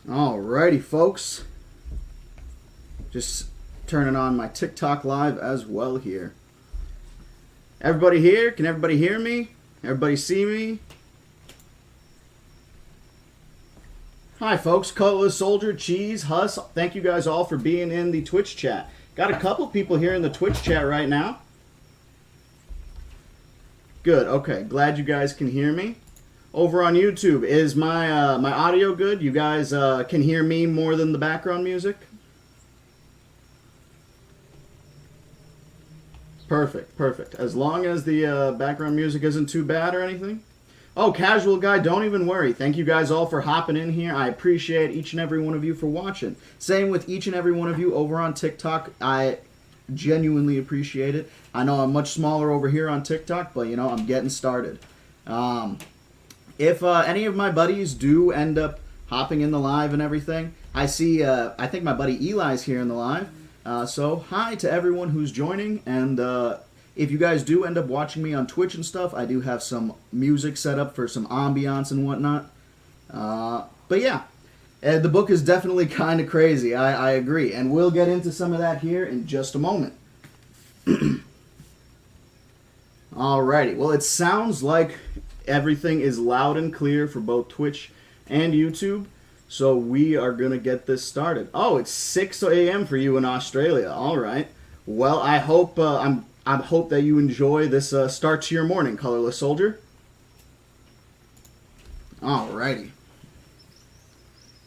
Alrighty, folks. Just turning on my TikTok live as well here. Everybody here? Can everybody hear me? Everybody see me? Hi, folks. Colorless Soldier, Cheese, Huss. Thank you guys all for being in the Twitch chat. Got a couple people here in the Twitch chat right now. Good. Okay. Glad you guys can hear me. Over on YouTube, is my my audio good? You guys can hear me more than the background music? Perfect, perfect. As long as the background music isn't too bad or anything. Oh, casual guy, don't even worry. Thank you guys all for hopping in here. I appreciate each and every one of you for watching. Same with each and every one of you over on TikTok. I genuinely appreciate it. I know I'm much smaller over here on TikTok, but, you know, I'm getting started. If any of my buddies do end up hopping in the live and everything, I see, I think my buddy Eli's here in the live. So, hi to everyone who's joining, and if you guys do end up watching me on Twitch and stuff, I do have some music set up for some ambiance and whatnot. But yeah, the book is definitely kind of crazy, I agree, and we'll get into some of that here in just a moment. Alrighty, well, it sounds like everything is loud and clear for both Twitch and YouTube. So we are going to get this started. Oh, it's 6 a.m. for you in Australia. All right. Well, I hope I hope that you enjoy this start to your morning, Colorless Soldier. All righty.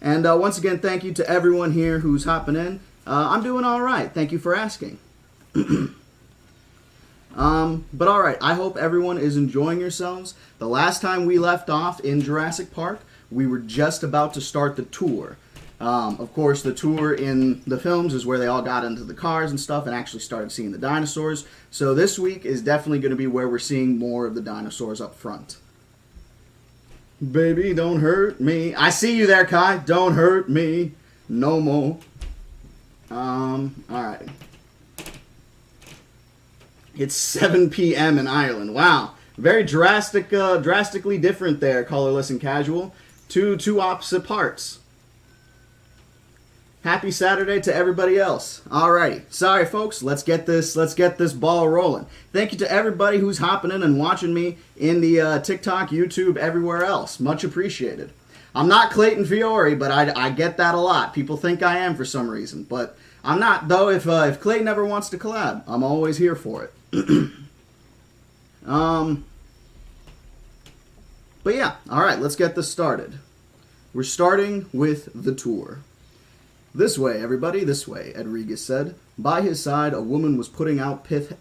And once again, thank you to everyone here who's hopping in. I'm doing all right. Thank you for asking. But all right. I hope everyone is enjoying yourselves. The last time we left off in Jurassic Park, we were just about to start the tour. Of course, the tour in the films is where they all got into the cars and stuff and actually started seeing the dinosaurs. So this week is definitely going to be where we're seeing more of the dinosaurs up front. Baby, don't hurt me. I see you there, Kai. Don't hurt me no more. All right. It's 7 p.m. in Ireland. Wow. Very drastically different there, colorless and casual. Two opposite parts. Happy Saturday to everybody else. Alrighty. Sorry folks, let's get this ball rolling. Thank you to everybody who's hopping in and watching me in the TikTok, YouTube, everywhere else. Much appreciated. I'm not Clayton Fiore, but I get that a lot. People think I am for some reason, but I'm not, though. If Clayton ever wants to collab, I'm always here for it. But yeah, alright, let's get this started. We're starting with the tour. This way, everybody, this way, Rodriguez said. By his side, a woman was putting out pith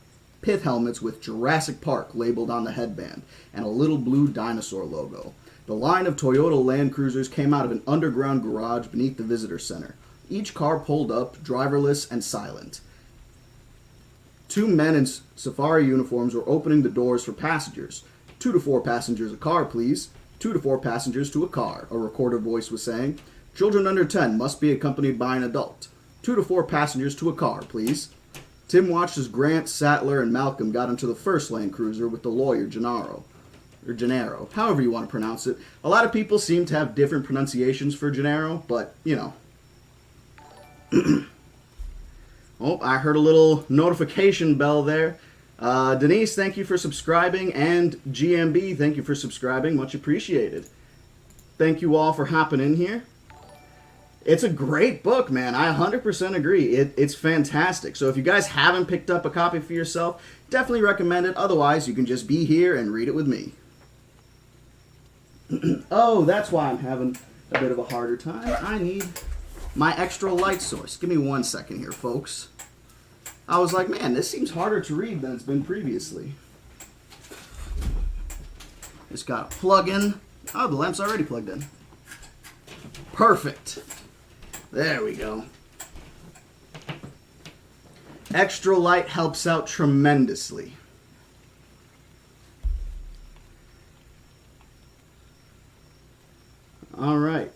helmets with Jurassic Park labeled on the headband, and a little blue dinosaur logo. The line of Toyota Land Cruisers came out of an underground garage beneath the visitor center. Each car pulled up, driverless and silent. Two men in safari uniforms were opening the doors for passengers. 2 to 4 passengers a car, please. 2 to 4 passengers to a car, a recorded voice was saying. Children under 10 must be accompanied by an adult. 2 to 4 passengers to a car, please. Tim watched as Grant, Sattler, and Malcolm got into the first Land Cruiser with the lawyer, Gennaro, however you want to pronounce it. A lot of people seem to have different pronunciations for Gennaro, but, you know. Oh, I heard a little notification bell there. Denise, thank you for subscribing, and GMB, thank you for subscribing. Much appreciated. Thank you all for hopping in here. It's a great book, man. I 100% agree. It's fantastic. So if you guys haven't picked up a copy for yourself, definitely recommend it. Otherwise, you can just be here and read it with me. Oh, that's why I'm having a bit of a harder time. I need my extra light source. Give me 1 second here, folks. I was like, man, this seems harder to read than it's been previously. Just got to plug in. Oh, the lamp's already plugged in. Perfect. There we go. Extra light helps out tremendously. All right.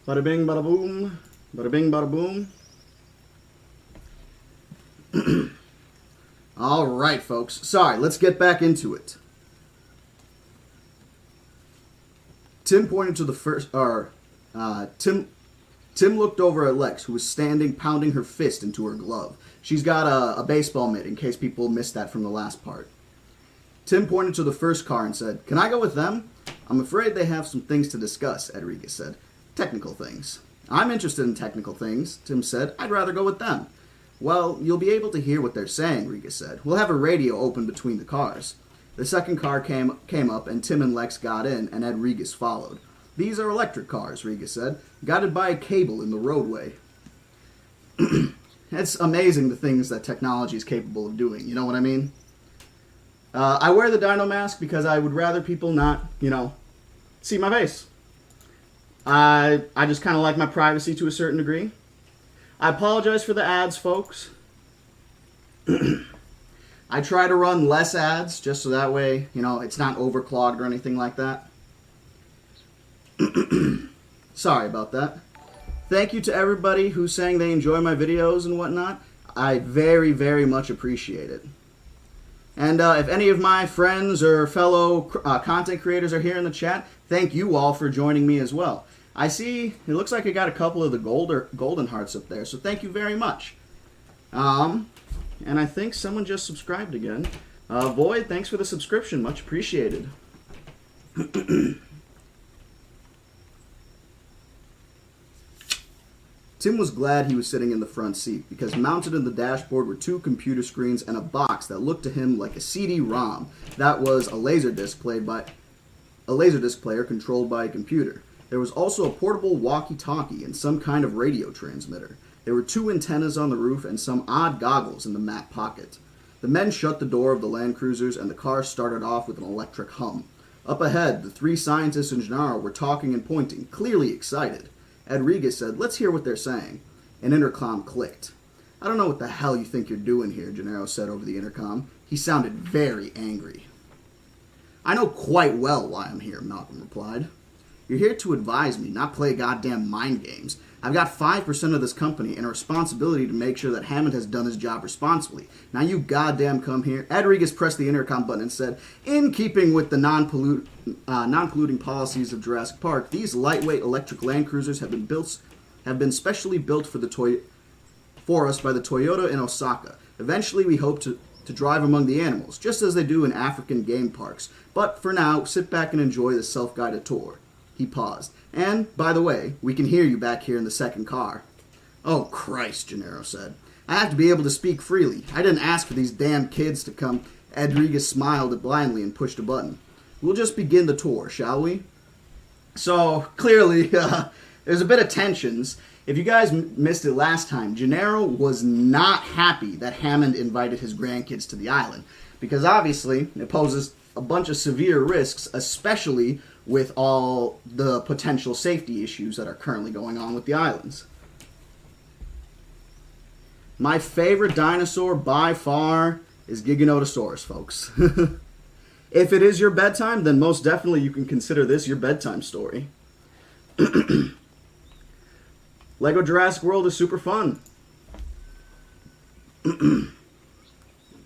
Bada bing, bada boom. Bada bing, bada boom. All right, folks. Sorry, let's get back into it. Tim pointed to the first, Tim looked over at Lex, who was standing pounding her fist into her glove. She's got a baseball mitt, in case people missed that from the last part. Tim pointed to the first car and said, "Can I go with them?" "I'm afraid they have some things to discuss," Rodriguez said. "Technical things." "I'm interested in technical things," Tim said. "I'd rather go with them." "Well, you'll be able to hear what they're saying," Rodriguez said. "We'll have a radio open between the cars." The second car came up, and Tim and Lex got in, and Rodriguez followed. "These are electric cars," Rodriguez said, "guided by a cable in the roadway." It's amazing the things that technology is capable of doing, you know what I mean? I wear the dino mask because I would rather people not, see my face. I just kind of like my privacy to a certain degree. I apologize for the ads, folks. I try to run less ads just so that way, it's not overclogged or anything like that. Sorry about that. Thank you to everybody who's saying they enjoy my videos and whatnot. I very, very much appreciate it. And if any of my friends or fellow content creators are here in the chat, thank you all for joining me as well. I see, it looks like I got a couple of the golden hearts up there, so thank you very much. And I think someone just subscribed again. Void, thanks for the subscription, much appreciated. Tim was glad he was sitting in the front seat, because mounted in the dashboard were two computer screens and a box that looked to him like a CD-ROM. That was a laserdisc player controlled by a computer. There was also a portable walkie-talkie and some kind of radio transmitter. There were two antennas on the roof and some odd goggles in the mat pocket. The men shut the door of the Land Cruisers, and the car started off with an electric hum. Up ahead, the three scientists and Gennaro were talking and pointing, clearly excited. Rodriguez said, "Let's hear what they're saying." An intercom clicked. "I don't know what the hell you think you're doing here," Gennaro said over the intercom. He sounded very angry. "I know quite well why I'm here," Malcolm replied. "You're here to advise me, not play goddamn mind games. I've got 5% of this company and a responsibility to make sure that Hammond has done his job responsibly. Now you goddamn come here." Rodriguez pressed the intercom button and said, "In keeping with the non-polluting policies of Jurassic Park, these lightweight electric Land Cruisers have been specially built for us by the Toyota in Osaka. Eventually we hope to drive among the animals, just as they do in African game parks. But for now, sit back and enjoy the self-guided tour." He paused. "And, by the way, we can hear you back here in the second car." "Oh, Christ," Gennaro said. "I have to be able to speak freely. I didn't ask for these damn kids to come." Rodriguez smiled blindly and pushed a button. "We'll just begin the tour, shall we?" So, clearly, there's a bit of tensions. If you guys missed it last time, Gennaro was not happy that Hammond invited his grandkids to the island, because obviously it poses a bunch of severe risks, especially with all the potential safety issues that are currently going on with the islands. My favorite dinosaur by far is Giganotosaurus, folks. If it is your bedtime, then most definitely you can consider this your bedtime story. Lego Jurassic World is super fun.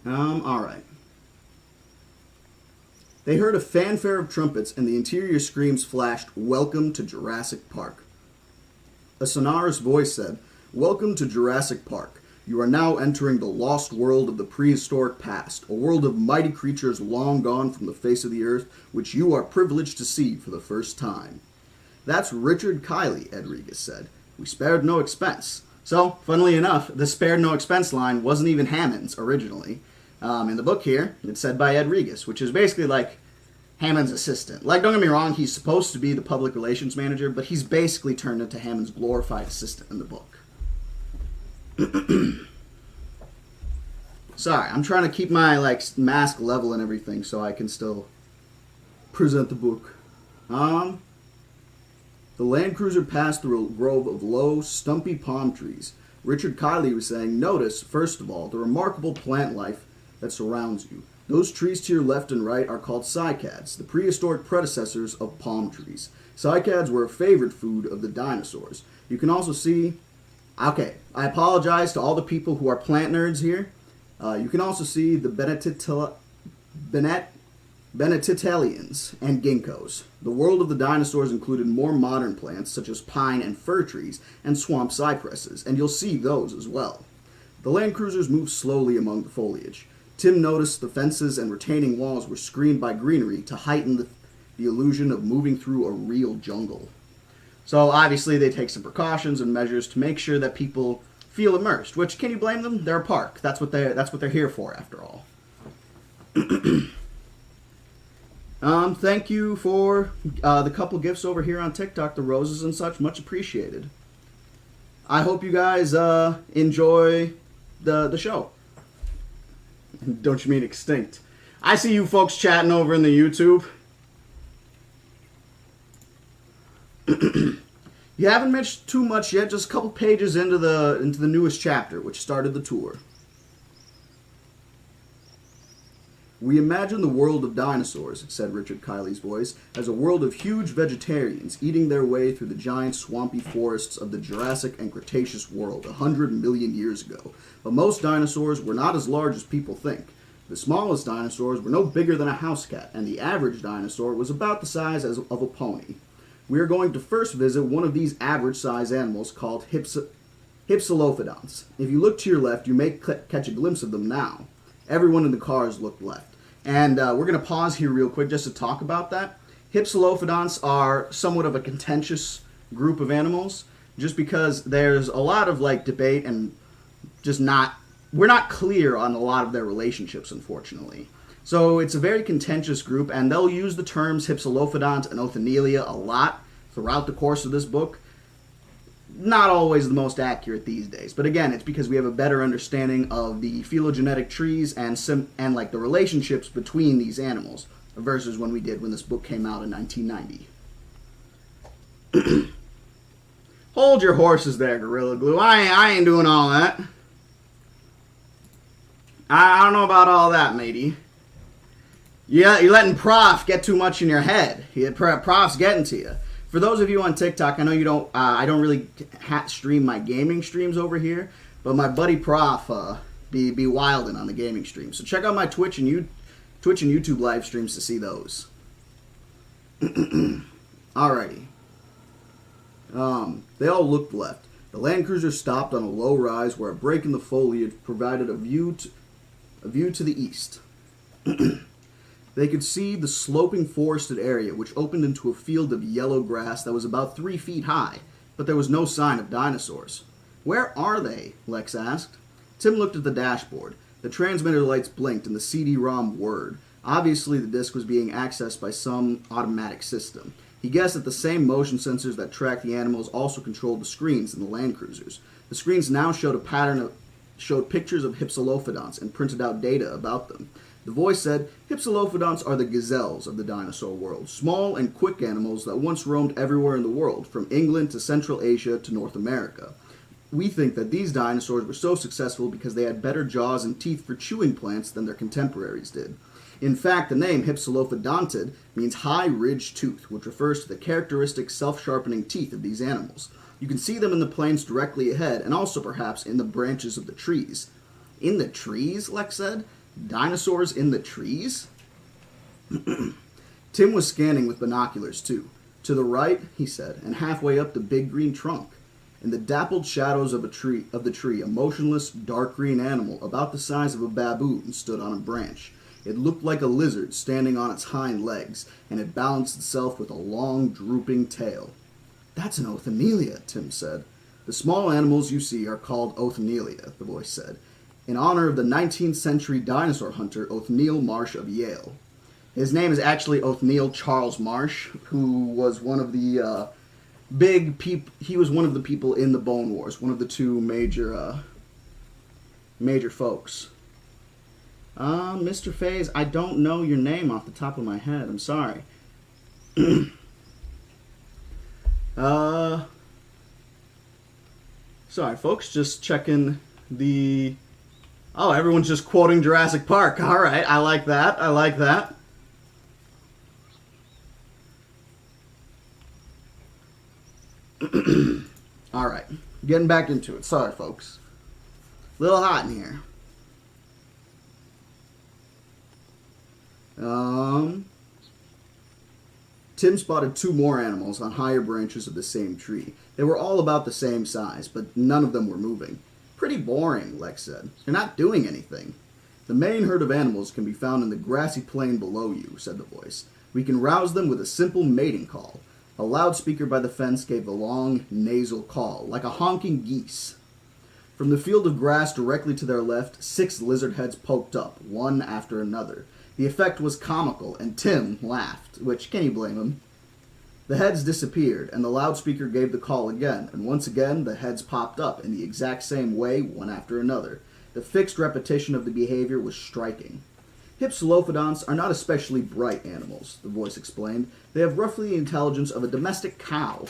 Alright. They heard a fanfare of trumpets, and the interior screams flashed, "Welcome to Jurassic Park." A sonorous voice said, "Welcome to Jurassic Park. You are now entering the lost world of the prehistoric past, a world of mighty creatures long gone from the face of the earth, which you are privileged to see for the first time." "That's Richard Kiley," Rodriguez said. "We spared no expense." So, funnily enough, the spared no expense line wasn't even Hammond's originally. In the book here, it's said by Rodriguez, which is basically like Hammond's assistant. Like, don't get me wrong, he's supposed to be the public relations manager, but he's basically turned into Hammond's glorified assistant in the book. Sorry, I'm trying to keep my mask level and everything so I can still present the book. The Land Cruiser passed through a grove of low, stumpy palm trees. Richard Kiley was saying, "Notice, first of all, the remarkable plant life that surrounds you. Those trees to your left and right are called cycads, the prehistoric predecessors of palm trees. Cycads were a favorite food of the dinosaurs. You can also see..." Okay, I apologize to all the people who are plant nerds here. You can also see the Benetitelians, and ginkgos. The world of the dinosaurs included more modern plants such as pine and fir trees and swamp cypresses, and you'll see those as well. The land cruisers moved slowly among the foliage. Tim noticed the fences and retaining walls were screened by greenery to heighten the illusion of moving through a real jungle. So obviously they take some precautions and measures to make sure that people feel immersed, which, can you blame them? They're a park. That's what they're here for, after all. Thank you for the couple gifts over here on TikTok, the roses and such. Much appreciated. I hope you guys enjoy the show. Don't you mean extinct? I see you folks chatting over in the YouTube. You haven't missed too much yet, just a couple pages into the newest chapter, which started the tour. We imagine the world of dinosaurs, said Richard Kiley's voice, as a world of huge vegetarians eating their way through the giant swampy forests of the Jurassic and Cretaceous world 100 million years ago. But most dinosaurs were not as large as people think. The smallest dinosaurs were no bigger than a house cat, and the average dinosaur was about the size of a pony. We are going to first visit one of these average-sized animals called Hypsilophodonts. If you look to your left, you may catch a glimpse of them now. Everyone in the cars looked left. And we're going to pause here real quick just to talk about that. Hypsilophodonts are somewhat of a contentious group of animals, just because there's a lot of debate and we're not clear on a lot of their relationships, unfortunately. So it's a very contentious group, and they'll use the terms Hypsilophodont and Othnielia a lot throughout the course of this book. Not always the most accurate these days, but again, it's because we have a better understanding of the phylogenetic trees and the relationships between these animals versus when this book came out in 1990. Hold your horses there, Gorilla Glue. I ain't doing all that. I don't know about all that, matey. Yeah, you're letting Prof get too much in your head. Prof's getting to you. For those of you on TikTok, I know you don't. I don't really stream my gaming streams over here, but my buddy Prof be wildin' on the gaming streams. So check out my Twitch and YouTube live streams to see those. Alrighty. They all looked left. The Land Cruiser stopped on a low rise where a break in the foliage provided a view to the east. They could see the sloping forested area, which opened into a field of yellow grass that was about 3 feet high, but there was no sign of dinosaurs. Where are they? Lex asked. Tim looked at the dashboard. The transmitter lights blinked and the CD-ROM whirred. Obviously, the disc was being accessed by some automatic system. He guessed that the same motion sensors that tracked the animals also controlled the screens in the Land Cruisers. The screens now showed pictures of Hypsilophodonts and printed out data about them. The voice said, Hypsilophodonts are the gazelles of the dinosaur world, small and quick animals that once roamed everywhere in the world, from England to Central Asia to North America. We think that these dinosaurs were so successful because they had better jaws and teeth for chewing plants than their contemporaries did. In fact, the name Hypsilophodontid means high-ridged tooth, which refers to the characteristic self-sharpening teeth of these animals. You can see them in the plains directly ahead, and also perhaps in the branches of the trees. In the trees, Lex said? Dinosaurs in the trees? Tim was scanning with binoculars, too. To the right, he said, and halfway up the big green trunk. In the dappled shadows of the tree, a motionless, dark green animal about the size of a baboon stood on a branch. It looked like a lizard standing on its hind legs, and it balanced itself with a long, drooping tail. That's an Othnielia, Tim said. The small animals you see are called Othnielia, the voice said, in honor of the 19th century dinosaur hunter Othniel Marsh of Yale. His name is actually Othniel Charles Marsh, who was one of the he was one of the people in the Bone Wars, one of the two major folks. Mr. Faze, I don't know your name off the top of my head. I'm sorry. Sorry, folks. Just checking the... Oh, everyone's just quoting Jurassic Park. All right, I like that. I like that. All right, getting back into it. Sorry, folks. A little hot in here. Tim spotted two more animals on higher branches of the same tree. They were all about the same size, but none of them were moving. Pretty boring, Lex said. They're not doing anything. The main herd of animals can be found in the grassy plain below you, said the voice. We can rouse them with a simple mating call. A loudspeaker by the fence gave a long, nasal call, like a honking geese. From the field of grass directly to their left, 6 lizard heads poked up, one after another. The effect was comical, and Tim laughed, which, can you blame him? The heads disappeared, and the loudspeaker gave the call again, and once again the heads popped up in the exact same way, one after another. The fixed repetition of the behavior was striking. Hypsilophodonts are not especially bright animals, the voice explained. They have roughly the intelligence of a domestic cow.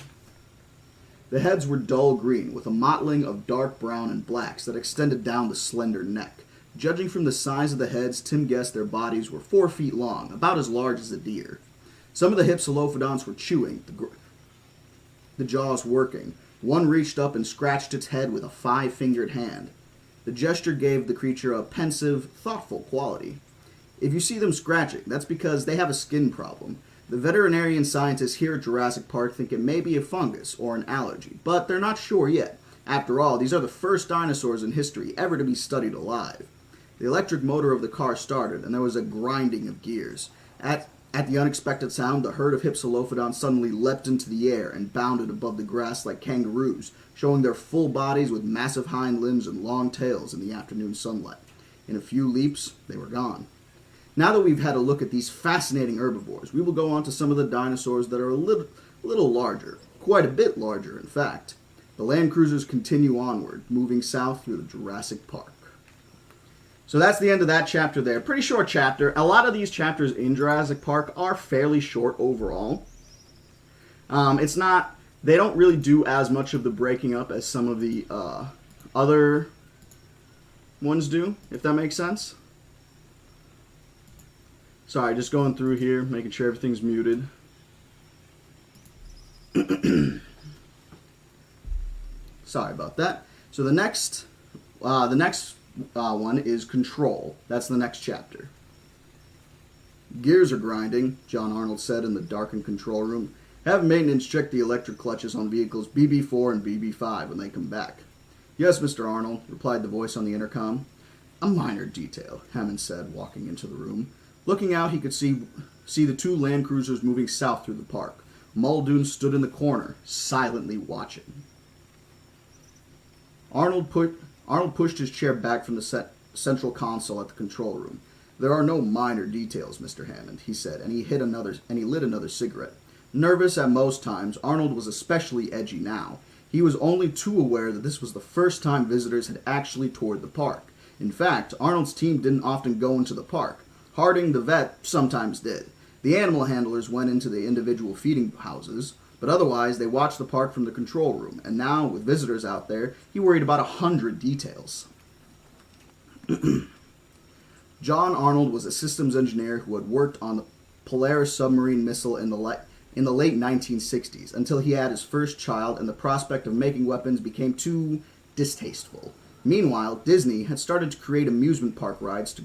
The heads were dull green, with a mottling of dark brown and blacks that extended down the slender neck. Judging from the size of the heads, Tim guessed their bodies were 4 feet long, about as large as a deer. Some of the Hypsilophodonts were chewing, the jaws working. One reached up and scratched its head with a 5-fingered hand. The gesture gave the creature a pensive, thoughtful quality. If you see them scratching, that's because they have a skin problem. The veterinarian scientists here at Jurassic Park think it may be a fungus or an allergy, but they're not sure yet. After all, these are the first dinosaurs in history ever to be studied alive. The electric motor of the car started, and there was a grinding of gears. At the unexpected sound, the herd of Hypsilophodons suddenly leapt into the air and bounded above the grass like kangaroos, showing their full bodies with massive hind limbs and long tails in the afternoon sunlight. In a few leaps, they were gone. Now that we've had a look at these fascinating herbivores, we will go on to some of the dinosaurs that are a little larger, quite a bit larger, in fact. The land cruisers continue onward, moving south through the Jurassic Park. So that's the end of that chapter there. Pretty short chapter. A lot of these chapters in Jurassic Park are fairly short overall. They don't really do as much of the breaking up as some of the other ones do, if that makes sense. Sorry, just going through here, making sure everything's muted. Sorry about that. So the next one is Control. That's the next chapter. Gears are grinding, John Arnold said in the darkened control room. Have maintenance check the electric clutches on vehicles BB4 and BB5 when they come back. Yes, Mr. Arnold, replied the voice on the intercom. A minor detail, Hammond said, walking into the room. Looking out, he could see the 2 land cruisers moving south through the park. Muldoon stood in the corner, silently watching. Arnold pushed his chair back from the central console at the control room. There are no minor details, Mr. Hammond, he said, and he lit another cigarette. Nervous at most times, Arnold was especially edgy now. He was only too aware that this was the first time visitors had actually toured the park. In fact, Arnold's team didn't often go into the park. Harding, the vet, sometimes did. The animal handlers went into the individual feeding houses, but otherwise they watched the park from the control room, and now, with visitors out there, he worried about 100 details. John Arnold was a systems engineer who had worked on the Polaris submarine missile in the late 1960s, until he had his first child and the prospect of making weapons became too distasteful. Meanwhile, Disney had started to create amusement park rides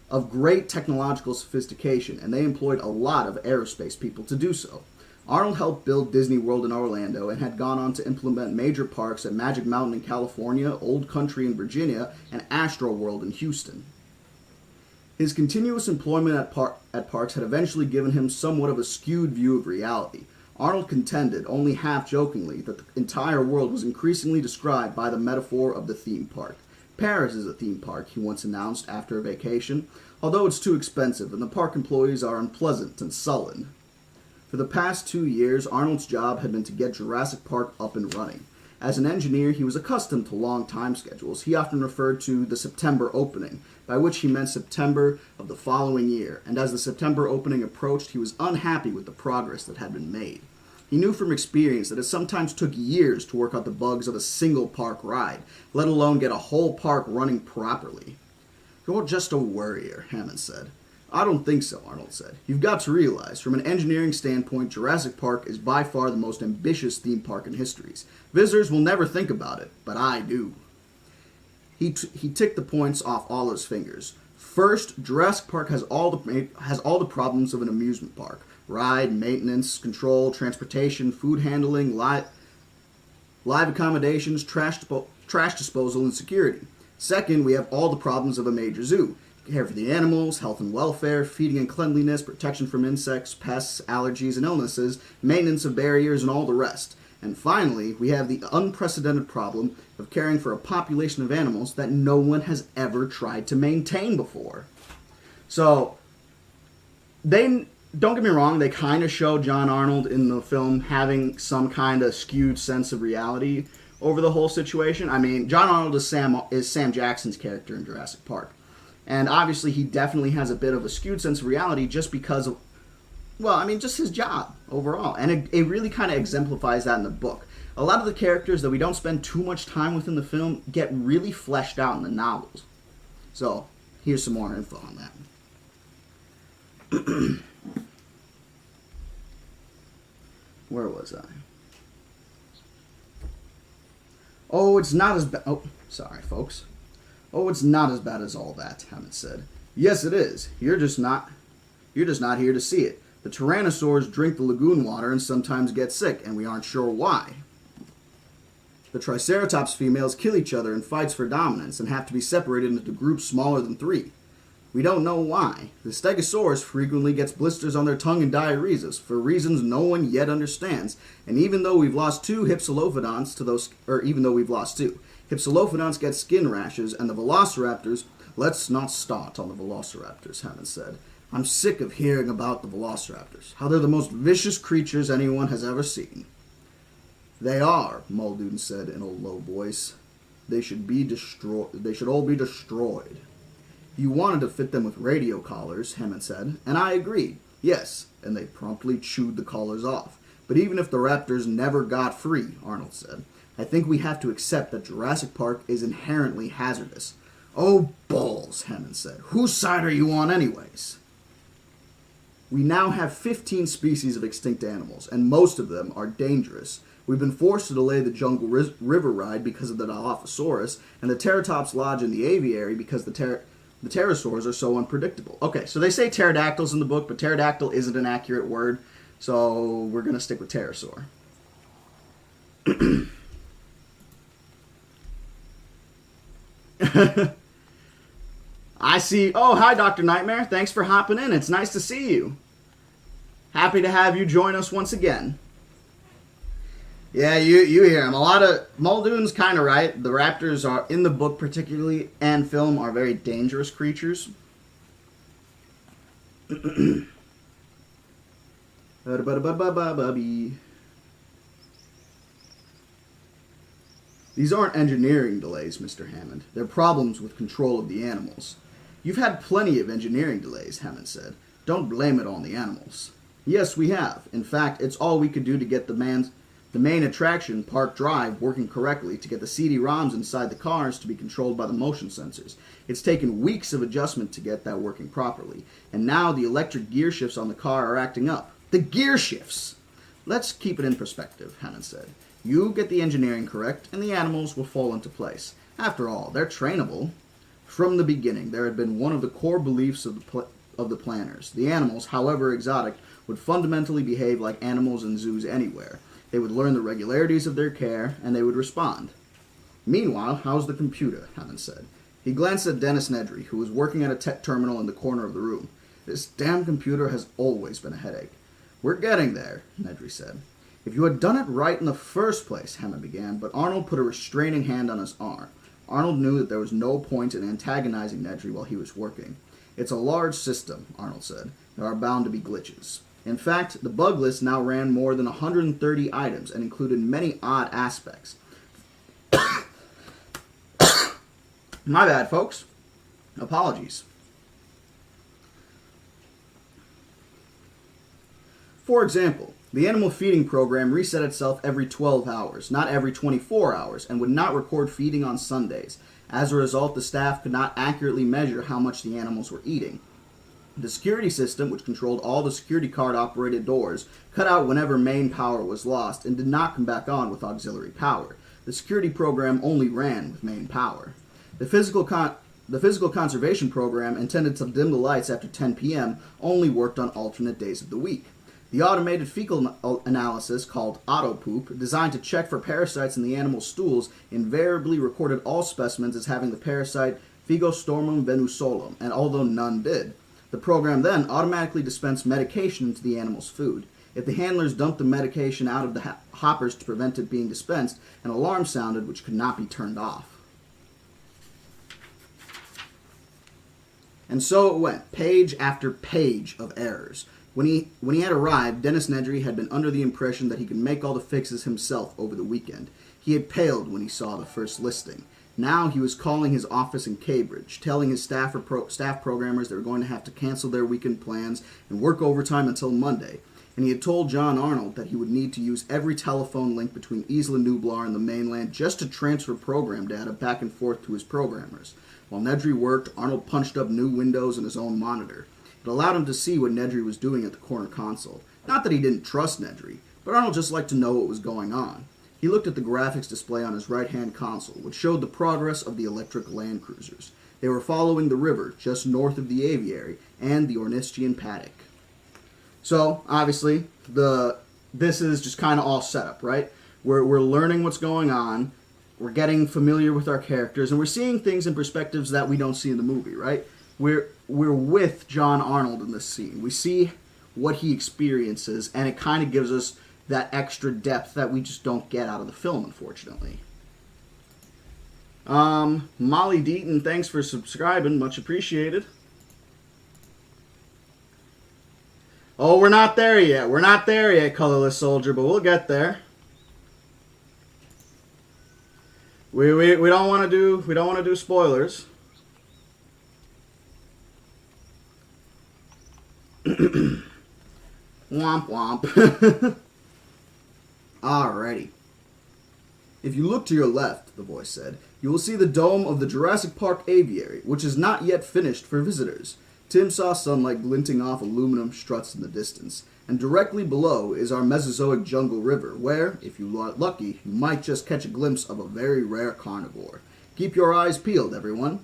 of great technological sophistication, and they employed a lot of aerospace people to do so. Arnold helped build Disney World in Orlando and had gone on to implement major parks at Magic Mountain in California, Old Country in Virginia, and Astro World in Houston. His continuous employment at parks had eventually given him somewhat of a skewed view of reality. Arnold contended, only half-jokingly, that the entire world was increasingly described by the metaphor of the theme park. Paris is a theme park, he once announced after a vacation, although it's too expensive and the park employees are unpleasant and sullen. For the past 2 years, Arnold's job had been to get Jurassic Park up and running. As an engineer, he was accustomed to long time schedules. He often referred to the September opening, by which he meant September of the following year, and as the September opening approached, he was unhappy with the progress that had been made. He knew from experience that it sometimes took years to work out the bugs of a single park ride, let alone get a whole park running properly. You're just a worrier, Hammond said. I don't think so, Arnold said. You've got to realize, from an engineering standpoint, Jurassic Park is by far the most ambitious theme park in history. Visitors will never think about it, but I do. He ticked the points off all his fingers. First, Jurassic Park has all the problems of an amusement park: ride, maintenance, control, transportation, food handling, live accommodations, trash disposal, and security. Second, we have all the problems of a major zoo: care for the animals, health and welfare, feeding and cleanliness, protection from insects, pests, allergies, and illnesses, maintenance of barriers, and all the rest. And finally, we have the unprecedented problem of caring for a population of animals that no one has ever tried to maintain before. So, don't get me wrong, they kind of show John Arnold in the film having some kind of skewed sense of reality over the whole situation. I mean, John Arnold is Sam Jackson's character in Jurassic Park. And obviously he definitely has a bit of a skewed sense of reality just because of, well, I mean, just his job overall. And it really kind of exemplifies that in the book. A lot of the characters that we don't spend too much time with in the film get really fleshed out in the novels. So, here's some more info on that. Where was I? Oh, it's not as bad. Oh, sorry, folks. Oh, it's not as bad as all that, Hammond said. Yes, it is. You're just not here to see it. The tyrannosaurs drink the lagoon water and sometimes get sick, and we aren't sure why. The Triceratops females kill each other in fights for dominance and have to be separated into groups smaller than 3. We don't know why. The Stegosaurus frequently gets blisters on their tongue and diarrheas for reasons no one yet understands. And even though we've lost 2 Hypsilophodonts Hypsilophodonts get skin rashes, and the Velociraptors... Let's not start on the Velociraptors, Hammond said. I'm sick of hearing about the Velociraptors, how they're the most vicious creatures anyone has ever seen. They are, Muldoon said in a low voice. They should all be destroyed. You wanted to fit them with radio collars, Hammond said, and I agreed. Yes, and they promptly chewed the collars off. But even if the raptors never got free, Arnold said, I think we have to accept that Jurassic Park is inherently hazardous. Oh, balls, Hammond said. Whose side are you on anyways? We now have 15 species of extinct animals, and most of them are dangerous. We've been forced to delay the Jungle River ride because of the Dilophosaurus, and the Teratops Lodge in the aviary because the pterosaurs are so unpredictable. Okay, so they say pterodactyls in the book, but pterodactyl isn't an accurate word, so we're going to stick with pterosaur. I see. Oh, hi, Dr. Nightmare. Thanks for hopping in. It's nice to see you. Happy to have you join us once again. Yeah, you hear him. A lot of... Muldoon's kind of right. The raptors are, in the book particularly, and film, are very dangerous creatures. These aren't engineering delays, Mr. Hammond. They're problems with control of the animals. You've had plenty of engineering delays, Hammond said. Don't blame it on the animals. Yes, we have. In fact, it's all we could do to get the main attraction, Park Drive, working correctly, to get the CD-ROMs inside the cars to be controlled by the motion sensors. It's taken weeks of adjustment to get that working properly. And now the electric gear shifts on the car are acting up. The gear shifts! Let's keep it in perspective, Hammond said. You get the engineering correct, and the animals will fall into place. After all, they're trainable. From the beginning, there had been one of the core beliefs of the planners. The animals, however exotic, would fundamentally behave like animals in zoos anywhere. They would learn the regularities of their care, and they would respond. Meanwhile, how's the computer? Hammond said. He glanced at Dennis Nedry, who was working at a tech terminal in the corner of the room. This damn computer has always been a headache. We're getting there, Nedry said. If you had done it right in the first place, Hammond began, but Arnold put a restraining hand on his arm. Arnold knew that there was no point in antagonizing Nedry while he was working. It's a large system, Arnold said. There are bound to be glitches. In fact, the bug list now ran more than 130 items and included many odd aspects. My bad, folks. Apologies. For example, the animal feeding program reset itself every 12 hours, not every 24 hours, and would not record feeding on Sundays. As a result, the staff could not accurately measure how much the animals were eating. The security system, which controlled all the security card-operated doors, cut out whenever main power was lost and did not come back on with auxiliary power. The security program only ran with main power. The The physical conservation program, intended to dim the lights after 10 p.m., only worked on alternate days of the week. The automated fecal analysis, called AutoPoop, designed to check for parasites in the animal's stools, invariably recorded all specimens as having the parasite Phygostormum venusolum, and although none did, the program then automatically dispensed medication into the animal's food. If the handlers dumped the medication out of the hoppers to prevent it being dispensed, an alarm sounded which could not be turned off. And so it went, page after page of errors. When he had arrived, Dennis Nedry had been under the impression that he could make all the fixes himself over the weekend. He had paled when he saw the first listing. Now he was calling his office in Cambridge, telling his staff programmers they were going to have to cancel their weekend plans and work overtime until Monday. And he had told John Arnold that he would need to use every telephone link between Isla Nublar and the mainland just to transfer program data back and forth to his programmers. While Nedry worked, Arnold punched up new windows in his own monitor. It allowed him to see what Nedry was doing at the corner console. Not that he didn't trust Nedry, but Arnold just liked to know what was going on. He looked at the graphics display on his right-hand console, which showed the progress of the electric land cruisers. They were following the river just north of the aviary and the Ornistian paddock. So, obviously, this is just kind of all set up, right? We're learning what's going on, we're getting familiar with our characters, and we're seeing things in perspectives that we don't see in the movie, right? We're with John Arnold in this scene. We see what he experiences, and it kind of gives us that extra depth that we just don't get out of the film, unfortunately. Molly Deaton, thanks for subscribing. Much appreciated. Oh, we're not there yet. We're not there yet, Colorless Soldier, but we'll get there. We don't want to do spoilers. Womp womp. Alrighty. If you look to your left, the voice said, you will see the dome of the Jurassic Park aviary, which is not yet finished for visitors. Tim saw sunlight glinting off aluminum struts in the distance, and directly below is our Mesozoic jungle river, where, if you are lucky, you might just catch a glimpse of a very rare carnivore. Keep your eyes peeled, everyone.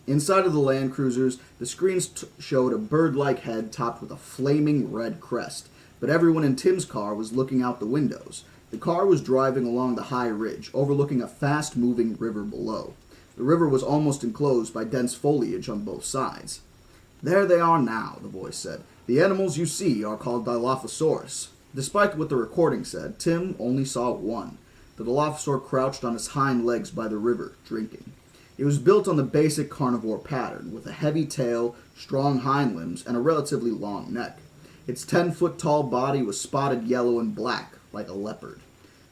Inside of the Land Cruisers, the screens showed a bird-like head topped with a flaming red crest, but everyone in Tim's car was looking out the windows. The car was driving along the high ridge, overlooking a fast-moving river below. The river was almost enclosed by dense foliage on both sides. There they are now, the voice said. The animals you see are called Dilophosaurus. Despite what the recording said, Tim only saw one. The Dilophosaur crouched on its hind legs by the river, drinking. It was built on the basic carnivore pattern, with a heavy tail, strong hind limbs, and a relatively long neck. Its 10-foot-tall body was spotted yellow and black, like a leopard.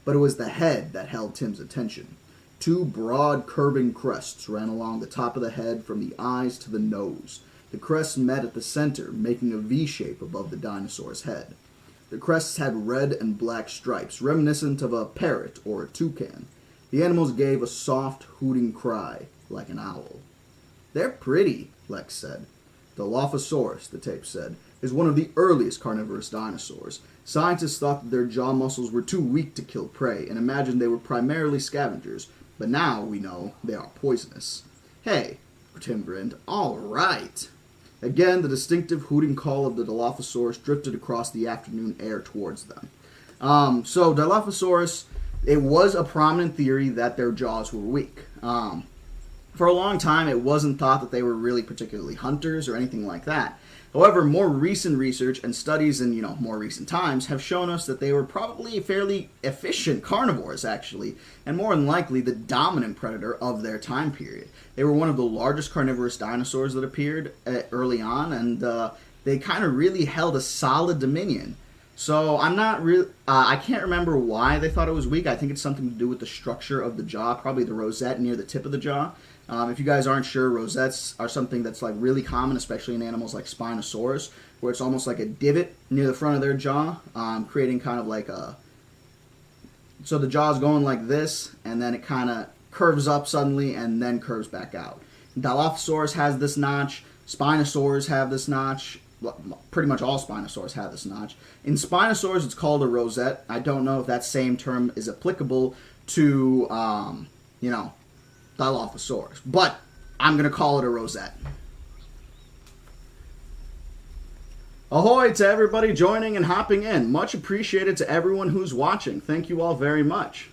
But it was the head that held Tim's attention. Two broad, curving crests ran along the top of the head from the eyes to the nose. The crests met at the center, making a V shape above the dinosaur's head. The crests had red and black stripes, reminiscent of a parrot or a toucan. The animals gave a soft, hooting cry, like an owl. They're pretty, Lex said. The Dilophosaurus, the tape said, is one of the earliest carnivorous dinosaurs. Scientists thought that their jaw muscles were too weak to kill prey and imagined they were primarily scavengers, but now we know they are poisonous. Hey, Tim grinned. All right. Again, the distinctive hooting call of the Dilophosaurus drifted across the afternoon air towards them. So Dilophosaurus, it was a prominent theory that their jaws were weak. For a long time, it wasn't thought that they were really particularly hunters or anything like that. However, more recent research and studies in, more recent times have shown us that they were probably fairly efficient carnivores, actually, and more than likely the dominant predator of their time period. They were one of the largest carnivorous dinosaurs that appeared early on, and they kind of really held a solid dominion. So I'm not really, I can't remember why they thought it was weak. I think it's something to do with the structure of the jaw, probably the rosette near the tip of the jaw. If you guys aren't sure, rosettes are something that's like really common, especially in animals like Spinosaurus, where it's almost like a divot near the front of their jaw, creating kind of like a... So the jaw's going like this, and then it kind of curves up suddenly, and then curves back out. Dilophosaurus has this notch. Spinosaurs have this notch. Pretty much all Spinosaurs have this notch. In Spinosaurs, it's called a rosette. I don't know if that same term is applicable to, Dilophosaurus. But I'm going to call it a rosette. Ahoy to everybody joining and hopping in. Much appreciated to everyone who's watching. Thank you all very much.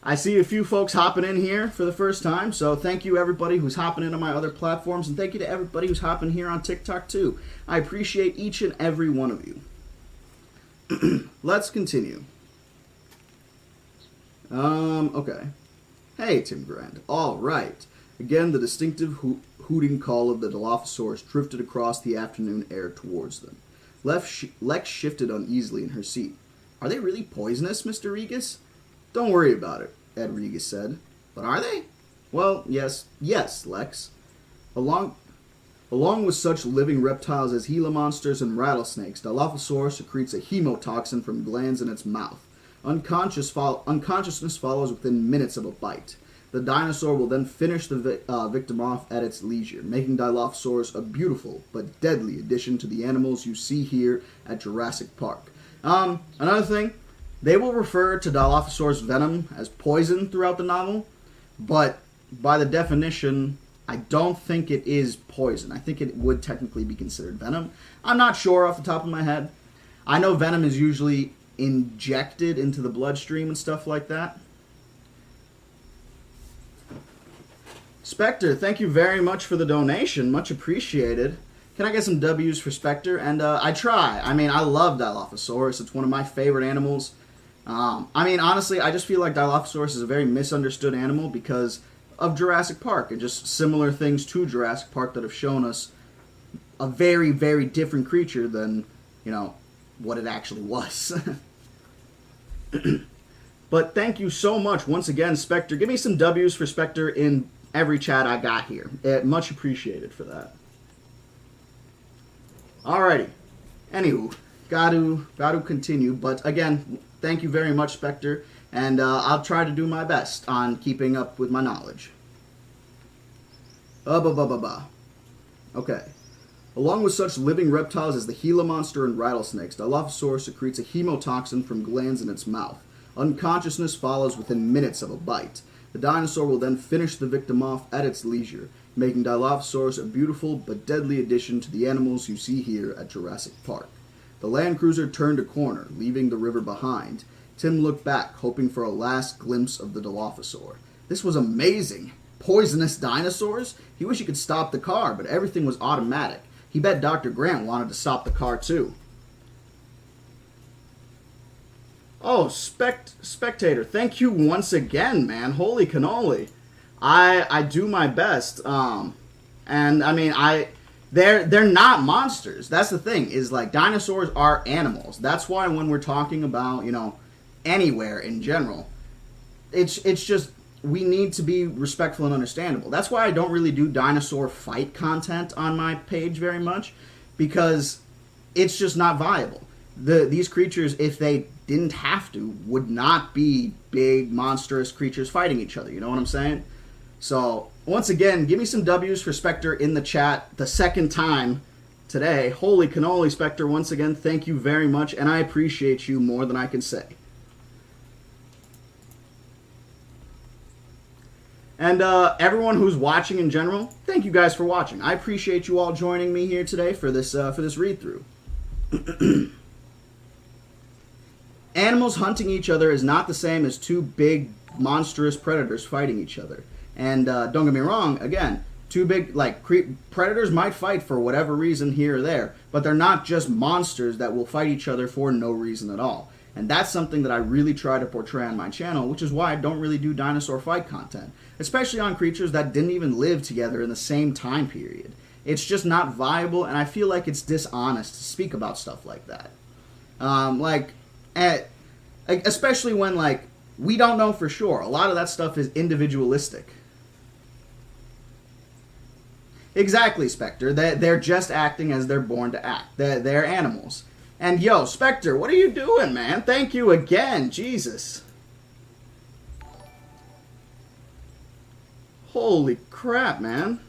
I see a few folks hopping in here for the first time, so thank you everybody who's hopping into my other platforms, and thank you to everybody who's hopping here on TikTok too. I appreciate each and every one of you. Let's continue. Okay. Hey, Tim Grant. All right. Again, the distinctive hooting call of the Dilophosaurus drifted across the afternoon air towards them. Lex shifted uneasily in her seat. Are they really poisonous, Mr. Regas? Don't worry about it, Ed Regas said. But are they? Well, yes, Lex. Along with such living reptiles as Gila monsters and rattlesnakes, Dilophosaurus secretes a hemotoxin from glands in its mouth. Unconsciousness follows within minutes of a bite. The dinosaur will then finish the victim off at its leisure, making Dilophosaurus a beautiful but deadly addition to the animals you see here at Jurassic Park. Another thing, they will refer to Dilophosaurus venom as poison throughout the novel, but by the definition, I don't think it is poison. I think it would technically be considered venom. I'm not sure off the top of my head. I know venom is usually injected into the bloodstream and stuff like that. Spectre, thank you very much for the donation. Much appreciated. Can I get some W's for Spectre? And I try. I mean, I love Dilophosaurus. It's one of my favorite animals. I mean, honestly, I just feel like Dilophosaurus is a very misunderstood animal because of Jurassic Park and just similar things to Jurassic Park that have shown us a very, very different creature than, you know, what it actually was. But thank you so much once again, Spectre. Give me some W's for Spectre in every chat I got here. Much appreciated for that. Alrighty. Anywho, gotta continue. But again, thank you very much, Spectre. And I'll try to do my best on keeping up with my knowledge. Okay. Along with such living reptiles as the Gila monster and rattlesnakes, Dilophosaurus secretes a hemotoxin from glands in its mouth. Unconsciousness follows within minutes of a bite. The dinosaur will then finish the victim off at its leisure, making Dilophosaurus a beautiful but deadly addition to the animals you see here at Jurassic Park. The Land Cruiser turned a corner, leaving the river behind. Tim looked back, hoping for a last glimpse of the Dilophosaur. This was amazing. Poisonous dinosaurs? He wished he could stop the car, but everything was automatic. He bet Dr. Grant wanted to stop the car too. Oh, Spectator, thank you once again, man. Holy cannoli. I do my best. And I mean, they're not monsters. That's the thing, is like dinosaurs are animals. That's why when we're talking about, you know, anywhere in general, it's just we need to be respectful and understandable. That's why I don't really do dinosaur fight content on my page very much, because it's just not viable. These creatures, if they didn't have to, would not be big, monstrous creatures fighting each other. You know what I'm saying? So, once again, give me some W's for Spectre in the chat the second time today. Holy cannoli, Spectre. Once again, thank you very much, and I appreciate you more than I can say. And everyone who's watching in general, thank you guys for watching. I appreciate you all joining me here today for this read-through. Animals hunting each other is not the same as two big, monstrous predators fighting each other. And don't get me wrong, again, two big, like, predators might fight for whatever reason here or there, but they're not just monsters that will fight each other for no reason at all. And that's something that I really try to portray on my channel, which is why I don't really do dinosaur fight content, especially on creatures that didn't even live together in the same time period. It's just not viable, and I feel like it's dishonest to speak about stuff like that. Especially when, like, we don't know for sure. A lot of that stuff is individualistic. Exactly, Spectre. They're just acting as they're born to act. They're animals. And yo, Spectre, what are you doing, man? Thank you again. Jesus. Holy crap, man.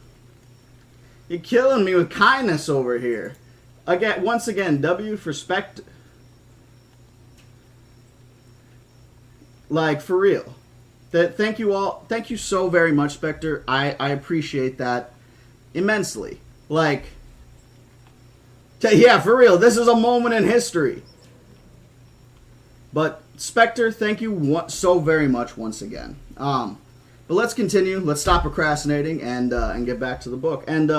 You're killing me with kindness over here. Again, once again, W for Spectre. Like, for real. Thank you all. Thank you so very much, Spectre. I appreciate that immensely. Like, yeah, for real. This is a moment in history. But Spectre, thank you so very much once again. But let's continue. Let's stop procrastinating and get back to the book. And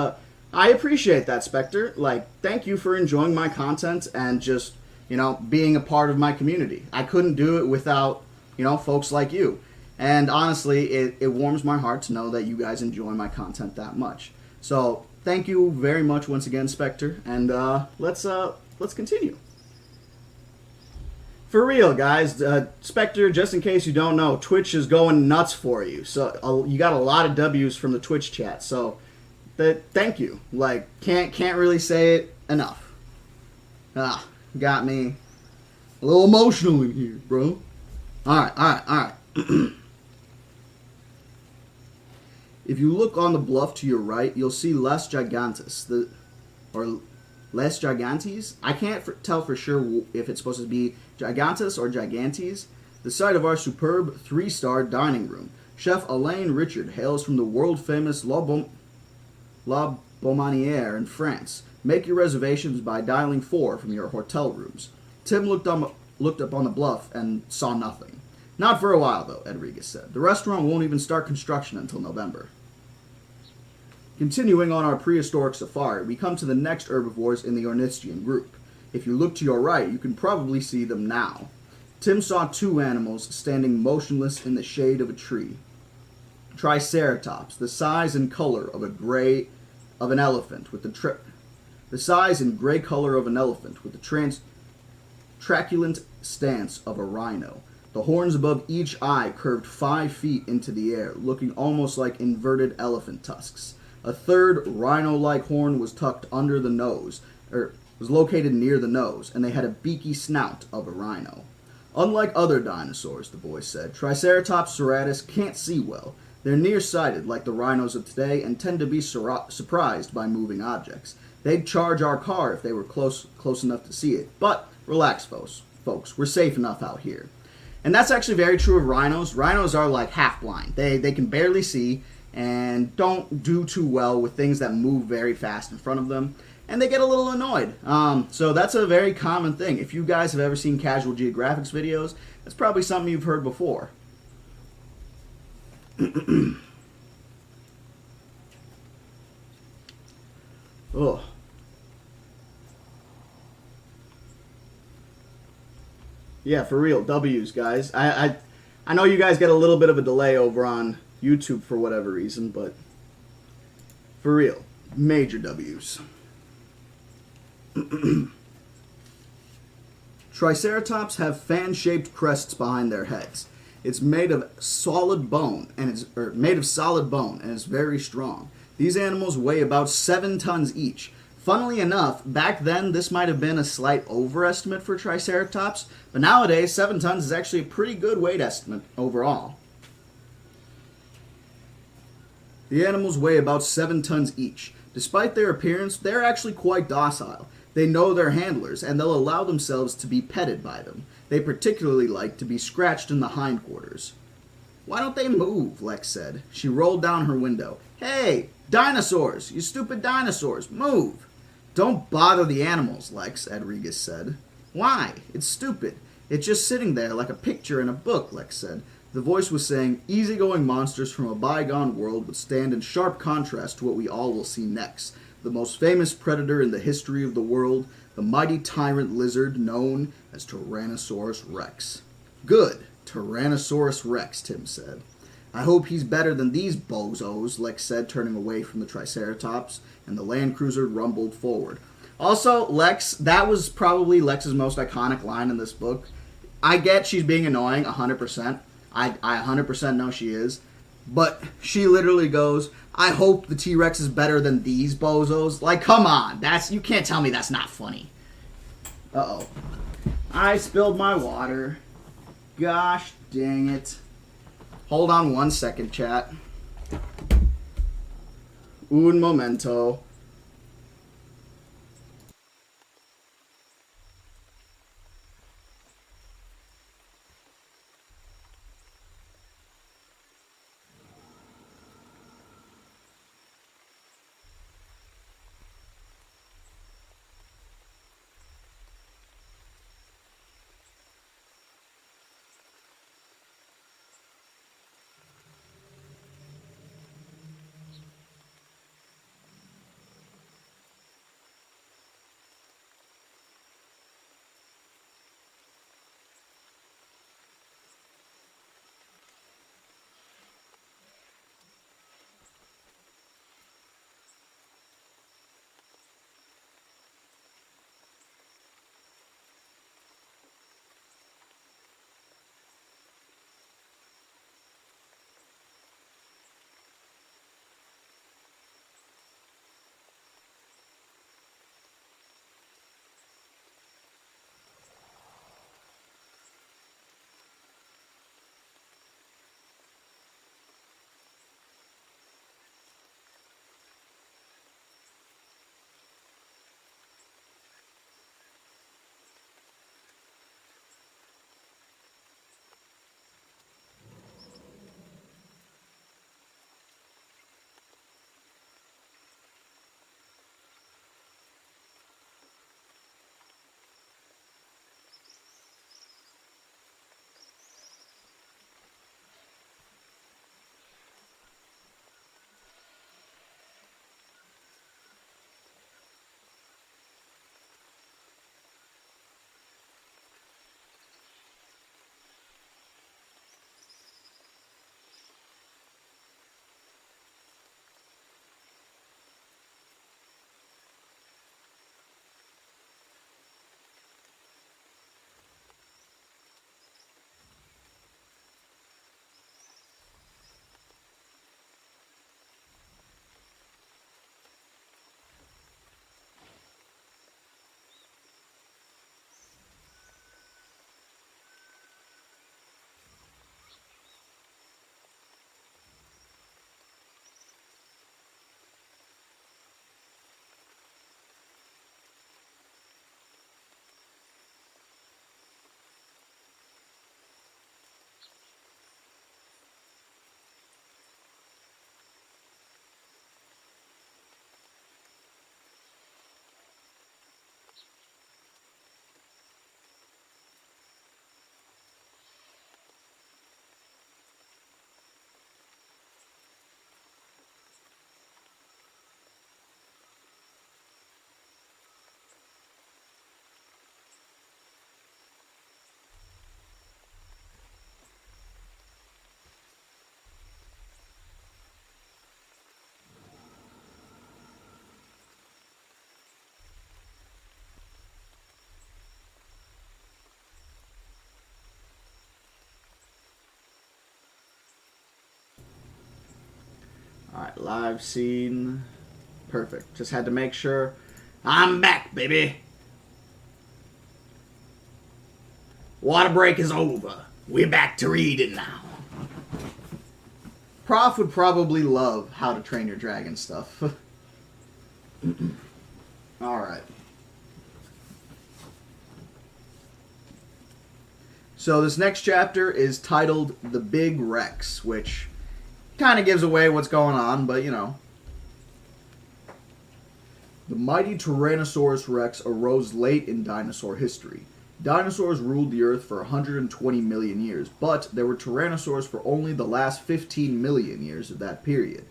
I appreciate that, Spectre. Like, thank you for enjoying my content and just, being a part of my community. I couldn't do it without, folks like you. And honestly, it warms my heart to know that you guys enjoy my content that much. So thank you very much once again, Spectre. And let's continue. For real, guys, Spectre, just in case you don't know, Twitch is going nuts for you. So you got a lot of W's from the Twitch chat. So thank you. Like, can't really say it enough. Got me a little emotional in here, bro. All right. If you look on the bluff to your right, you'll see Les Gigantes, or Les Gigantes. I can't tell for sure if it's supposed to be Gigantes or Gigantes. The site of our superb 3-star dining room. Chef Alain Richard hails from the world-famous La Beaumanière in France. Make your reservations by dialing 4 from your hotel rooms. Tim looked up on the bluff and saw nothing. Not for a while, though, Rodriguez said. The restaurant won't even start construction until November. Continuing on our prehistoric safari, we come to the next herbivores in the Ornithian group. If you look to your right, you can probably see them now. Tim saw 2 animals standing motionless in the shade of a tree. Triceratops, the size and color of an elephant with the size and gray color of an elephant with the truculent stance of a rhino. The horns above each eye curved 5 feet into the air, looking almost like inverted elephant tusks. A third rhino-like horn was tucked under the nose, was located near the nose, and they had a beaky snout of a rhino. Unlike other dinosaurs, the boy said, Triceratops serratus can't see well. They're nearsighted like the rhinos of today and tend to be surprised by moving objects. They'd charge our car if they were close enough to see it. But relax, folks. We're safe enough out here. And that's actually very true of rhinos. Rhinos are like half blind. They can barely see and don't do too well with things that move very fast in front of them. And they get a little annoyed. So that's a very common thing. If you guys have ever seen Casual Geographics videos, that's probably something you've heard before. Oh. Yeah, for real. W's, guys. I know you guys get a little bit of a delay over on YouTube for whatever reason, but for real. Major W's. Triceratops have fan-shaped crests behind their heads. It's made of solid bone and is very strong. These animals weigh about 7 tons each. Funnily enough, back then this might have been a slight overestimate for Triceratops, but nowadays 7 tons is actually a pretty good weight estimate overall. The animals weigh about 7 tons each. Despite their appearance, they're actually quite docile. They know their handlers, and they'll allow themselves to be petted by them. They particularly like to be scratched in the hindquarters. Why don't they move? Lex said. She rolled down her window. Hey, dinosaurs! You stupid dinosaurs! Move! Don't bother the animals, Lex, Rodriguez said. Why? It's stupid. It's just sitting there like a picture in a book, Lex said. The voice was saying, easygoing monsters from a bygone world would stand in sharp contrast to what we all will see next. The most famous predator in the history of the world, the mighty tyrant lizard known as Tyrannosaurus Rex. Good, Tyrannosaurus Rex, Tim said. I hope he's better than these bozos, Lex said, turning away from the Triceratops, and the Land Cruiser rumbled forward. Also, Lex, that was probably Lex's most iconic line in this book. I get she's being annoying, 100%. I 100% know she is. But she literally goes, I hope the T-Rex is better than these bozos. Like, come on. You can't tell me that's not funny. Uh-oh. I spilled my water. Gosh dang it. Hold on 1 second, chat. Un momento. Alright, live scene. Perfect. Just had to make sure. I'm back, baby. Water break is over. We're back to reading now. Prof would probably love How to Train Your Dragon stuff. Alright. So this next chapter is titled The Big Rex, which kind of gives away what's going on, but you know. The mighty Tyrannosaurus Rex arose late in dinosaur history. Dinosaurs ruled the Earth for 120 million years, but there were tyrannosaurs for only the last 15 million years of that period.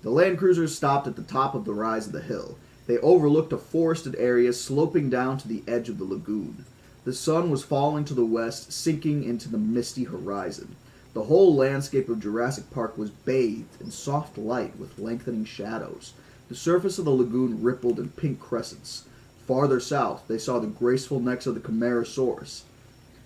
The land cruisers stopped at the top of the rise of the hill. They overlooked a forested area sloping down to the edge of the lagoon. The sun was falling to the west, sinking into the misty horizon. The whole landscape of Jurassic Park was bathed in soft light with lengthening shadows. The surface of the lagoon rippled in pink crescents. Farther south, they saw the graceful necks of the Camarasaurus.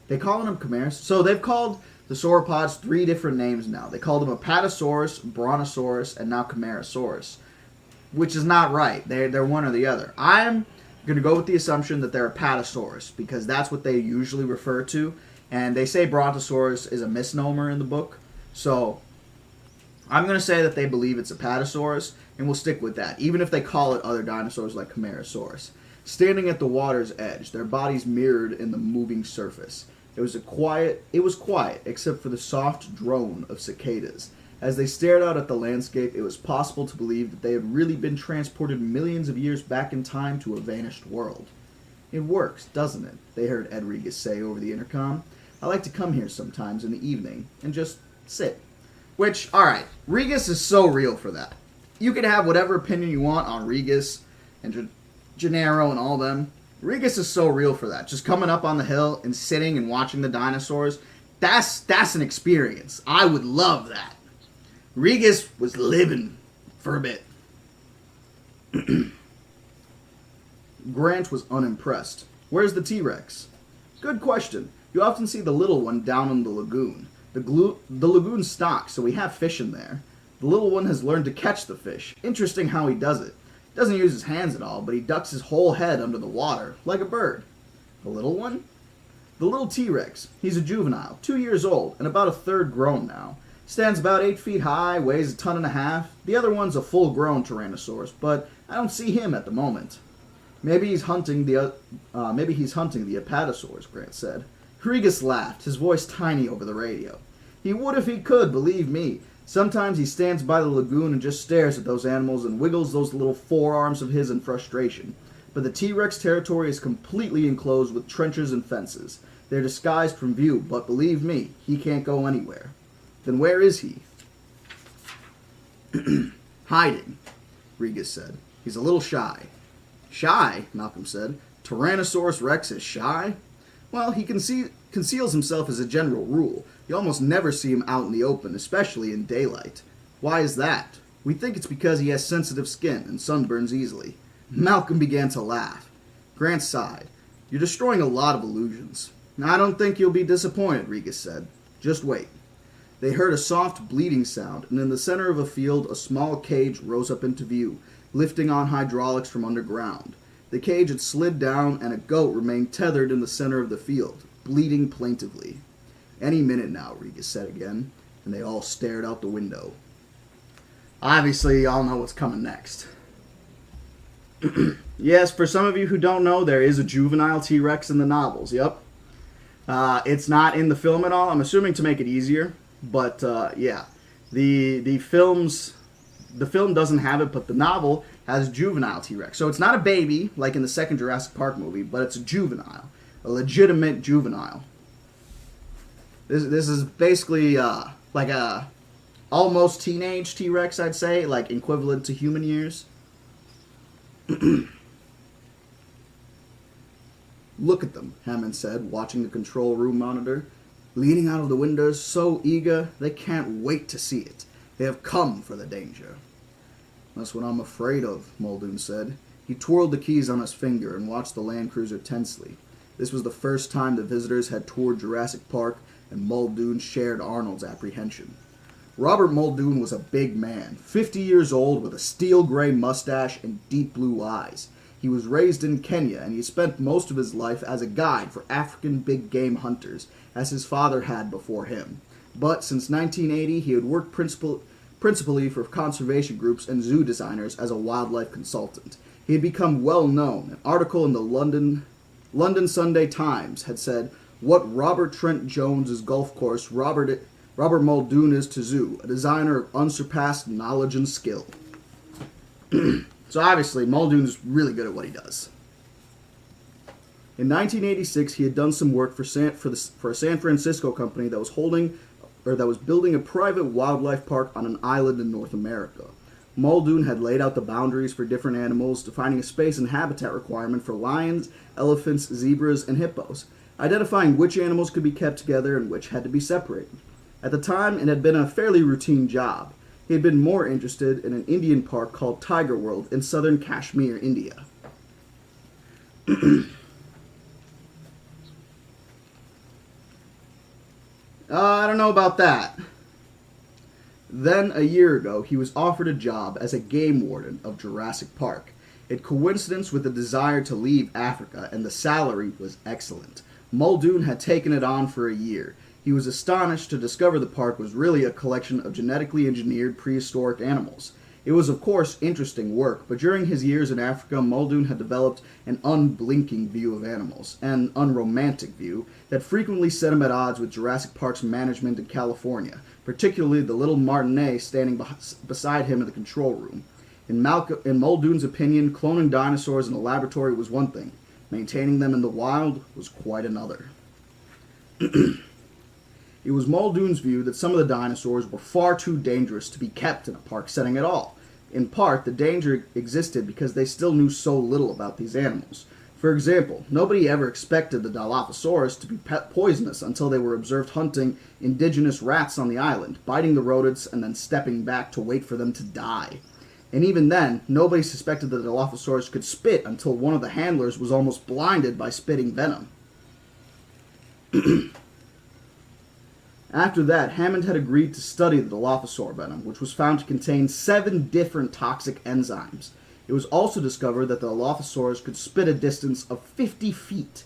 They calling them Camarasaurus? So they've called the sauropods 3 different names now. They called them Apatosaurus, Brontosaurus, and now Camarasaurus, which is not right. They're one or the other. I'm going to go with the assumption that they're Apatosaurus because that's what they usually refer to, and they say Brontosaurus is a misnomer in the book. So I'm going to say that they believe it's Apatosaurus, and we'll stick with that, even if they call it other dinosaurs like Camarasaurus. Standing at the water's edge, their bodies mirrored in the moving surface. It was quiet, except for the soft drone of cicadas. As they stared out at the landscape, it was possible to believe that they had really been transported millions of years back in time to a vanished world. It works, doesn't it? They heard Ed Regas say over the intercom. I like to come here sometimes in the evening and just sit. Which, alright, Regas is so real for that. You can have whatever opinion you want on Regas and Gennaro and all them. Regas is so real for that. Just coming up on the hill and sitting and watching the dinosaurs. That's an experience. I would love that. Regas was living for a bit. Grant was unimpressed. Where's the T-Rex? Good question. You often see the little one down in the lagoon. The lagoon stocks, so we have fish in there. The little one has learned to catch the fish. Interesting how he does it. He doesn't use his hands at all, but he ducks his whole head under the water, like a bird. The little one? The little T-Rex. He's a juvenile, 2 years old, and about a third grown now. Stands about 8 feet high, weighs 1.5 tons. The other one's a full-grown Tyrannosaurus, but I don't see him at the moment. Maybe he's hunting the Apatosaurs, Grant said. Regas laughed, his voice tiny over the radio. He would if he could, believe me. Sometimes he stands by the lagoon and just stares at those animals and wiggles those little forearms of his in frustration. But the T-Rex territory is completely enclosed with trenches and fences. They're disguised from view, but believe me, he can't go anywhere. Then where is he? Hiding, Regas said. He's a little shy. Shy? Malcolm said. Tyrannosaurus Rex is shy? Well, he conceals himself as a general rule. You almost never see him out in the open, especially in daylight. Why is that? We think it's because he has sensitive skin and sunburns easily. Malcolm began to laugh. Grant sighed. You're destroying a lot of illusions. I don't think you'll be disappointed, Regas said. Just wait. They heard a soft bleating sound, and in the center of a field, a small cage rose up into view, lifting on hydraulics from underground. The cage had slid down, and a goat remained tethered in the center of the field, bleating plaintively. Any minute now, Regas said again, and they all stared out the window. Obviously, y'all know what's coming next. Yes, for some of you who don't know, there is a juvenile T-Rex in the novels, yep. It's not in the film at all, I'm assuming to make it easier, but yeah. The film doesn't have it, but the novel has juvenile T-Rex. So it's not a baby, like in the second Jurassic Park movie, but it's a juvenile. A legitimate juvenile. This is basically like a almost teenage T-Rex, I'd say, like equivalent to human years. Look at them, Hammond said, watching the control room monitor. Leaning out of the windows, so eager, they can't wait to see it. They have come for the danger. That's what I'm afraid of, Muldoon said. He twirled the keys on his finger and watched the Land Cruiser tensely. This was the first time the visitors had toured Jurassic Park, and Muldoon shared Arnold's apprehension. Robert Muldoon was a big man, 50 years old with a steel-gray mustache and deep blue eyes. He was raised in Kenya, and he spent most of his life as a guide for African big-game hunters, as his father had before him. But since 1980, he had worked principally for conservation groups and zoo designers as a wildlife consultant. He had become well known. An article in the London Sunday Times had said, "What Robert Trent Jones's golf course Robert Muldoon is to zoo, a designer of unsurpassed knowledge and skill." So obviously, Muldoon's really good at what he does. In 1986, he had done some work for a San Francisco company that was building a private wildlife park on an island in North America. Muldoon had laid out the boundaries for different animals, defining a space and habitat requirement for lions, elephants, zebras, and hippos, identifying which animals could be kept together and which had to be separated. At the time, it had been a fairly routine job. He had been more interested in an Indian park called Tiger World in southern Kashmir, India. I don't know about that. Then, a year ago, he was offered a job as a game warden of Jurassic Park. It coincidence with the desire to leave Africa, and the salary was excellent. Muldoon had taken it on for a year. He was astonished to discover the park was really a collection of genetically engineered prehistoric animals. It was, of course, interesting work, but during his years in Africa, Muldoon had developed an unblinking view of animals, an unromantic view, that frequently set him at odds with Jurassic Park's management in California, particularly the little Martinet standing beside him in the control room. In Muldoon's opinion, cloning dinosaurs in a laboratory was one thing. Maintaining them in the wild was quite another. It was Muldoon's view that some of the dinosaurs were far too dangerous to be kept in a park setting at all. In part, the danger existed because they still knew so little about these animals. For example, nobody ever expected the Dilophosaurus to be poisonous until they were observed hunting indigenous rats on the island, biting the rodents and then stepping back to wait for them to die. And even then, nobody suspected the Dilophosaurus could spit until one of the handlers was almost blinded by spitting venom. After that, Hammond had agreed to study the Dilophosaur venom, which was found to contain 7 different toxic enzymes. It was also discovered that the Dilophosaurus could spit a distance of 50 feet.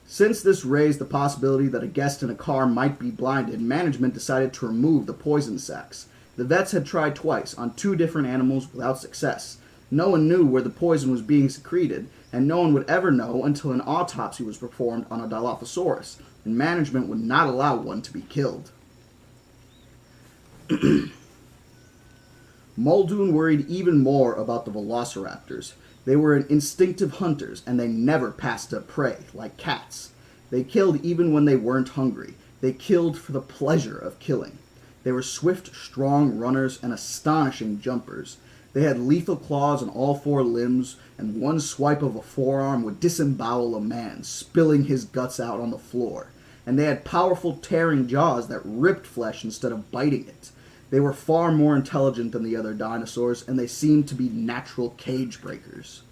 Since this raised the possibility that a guest in a car might be blinded, management decided to remove the poison sacs. The vets had tried twice on 2 different animals without success. No one knew where the poison was being secreted, and no one would ever know until an autopsy was performed on a Dilophosaurus, and management would not allow one to be killed. Muldoon worried even more about the velociraptors. They were instinctive hunters, and they never passed up prey, like cats. They killed even when they weren't hungry. They killed for the pleasure of killing. They were swift, strong runners and astonishing jumpers. They had lethal claws on all 4 limbs, and one swipe of a forearm would disembowel a man, spilling his guts out on the floor. And they had powerful tearing jaws that ripped flesh instead of biting it. They were far more intelligent than the other dinosaurs, and they seemed to be natural cage breakers.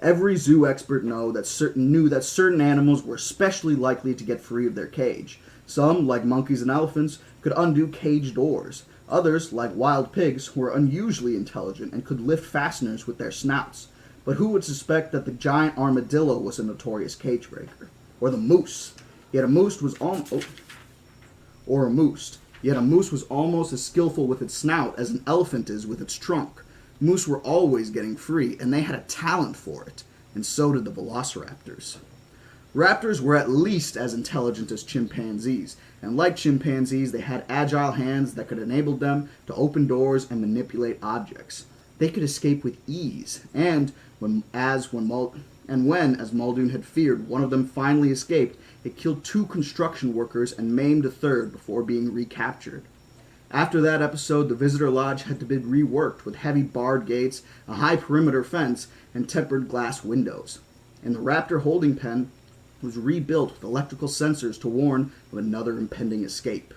Every zoo expert knew that certain animals were especially likely to get free of their cage. Some, like monkeys and elephants, could undo cage doors. Others, like wild pigs, were unusually intelligent and could lift fasteners with their snouts. But who would suspect that the giant armadillo was a notorious cage breaker? Or the moose? Yet a moose was almost as skillful with its snout as an elephant is with its trunk. Moose were always getting free, and they had a talent for it, and so did the velociraptors. Raptors were at least as intelligent as chimpanzees, and like chimpanzees, they had agile hands that could enable them to open doors and manipulate objects. They could escape with ease, and as Muldoon had feared, one of them finally escaped, it killed 2 construction workers and maimed a third before being recaptured. After that episode, the visitor lodge had to be reworked with heavy barred gates, a high perimeter fence, and tempered glass windows. And the raptor holding pen was rebuilt with electrical sensors to warn of another impending escape.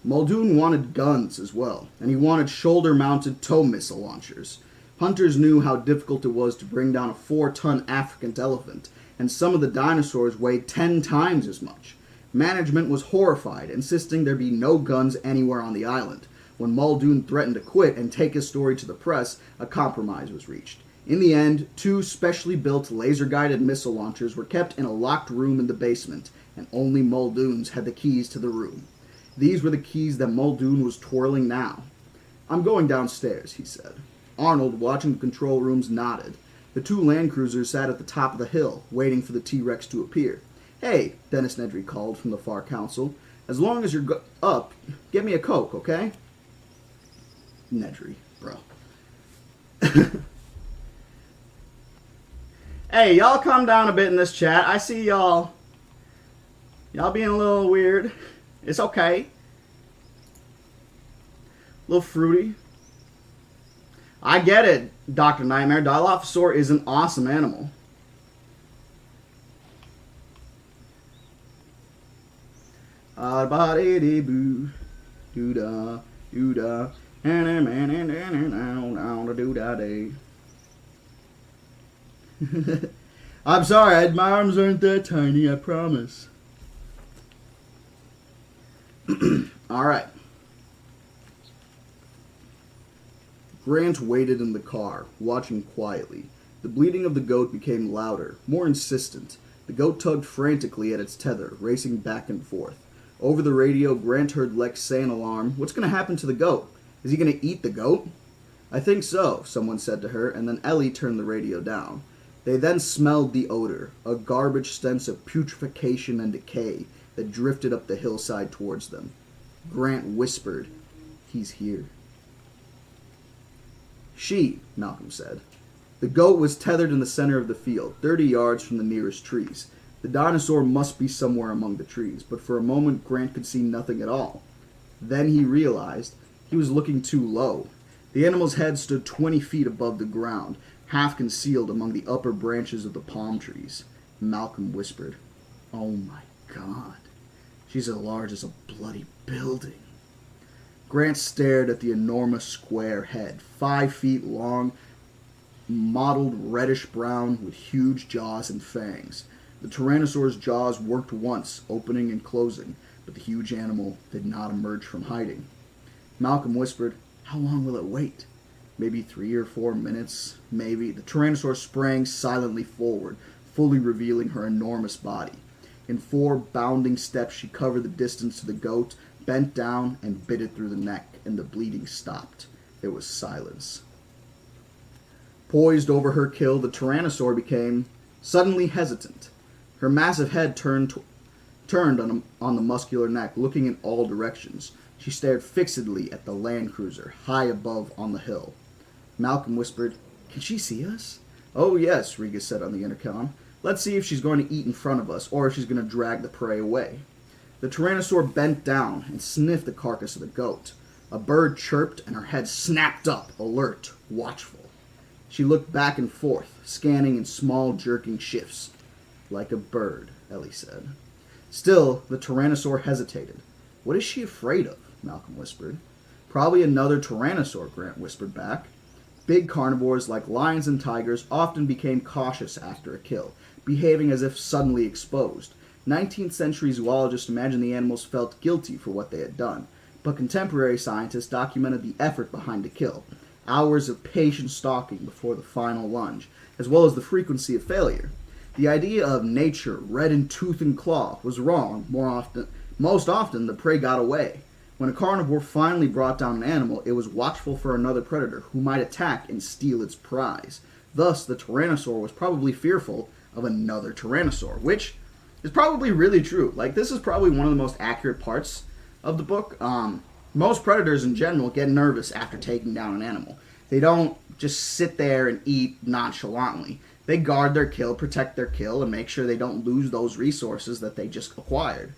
Muldoon wanted guns as well, and he wanted shoulder-mounted tow missile launchers. Hunters knew how difficult it was to bring down a 4-ton African elephant, and some of the dinosaurs weighed 10 times as much. Management was horrified, insisting there be no guns anywhere on the island. When Muldoon threatened to quit and take his story to the press, a compromise was reached. In the end, 2 specially built laser-guided missile launchers were kept in a locked room in the basement, and only Muldoon's had the keys to the room. These were the keys that Muldoon was twirling now. "I'm going downstairs," he said. Arnold, watching the control rooms, nodded. The 2 land cruisers sat at the top of the hill, waiting for the T-Rex to appear. "Hey," Dennis Nedry called from the far console. "As long as you're up, get me a Coke, okay?" Nedry, bro. Hey, y'all calm down a bit in this chat. I see y'all being a little weird. It's okay. A little fruity. I get it, Dr. Nightmare. Dilophosaur is an awesome animal. Boo, doo da, doo da, I'm sorry, my arms aren't that tiny, I promise. Alright. Grant waited in the car, watching quietly. The bleating of the goat became louder, more insistent. The goat tugged frantically at its tether, racing back and forth. Over the radio, Grant heard Lex say in alarm, "What's going to happen to the goat? Is he going to eat the goat?" "I think so," someone said to her, and then Ellie turned the radio down. They then smelled the odor, a garbage stench of putrefaction and decay that drifted up the hillside towards them. Grant whispered, "He's here." "She," Malcolm said. The goat was tethered in the center of the field, 30 yards from the nearest trees. The dinosaur must be somewhere among the trees, but for a moment Grant could see nothing at all. Then he realized he was looking too low. The animal's head stood 20 feet above the ground, half concealed among the upper branches of the palm trees. Malcolm whispered, "Oh my God, she's as large as a bloody building." Grant stared at the enormous square head, 5 feet long, mottled reddish-brown with huge jaws and fangs. The Tyrannosaur's jaws worked once, opening and closing, but the huge animal did not emerge from hiding. Malcolm whispered, "How long will it wait? Maybe 3 or 4 minutes, maybe." The Tyrannosaur sprang silently forward, fully revealing her enormous body. In 4 bounding steps, she covered the distance to the goat, bent down, and bit it through the neck, and the bleeding stopped. There was silence. Poised over her kill, the Tyrannosaur became suddenly hesitant. Her massive head turned on the muscular neck, looking in all directions. She stared fixedly at the land cruiser, high above on the hill. Malcolm whispered, "Can she see us?" "Oh yes," Riga said on the intercom. "Let's see if she's going to eat in front of us, or if she's going to drag the prey away." The Tyrannosaur bent down and sniffed the carcass of the goat. A bird chirped and her head snapped up, alert, watchful. She looked back and forth, scanning in small jerking shifts. "Like a bird," Ellie said. Still, the Tyrannosaur hesitated. "What is she afraid of?" Malcolm whispered. "Probably another Tyrannosaur," Grant whispered back. Big carnivores like lions and tigers often became cautious after a kill, behaving as if suddenly exposed. 19th century zoologists imagined the animals felt guilty for what they had done, but contemporary scientists documented the effort behind the kill, hours of patient stalking before the final lunge, as well as the frequency of failure. The idea of nature red in tooth and claw was wrong. Most often, the prey got away. When a carnivore finally brought down an animal, it was watchful for another predator who might attack and steal its prize. Thus, the Tyrannosaur was probably fearful of another Tyrannosaur, which is probably really true. Like, this is probably one of the most accurate parts of the book. Most predators in general get nervous after taking down an animal. They don't just sit there and eat nonchalantly. They guard their kill, protect their kill, and make sure they don't lose those resources that they just acquired.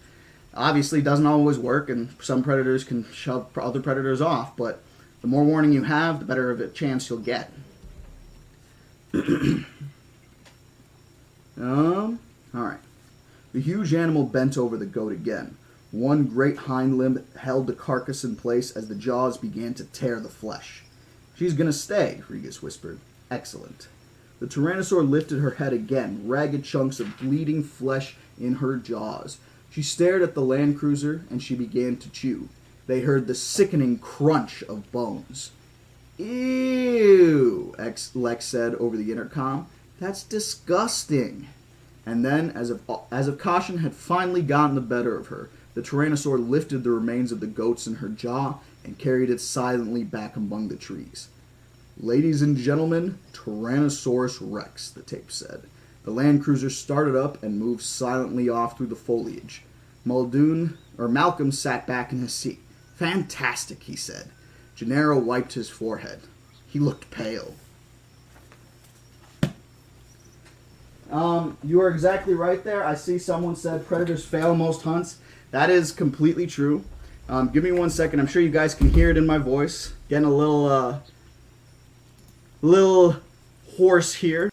Obviously, it doesn't always work, and some predators can shove other predators off, but the more warning you have, the better of a chance you'll get. Alright. The huge animal bent over the goat again. One great hind limb held the carcass in place as the jaws began to tear the flesh. "She's gonna stay," Regis whispered. "Excellent." The Tyrannosaur lifted her head again, ragged chunks of bleeding flesh in her jaws. She stared at the land cruiser, and she began to chew. They heard the sickening crunch of bones. "Ew," Lex said over the intercom. "That's disgusting." And then, as if caution had finally gotten the better of her, the Tyrannosaur lifted the remains of the goats in her jaw and carried it silently back among the trees. "Ladies and gentlemen, Tyrannosaurus Rex," the tape said. The land cruiser started up and moved silently off through the foliage. Malcolm sat back in his seat. "Fantastic," he said. Gennaro wiped his forehead. He looked pale. You are exactly right there. I see someone said predators fail most hunts. That is completely true. Give me 1 second. I'm sure you guys can hear it in my voice. Getting a little hoarse here.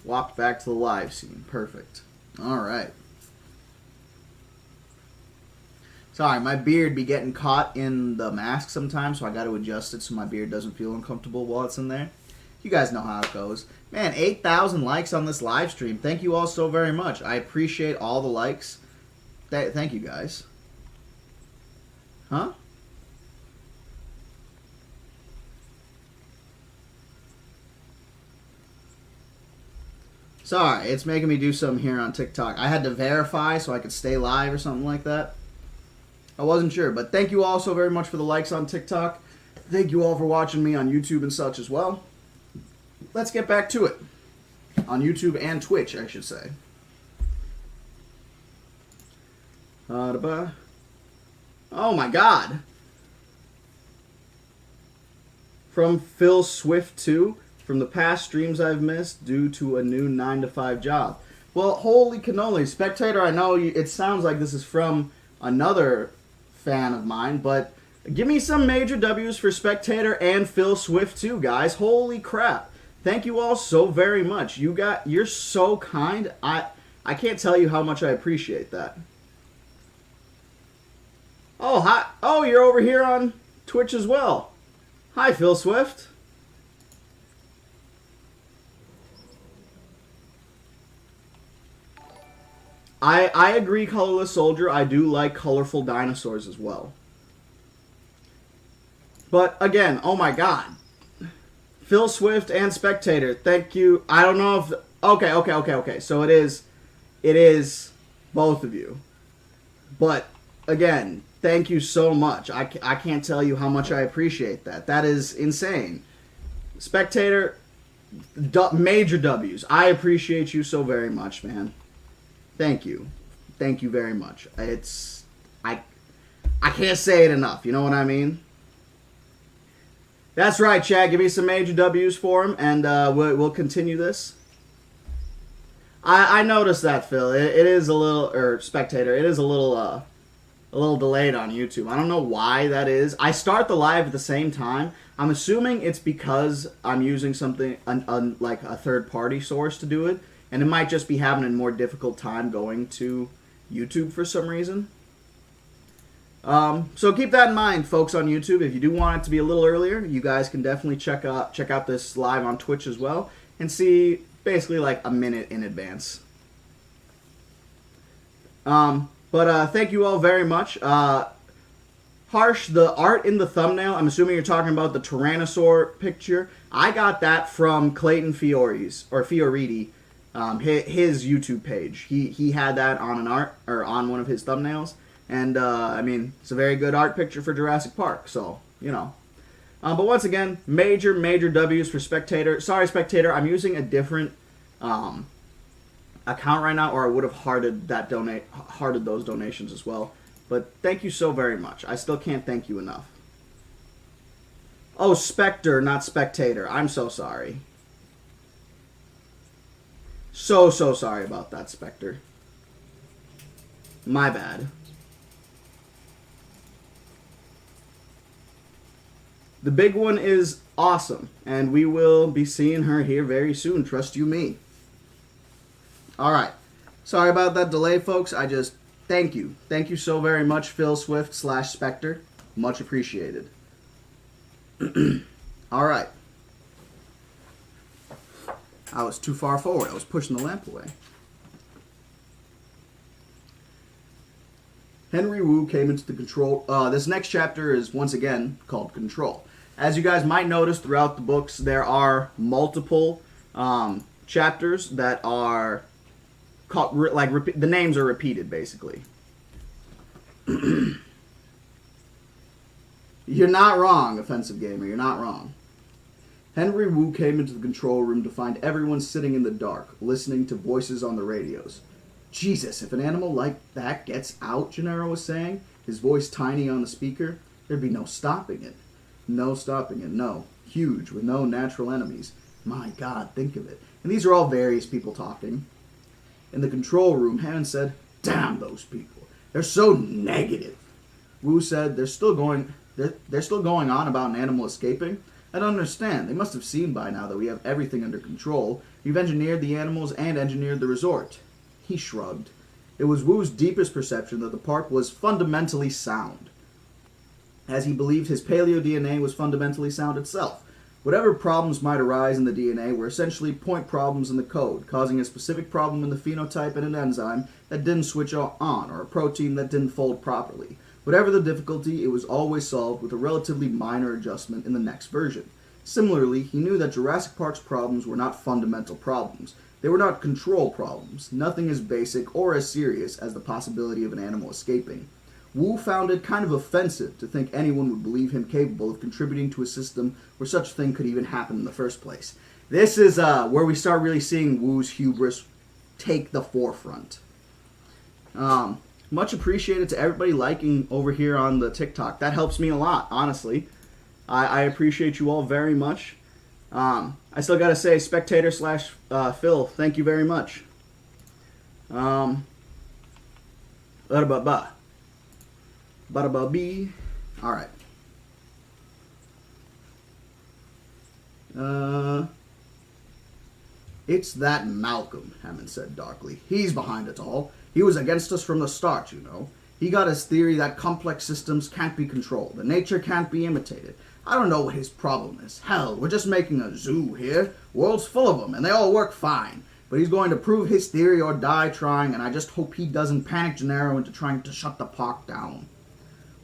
Walked back to the live scene. Perfect. All right. Sorry, my beard be getting caught in the mask sometimes, so I got to adjust it so my beard doesn't feel uncomfortable while it's in there. You guys know how it goes. Man, 8,000 likes on this live stream. Thank you all so very much. I appreciate all the likes. Thank you, guys. Huh? Sorry, it's making me do something here on TikTok. I had to verify so I could stay live or something like that. I wasn't sure, but thank you all so very much for the likes on TikTok. Thank you all for watching me on YouTube and such as well. Let's get back to it. On YouTube and Twitch, I should say. Oh my God. From Phil Swift 2. From the past streams I've missed due to a new 9-to-5 job. Well, holy cannoli. Spectator, I know it sounds like this is from another fan of mine, but give me some major W's for Spectator and Phil Swift too, guys. Holy crap. Thank you all so very much. You're so kind. I can't tell you how much I appreciate that. Oh, hi. Oh, you're over here on Twitch as well. Hi, Phil Swift. I agree, Colorless Soldier. I do like colorful dinosaurs as well. But again, oh my God. Phil Swift and Spectator, thank you. I don't know if... Okay. So it is both of you. But again, thank you so much. I can't tell you how much I appreciate that. That is insane. Spectator, major W's. I appreciate you so very much, man. Thank you. Thank you very much. I can't say it enough. You know what I mean? That's right, Chad. Give me some major W's for him, and we'll continue this. I noticed that, Phil. It is a little, or Spectator. It is a little delayed on YouTube. I don't know why that is. I start the live at the same time. I'm assuming it's because I'm using something like a third-party source to do it. And it might just be having a more difficult time going to YouTube for some reason. So keep that in mind, folks on YouTube. If you do want it to be a little earlier, you guys can definitely check out this live on Twitch as well. And see basically like a minute in advance. But thank you all very much. Harsh, the art in the thumbnail, I'm assuming you're talking about the Tyrannosaur picture. I got that from Clayton Fioriti. His YouTube page. He had that on on one of his thumbnails, and I mean, it's a very good art picture for Jurassic Park. So you know, but once again, major W's for Spectator. Sorry, Spectator, I'm using a different account right now, or I would have hearted those donations as well. But thank you so very much. I still can't thank you enough. Oh, Spectre, not Spectator. I'm so sorry. So sorry about that, Spectre. My bad. The big one is awesome, and we will be seeing her here very soon, trust you me. Alright. Sorry about that delay, folks. Thank you. Thank you so very much, Phil Swift / Spectre. Much appreciated. Alright. I was too far forward. I was pushing the lamp away. Henry Wu came into the control... this next chapter is, once again, called Control. As you guys might notice throughout the books, there are multiple chapters that are... the names are repeated, basically. You're not wrong, Offensive Gamer. You're not wrong. Henry Wu came into the control room to find everyone sitting in the dark, listening to voices on the radios. Jesus, if an animal like that gets out, Gennaro was saying, his voice tiny on the speaker, there'd be no stopping it. No stopping it, no. Huge, with no natural enemies. My God, think of it. And these are all various people talking. In the control room, Hammond said, "Damn those people. They're so negative." Wu said, they're still going on about an animal escaping. I don't understand. They must have seen by now that we have everything under control. You've engineered the animals and engineered the resort." He shrugged. It was Wu's deepest perception that the park was fundamentally sound, as he believed his paleo-DNA was fundamentally sound itself. Whatever problems might arise in the DNA were essentially point problems in the code, causing a specific problem in the phenotype and an enzyme that didn't switch on, or a protein that didn't fold properly. Whatever the difficulty, it was always solved with a relatively minor adjustment in the next version. Similarly, he knew that Jurassic Park's problems were not fundamental problems. They were not control problems, nothing as basic or as serious as the possibility of an animal escaping. Wu found it kind of offensive to think anyone would believe him capable of contributing to a system where such a thing could even happen in the first place. This is where we start really seeing Wu's hubris take the forefront. Much appreciated to everybody liking over here on the TikTok. That helps me a lot, honestly. I appreciate you all very much. I still gotta say, spectator / Phil, thank you very much. Ba-da-ba-ba. Alright. It's that Malcolm, Hammond said darkly. He's behind it all. He was against us from the start, you know. He got his theory that complex systems can't be controlled, and nature can't be imitated. I don't know what his problem is. Hell, we're just making a zoo here. World's full of them, and they all work fine. But he's going to prove his theory or die trying, and I just hope he doesn't panic Gennaro into trying to shut the park down.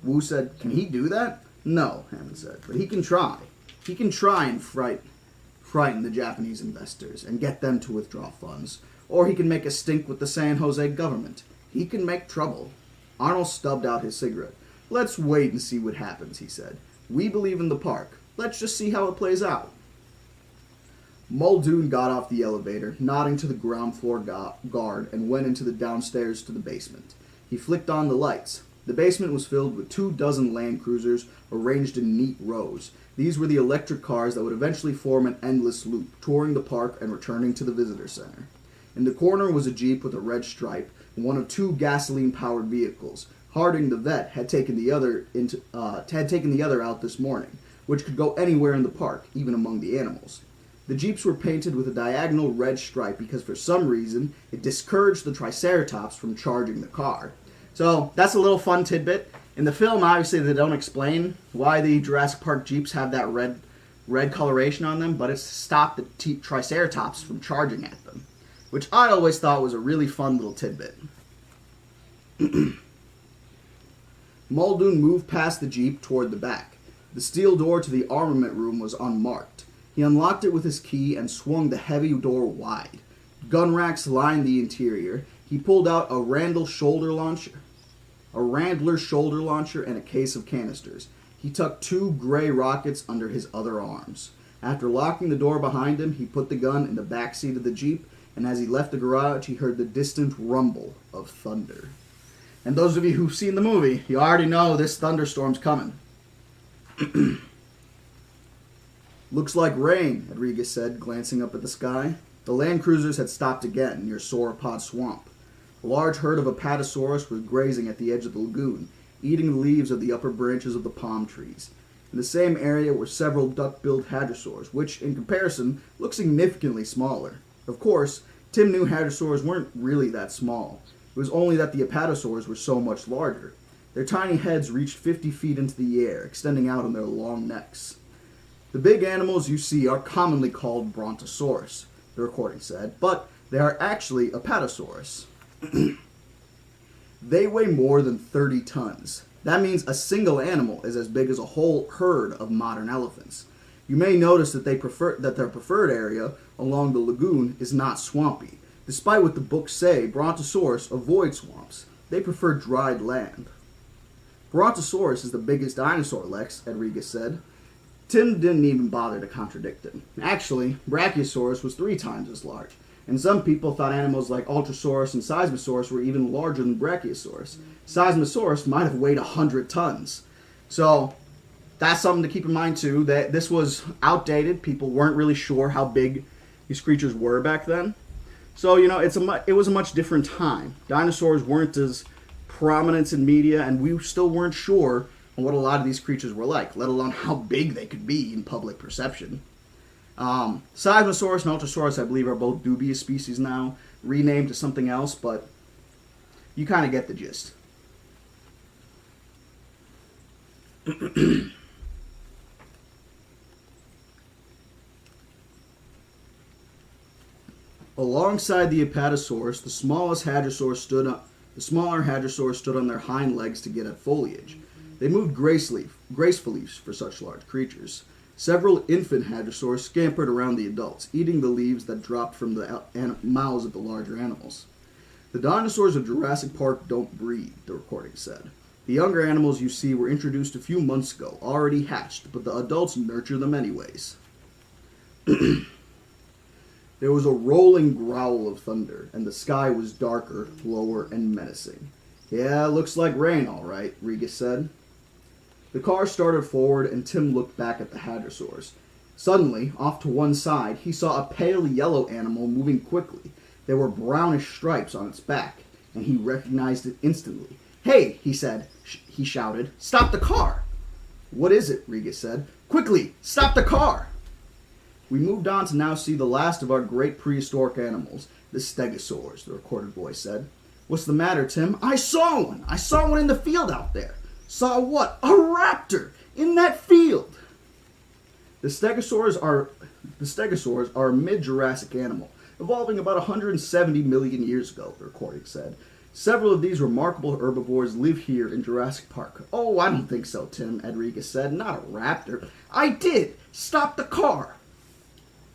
Wu said, "Can he do that?" "No," Hammond said, "but he can try. He can try and frighten the Japanese investors and get them to withdraw funds. Or he can make a stink with the San Jose government. He can make trouble." Arnold stubbed out his cigarette. "Let's wait and see what happens," he said. "We believe in the park. Let's just see how it plays out." Muldoon got off the elevator, nodding to the ground floor guard, and went into the downstairs to the basement. He flicked on the lights. The basement was filled with 24 Land Cruisers arranged in neat rows. These were the electric cars that would eventually form an endless loop, touring the park and returning to the visitor center. In the corner was a Jeep with a red stripe and one of 2 gasoline-powered vehicles. Harding, the vet, had taken the other out this morning, which could go anywhere in the park, even among the animals. The Jeeps were painted with a diagonal red stripe because for some reason it discouraged the Triceratops from charging the car. So that's a little fun tidbit. In the film, obviously, they don't explain why the Jurassic Park Jeeps have that red coloration on them, but it's to stop the Triceratops from charging at them, which I always thought was a really fun little tidbit. Muldoon moved past the Jeep toward the back. The steel door to the armament room was unmarked. He unlocked it with his key and swung the heavy door wide. Gun racks lined the interior. He pulled out a Randler shoulder launcher, and a case of canisters. He tucked 2 gray rockets under his other arms. After locking the door behind him, he put the gun in the back seat of the Jeep, and as he left the garage, he heard the distant rumble of thunder. And those of you who've seen the movie, you already know this thunderstorm's coming. "Looks like rain," Rodriguez said, glancing up at the sky. The Land Cruisers had stopped again near Sauropod Swamp. A large herd of Apatosaurus was grazing at the edge of the lagoon, eating the leaves of the upper branches of the palm trees. In the same area were several duck-billed hadrosaurs, which, in comparison, looked significantly smaller. Of course, Tim knew hadrosaurs weren't really that small. It was only that the Apatosaurs were so much larger. Their tiny heads reached 50 feet into the air, extending out on their long necks. "The big animals you see are commonly called Brontosaurus," the recording said, "but they are actually Apatosaurus. They weigh more than 30 tons. That means a single animal is as big as a whole herd of modern elephants. You may notice that their preferred area along the lagoon is not swampy. Despite what the books say, Brontosaurus avoid swamps. They prefer dried land." "Brontosaurus is the biggest dinosaur, Lex," Rodriguez said. Tim didn't even bother to contradict him. Actually, Brachiosaurus was 3 times as large, and some people thought animals like Ultrasaurus and Seismosaurus were even larger than Brachiosaurus. Seismosaurus might have weighed 100 tons. So that's something to keep in mind too, that this was outdated. People weren't really sure how big these creatures were back then. So, you know, it was a much different time. Dinosaurs weren't as prominent in media, and we still weren't sure on what a lot of these creatures were like, let alone how big they could be in public perception. Seismosaurus and Ultrasaurus, I believe, are both dubious species now, renamed to something else, but you kind of get the gist. Alongside the Apatosaurus, the smaller Hadrosaurus stood on their hind legs to get at foliage. They moved gracefully for such large creatures. Several infant hadrosaurs scampered around the adults, eating the leaves that dropped from the mouths of the larger animals. The dinosaurs of Jurassic Park don't breed, the recording said. The younger animals you see were introduced a few months ago, already hatched, but the adults nurture them anyways. There was a rolling growl of thunder, and the sky was darker, lower, and menacing. Yeah, looks like rain, all right, Regas said. The car started forward, and Tim looked back at the hadrosaurs. Suddenly, off to one side, he saw a pale yellow animal moving quickly. There were brownish stripes on its back, and he recognized it instantly. "Hey," he said. He shouted, "Stop the car!" "What is it?" Regas said. "Quickly, stop the car!" We moved on to now see the last of our great prehistoric animals, the stegosaurs, the recorded voice said. "What's the matter, Tim?" "I saw one! I saw one in the field out there." "Saw what?" "A raptor! In that field!" The stegosaurs are a mid-Jurassic animal, evolving about 170 million years ago, the recording said. Several of these remarkable herbivores live here in Jurassic Park. "Oh, I don't think so, Tim," Rodriguez said. "Not a raptor." "I did! Stop the car!"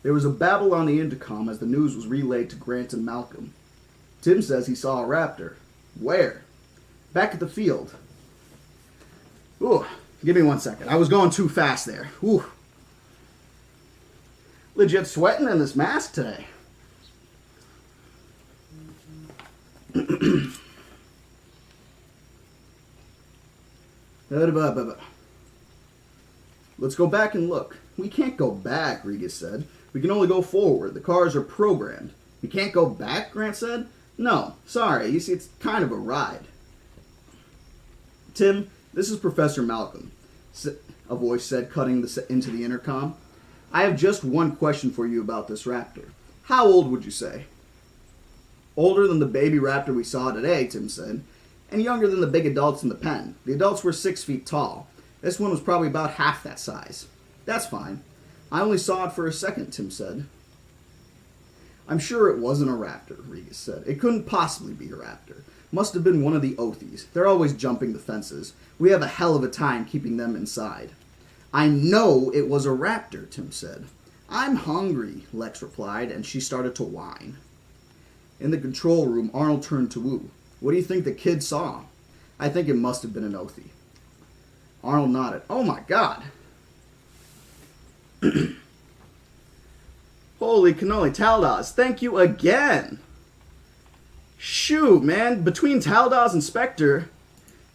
There was a babble on the intercom as the news was relayed to Grant and Malcolm. "Tim says he saw a raptor." "Where?" "Back at the field." Ooh, give me 1 second. I was going too fast there. Ooh. Legit sweating in this mask today. Let's go back and look. "We can't go back," Regas said. "We can only go forward. The cars are programmed." "We can't go back?" Grant said. "No, sorry. You see, it's kind of a ride." "Tim, this is Professor Malcolm," a voice said, cutting into the intercom. "I have just one question for you about this raptor. How old would you say?" "Older than the baby raptor we saw today," Tim said, "and younger than the big adults in the pen. The adults were 6 feet tall. This one was probably about half that size." "That's fine. I only saw it for a second," Tim said. "I'm sure it wasn't a raptor," Regas said. "It couldn't possibly be a raptor. Must have been one of the Othies. They're always jumping the fences. We have a hell of a time keeping them inside." "I know it was a raptor," Tim said. "I'm hungry," Lex replied, and she started to whine. In the control room, Arnold turned to Wu. "What do you think the kid saw?" "I think it must have been an Othie." Arnold nodded. "Oh my God." Holy cannoli, Taldas, thank you again. Shoot, man, between Taldas and Spectre,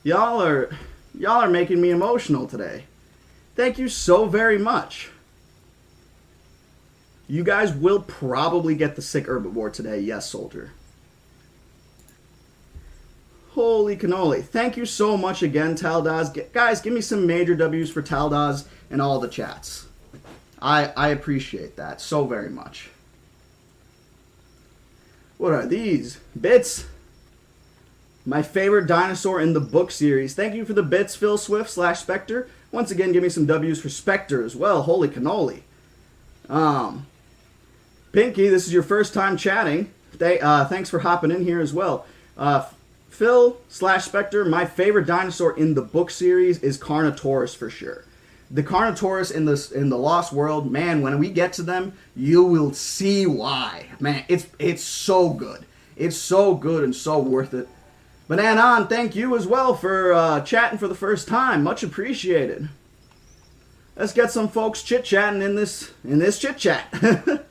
y'all are making me emotional today. Thank you so very much. You guys will probably get the sick herbivore today, yes, soldier. Holy cannoli. Thank you so much again, Taldas. Guys, give me some major W's for Taldas and all the chats. I appreciate that so very much. What are these? Bits? My favorite dinosaur in the book series. Thank you for the bits, Phil Swift / Spectre. Once again, give me some W's for Spectre as well. Holy cannoli. Pinky, this is your first time chatting. Thanks for hopping in here as well. Phil / Spectre, my favorite dinosaur in the book series is Carnotaurus for sure. The Carnotaurus in the Lost World, man, when we get to them, you will see why. Man, it's so good. It's so good and so worth it. Bananon, thank you as well for chatting for the first time. Much appreciated. Let's get some folks chit-chatting in this chit-chat.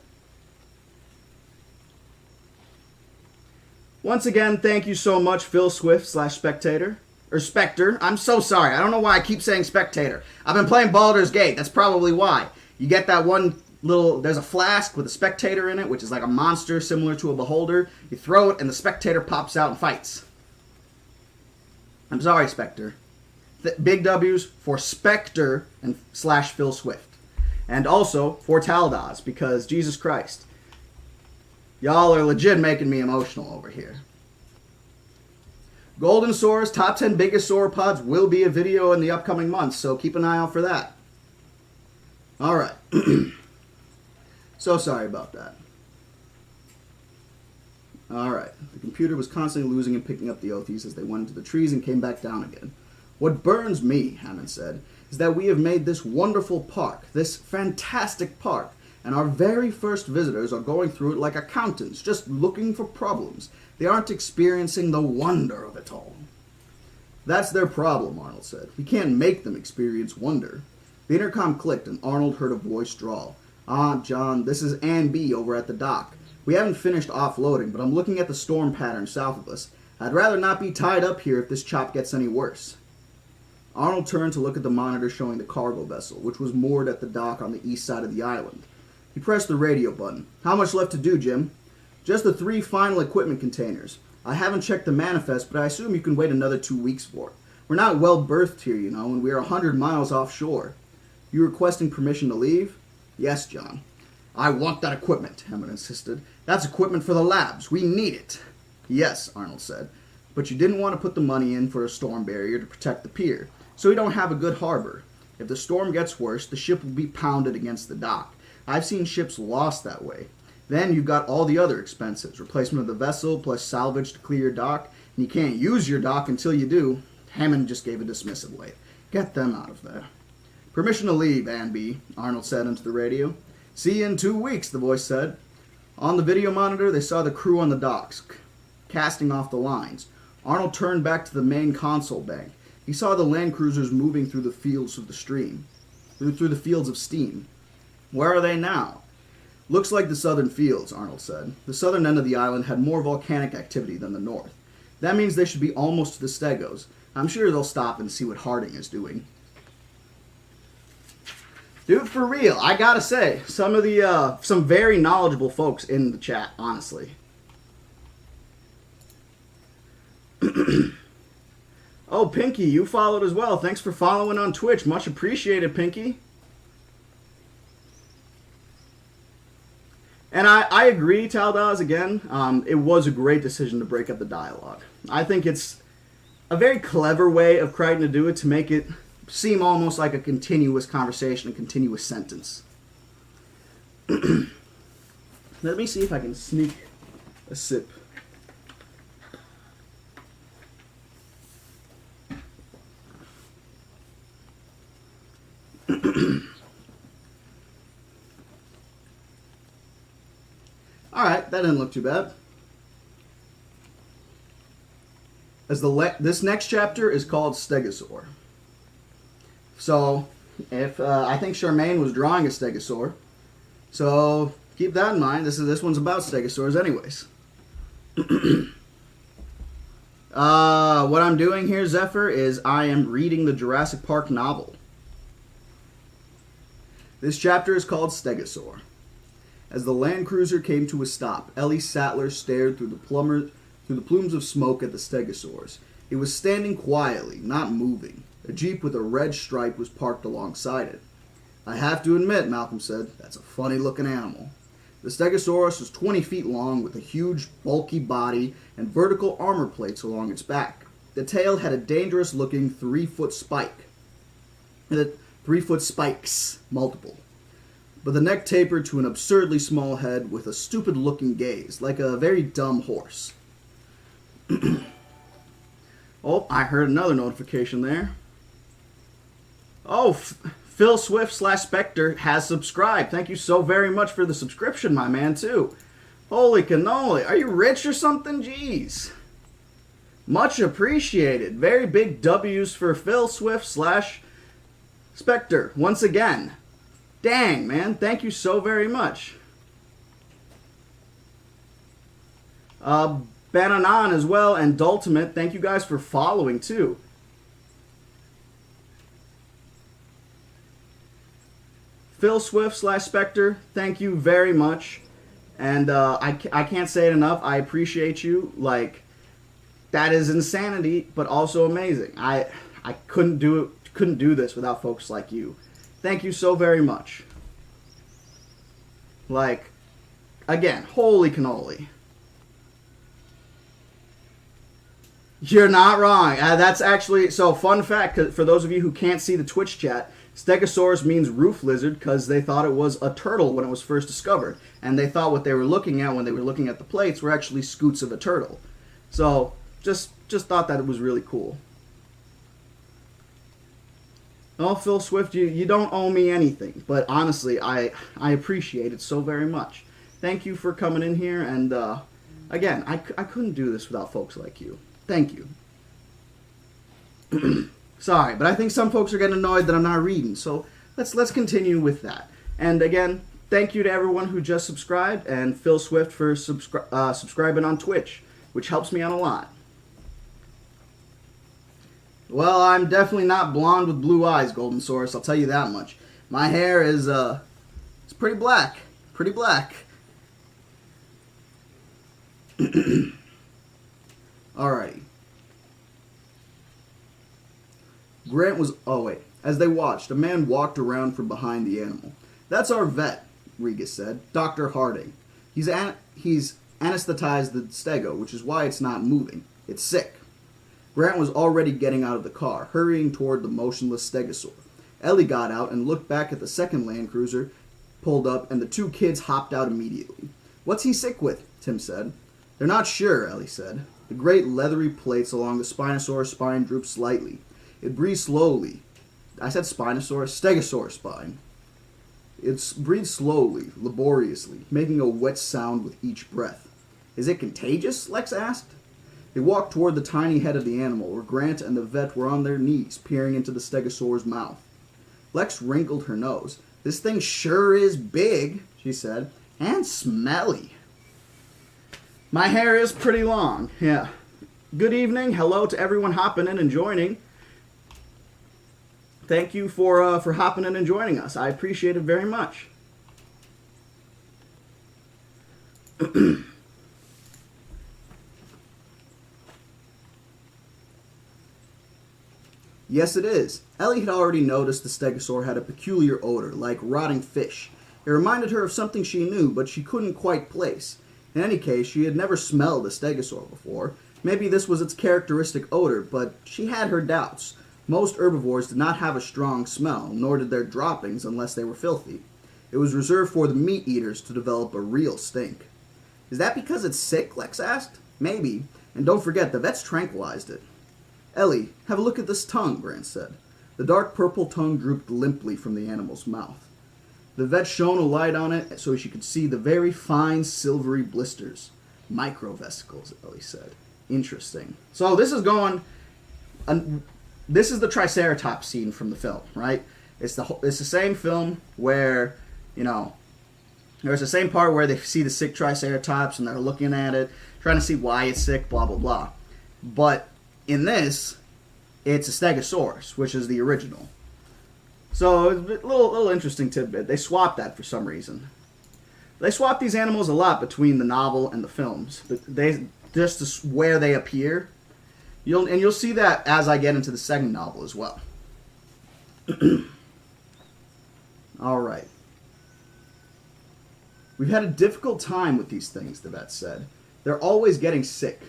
Once again, thank you so much, Phil Swift / Spectator. Or Spectre. I'm so sorry. I don't know why I keep saying Spectator. I've been playing Baldur's Gate. That's probably why. You get that one little... There's a flask with a Spectator in it, which is like a monster similar to a Beholder. You throw it, and the Spectator pops out and fights. I'm sorry, Spectre. Big W's for Spectre and / Phil Swift. And also for Taldas, because Jesus Christ, y'all are legit making me emotional over here. Golden Soar's top 10 biggest sauropods will be a video in the upcoming months, so keep an eye out for that. Alright. So sorry about that. Alright. The computer was constantly losing and picking up the Othies as they went into the trees and came back down again. What burns me, Hammond said, is that we have made this wonderful park, this fantastic park, and our very first visitors are going through it like accountants, just looking for problems. They aren't experiencing the wonder of it all. That's their problem, Arnold said. We can't make them experience wonder. The intercom clicked and Arnold heard a voice drawl. Ah, John, this is Ann B. over at the dock. We haven't finished offloading, but I'm looking at the storm pattern south of us. I'd rather not be tied up here if this chop gets any worse. Arnold turned to look at the monitor showing the cargo vessel, which was moored at the dock on the east side of the island. He pressed the radio button. How much left to do, Jim? Just the 3 final equipment containers. I haven't checked the manifest, but I assume you can wait another 2 weeks for it. We're not well berthed here, you know, and we are 100 miles offshore. You requesting permission to leave? Yes, John. I want that equipment, Hammond insisted. That's equipment for the labs. We need it. Yes, Arnold said. But you didn't want to put the money in for a storm barrier to protect the pier, so we don't have a good harbor. If the storm gets worse, the ship will be pounded against the dock. I've seen ships lost that way. Then you've got all the other expenses, replacement of the vessel plus salvage to clear your dock, and you can't use your dock until you do. Hammond just gave a dismissive wave. Get them out of there. Permission to leave, Ann B., Arnold said into the radio. See you in 2 weeks, the voice said. On the video monitor, they saw the crew on the docks, casting off the lines. Arnold turned back to the main console bank. He saw the land cruisers moving through the fields of the stream, through the fields of steam. Where are they now? Looks like the southern fields, Arnold said. The southern end of the island had more volcanic activity than the north. That means they should be almost to the Stegos. I'm sure they'll stop and see what Harding is doing. Dude, for real, I gotta say, some very knowledgeable folks in the chat, honestly. Oh, Pinky, you followed as well. Thanks for following on Twitch. Much appreciated, Pinky. And I agree, Taldas, again. It was a great decision to break up the dialogue. I think it's a very clever way of Crichton to do it, to make it seem almost like a continuous conversation, a continuous sentence. Let me see if I can sneak a sip. Alright, that didn't look too bad. This next chapter is called Stegosaur. So, if I think Charmaine was drawing a Stegosaur, so keep that in mind. This one's about Stegosaurs, anyways. What I'm doing here, Zephyr, is I am reading the Jurassic Park novel. This chapter is called Stegosaur. As the land cruiser came to a stop, Ellie Sattler stared through the plumes of smoke at the Stegosaurs. It was standing quietly, not moving. A jeep with a red stripe was parked alongside it. I have to admit, Malcolm said, that's a funny-looking animal. The Stegosaurus was 20 feet long with a huge, bulky body and vertical armor plates along its back. The tail had a dangerous-looking 3-foot spike. 3-foot spikes, multiple. But the neck tapered to an absurdly small head with a stupid-looking gaze, like a very dumb horse. Oh, I heard another notification there. Oh, Phil Swift / Spectre has subscribed. Thank you so very much for the subscription, my man, too. Holy cannoli. Are you rich or something? Jeez. Much appreciated. Very big W's for Phil Swift / Spectre. Once again. Dang, man. Thank you so very much. Bananan as well, and Dultimate. Thank you guys for following, too. Phil Swift / Spectre, thank you very much. And I can't say it enough. I appreciate you. Like, that is insanity, but also amazing. I couldn't do this without folks like you. Thank you so very much. Like, again, holy cannoli. You're not wrong. That's actually, so fun fact, for those of you who can't see the Twitch chat, Stegosaurus means roof lizard because they thought it was a turtle when it was first discovered. And they thought what they were looking at when they were looking at the plates were actually scoots of a turtle. So, just thought that it was really cool. Oh, Phil Swift, you don't owe me anything. But honestly, I appreciate it so very much. Thank you for coming in here. And, again, I couldn't do this without folks like you. Thank you. Sorry, but I think some folks are getting annoyed that I'm not reading, so let's continue with that. And again, thank you to everyone who just subscribed, and Phil Swift for subscribing on Twitch, which helps me out a lot. Well, I'm definitely not blonde with blue eyes, Golden Source, I'll tell you that much. My hair is it's pretty black. Pretty black. Alrighty. Grant was... Oh, wait. As they watched, a man walked around from behind the animal. That's our vet, Regis said. Dr. Harding. He's anesthetized the stego, which is why it's not moving. It's sick. Grant was already getting out of the car, hurrying toward the motionless stegosaur. Ellie got out and looked back at the second Land Cruiser, pulled up, and the two kids hopped out immediately. What's he sick with? Tim said. They're not sure, Ellie said. The great leathery plates along the Spinosaurus spine drooped slightly. It breathed slowly. I said Spinosaurus? Stegosaurus spine. It breathed slowly, laboriously, making a wet sound with each breath. Is it contagious? Lex asked. They walked toward the tiny head of the animal, where Grant and the vet were on their knees, peering into the stegosaur's mouth. Lex wrinkled her nose. This thing sure is big, she said, and smelly. My hair is pretty long, yeah. Good evening. Hello to everyone hopping in and joining. Thank you for hopping in and joining us. I appreciate it very much. Yes, it is. Ellie had already noticed the stegosaur had a peculiar odor, like rotting fish. It reminded her of something she knew, but she couldn't quite place. In any case, she had never smelled a stegosaur before. Maybe this was its characteristic odor, but she had her doubts. Most herbivores did not have a strong smell, nor did their droppings unless they were filthy. It was reserved for the meat eaters to develop a real stink. Is that because it's sick? Lex asked. Maybe. And don't forget, the vets tranquilized it. Ellie, have a look at this tongue, Grant said. The dark purple tongue drooped limply from the animal's mouth. The vet shone a light on it so she could see the very fine silvery blisters. Microvesicles, Ellie said. Interesting. So this is going... this is the Triceratops scene from the film, right? It's the same film where, you know, there's the same part where they see the sick Triceratops and they're looking at it, trying to see why it's sick, blah, blah, blah. But in this, it's a Stegosaurus, which is the original. So, a little interesting tidbit. They swapped that for some reason. They swap these animals a lot between the novel and the films. They just where they appear. You'll see that as I get into the second novel as well. All right. We've had a difficult time with these things, the vet said. They're always getting sick.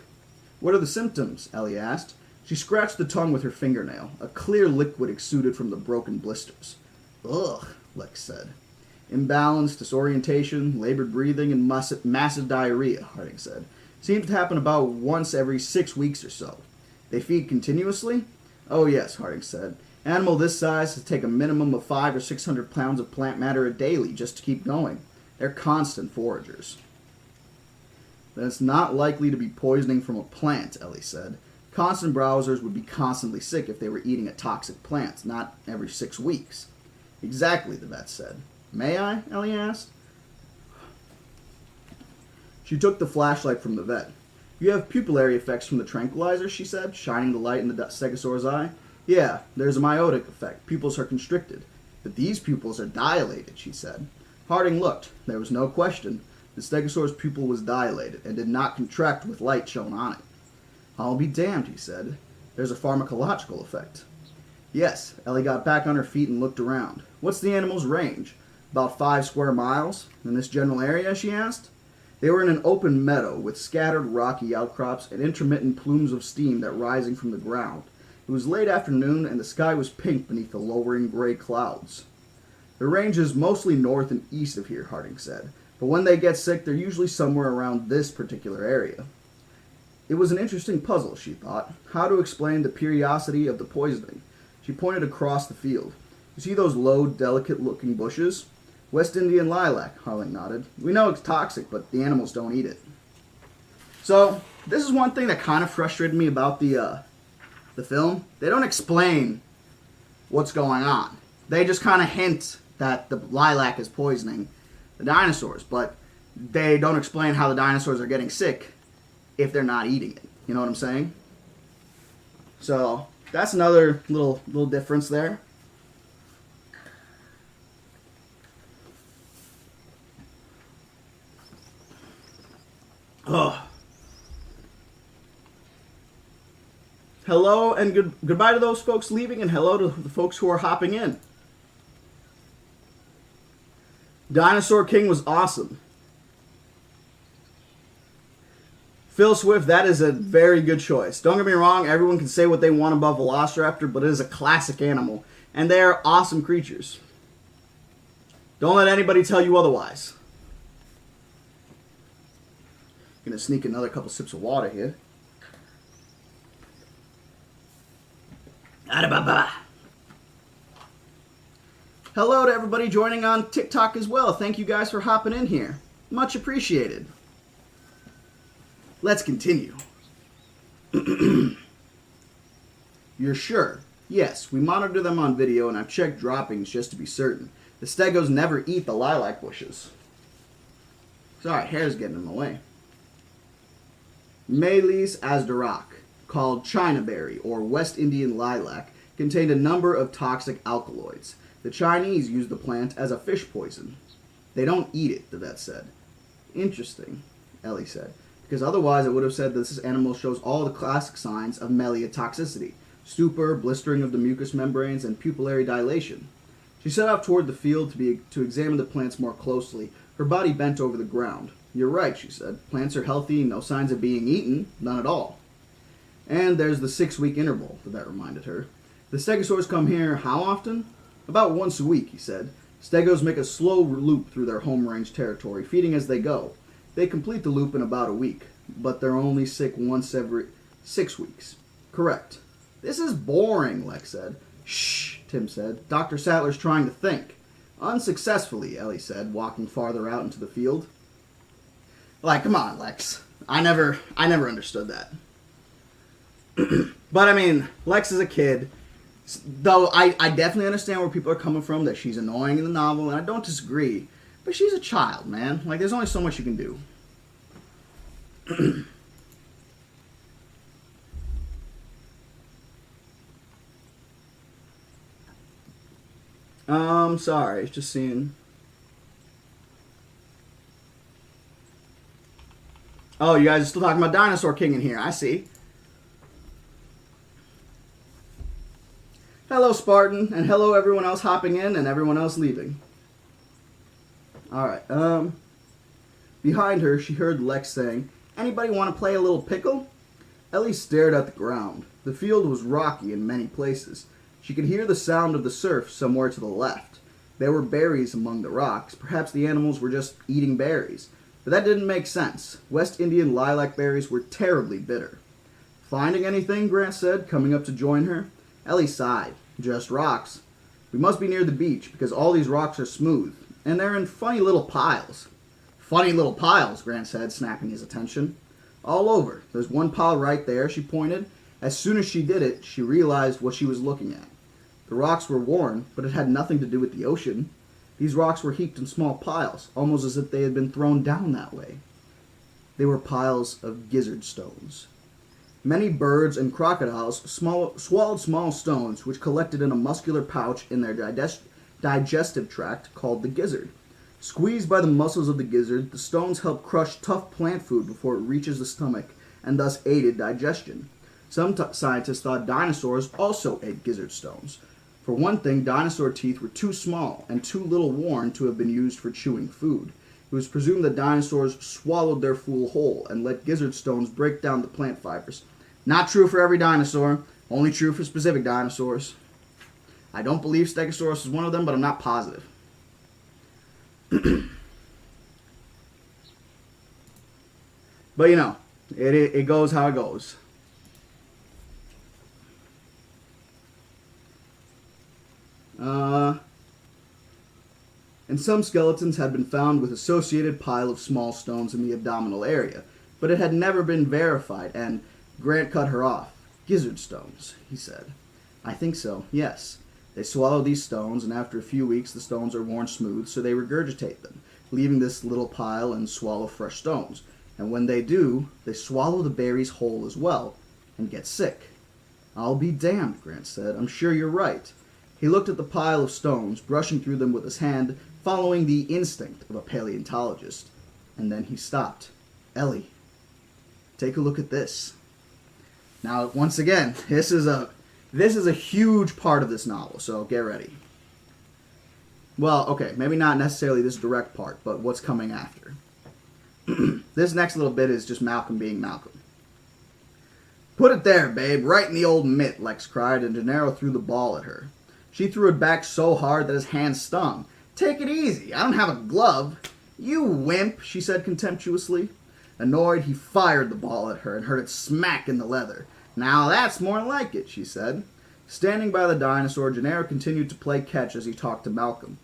What are the symptoms? Ellie asked. She scratched the tongue with her fingernail. A clear liquid exuded from the broken blisters. Ugh, Lex said. Imbalance, disorientation, labored breathing, and massive diarrhea, Harding said. Seems to happen about once every 6 weeks or so. They feed continuously? Oh yes, Harding said. Animal this size has to take a minimum of 500 or 600 pounds of plant matter daily just to keep going. They're constant foragers. Then it's not likely to be poisoning from a plant, Ellie said. Constant browsers would be constantly sick if they were eating a toxic plant, not every 6 weeks. Exactly, the vet said. May I? Ellie asked. She took the flashlight from the vet. You have pupillary effects from the tranquilizer, she said, shining the light in the stegosaur's eye. Yeah, there's a miotic effect. Pupils are constricted. But these pupils are dilated, she said. Harding looked. There was no question. The stegosaur's pupil was dilated and did not contract with light shown on it. I'll be damned, he said. There's a pharmacological effect. Yes, Ellie got back on her feet and looked around. What's the animal's range? About 5 square miles in this general area, she asked. They were in an open meadow with scattered rocky outcrops and intermittent plumes of steam that rising from the ground. It was late afternoon and the sky was pink beneath the lowering gray clouds. The range is mostly north and east of here, Harding said, but when they get sick, they're usually somewhere around this particular area. It was an interesting puzzle, she thought, how to explain the periodicity of the poisoning. She pointed across the field. You see those low, delicate-looking bushes? West Indian lilac, Harling nodded. We know it's toxic, but the animals don't eat it. So, this is one thing that kind of frustrated me about the film. They don't explain what's going on. They just kind of hint that the lilac is poisoning the dinosaurs, but they don't explain how the dinosaurs are getting sick if they're not eating it. You know what I'm saying? So, that's another little difference there. Oh. Hello and goodbye to those folks leaving, and hello to the folks who are hopping in. Dinosaur King was awesome. Phil Swift, that is a very good choice. Don't get me wrong, everyone can say what they want about Velociraptor, but it is a classic animal, and they are awesome creatures. Don't let anybody tell you otherwise. Gonna sneak another couple sips of water here. Hello to everybody joining on TikTok as well. Thank you guys for hopping in here. Much appreciated. Let's continue. You're sure? Yes, we monitor them on video and I've checked droppings just to be certain. The stegos never eat the lilac bushes. Sorry, hair's getting in the way. Meles asdarac, called Chinaberry or West Indian lilac, contained a number of toxic alkaloids. The Chinese use the plant as a fish poison. They don't eat it, the vet said. Interesting, Ellie said, because otherwise it would have said that this animal shows all the classic signs of meliotoxicity: stupor, blistering of the mucous membranes, and pupillary dilation. She set off toward the field to examine the plants more closely, her body bent over the ground. You're right, she said. Plants are healthy, no signs of being eaten, none at all. And there's the 6-week interval, the vet reminded her. The stegosaurs come here how often? About once a week, he said. Stegos make a slow loop through their home range territory, feeding as they go. They complete the loop in about a week, but they're only sick once every 6 weeks. Correct. This is boring, Lex said. Shh, Tim said. Dr. Sattler's trying to think. Unsuccessfully, Ellie said, walking farther out into the field. Like, come on, Lex. I never understood that. But, I mean, Lex is a kid. Though I definitely understand where people are coming from, that she's annoying in the novel, and I don't disagree. But she's a child, man. Like, there's only so much you can do. Sorry, just seeing. Oh, you guys are still talking about Dinosaur King in here. I see. Hello, Spartan, and hello everyone else hopping in and everyone else leaving. Alright, behind her, she heard Lex saying, "Anybody want to play a little pickle?" Ellie stared at the ground. The field was rocky in many places. She could hear the sound of the surf somewhere to the left. There were berries among the rocks. Perhaps the animals were just eating berries. But that didn't make sense. West Indian lilac berries were terribly bitter. Finding anything? Grant said, coming up to join her. Ellie sighed. Just rocks. We must be near the beach, because all these rocks are smooth, and they're in funny little piles. Funny little piles, Grant said, snapping his attention. All over. There's one pile right there, she pointed. As soon as she did it, she realized what she was looking at. The rocks were worn, but it had nothing to do with the ocean. These rocks were heaped in small piles, almost as if they had been thrown down that way. They were piles of gizzard stones. Many birds and crocodiles swallowed small stones, which collected in a muscular pouch in their digestive tract called the gizzard. Squeezed by the muscles of the gizzard, the stones help crush tough plant food before it reaches the stomach, and thus aided digestion. Some scientists thought dinosaurs also ate gizzard stones. For one thing, dinosaur teeth were too small and too little worn to have been used for chewing food. It was presumed that dinosaurs swallowed their food whole and let gizzard stones break down the plant fibers. Not true for every dinosaur, only true for specific dinosaurs. I don't believe Stegosaurus is one of them, but I'm not positive. But you know, it goes how it goes. And some skeletons had been found with associated pile of small stones in the abdominal area, but it had never been verified, and Grant cut her off. Gizzard stones, he said. I think so, yes. They swallow these stones, and after a few weeks the stones are worn smooth, so they regurgitate them, leaving this little pile and swallow fresh stones. And when they do, they swallow the berries whole as well, and get sick. I'll be damned, Grant said. I'm sure you're right. He looked at the pile of stones, brushing through them with his hand, following the instinct of a paleontologist. And then he stopped. Ellie, take a look at this. Now, once again, this is a huge part of this novel, so get ready. Well, okay, maybe not necessarily this direct part, but what's coming after. This next little bit is just Malcolm being Malcolm. Put it there, babe, right in the old mitt, Lex cried, and Gennaro threw the ball at her. She threw it back so hard that his hand stung. Take it easy, I don't have a glove. You wimp, she said contemptuously. Annoyed, he fired the ball at her and heard it smack in the leather. Now that's more like it, she said. Standing by the dinosaur, Gennaro continued to play catch as he talked to Malcolm.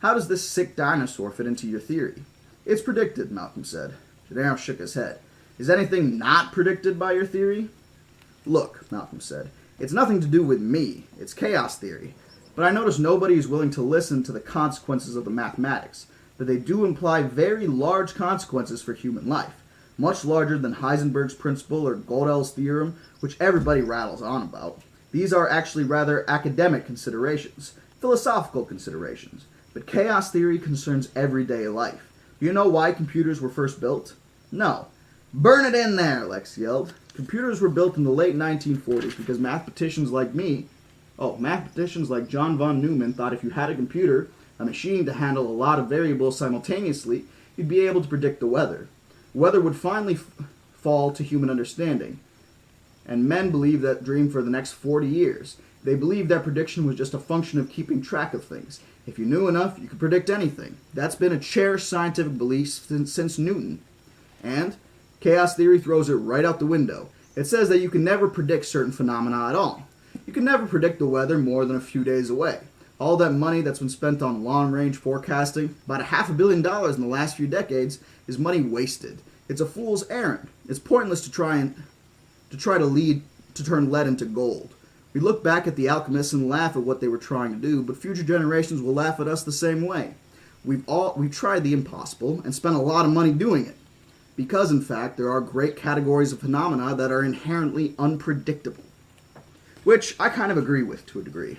How does this sick dinosaur fit into your theory? It's predicted, Malcolm said. Gennaro shook his head. Is anything not predicted by your theory? Look, Malcolm said, it's nothing to do with me. It's chaos theory. But I notice nobody is willing to listen to the consequences of the mathematics. But they do imply very large consequences for human life. Much larger than Heisenberg's principle or Gödel's theorem, which everybody rattles on about. These are actually rather academic considerations, philosophical considerations. But chaos theory concerns everyday life. Do you know why computers were first built? No. Burn it in there, Lex yelled. Computers were built in the late 1940s because mathematicians like John von Neumann thought if you had a computer, a machine to handle a lot of variables simultaneously, you'd be able to predict the weather. Weather would finally fall to human understanding. And men believed that dream for the next 40 years. They believed that prediction was just a function of keeping track of things. If you knew enough, you could predict anything. That's been a cherished scientific belief since Newton. And chaos theory throws it right out the window. It says that you can never predict certain phenomena at all. You can never predict the weather more than a few days away. All that money that's been spent on long-range forecasting, about $500 million in the last few decades, is money wasted. It's a fool's errand. It's pointless to try to turn lead into gold. We look back at the alchemists and laugh at what they were trying to do, but future generations will laugh at us the same way. We've tried the impossible and spent a lot of money doing it. Because, in fact, there are great categories of phenomena that are inherently unpredictable. Which I kind of agree with to a degree.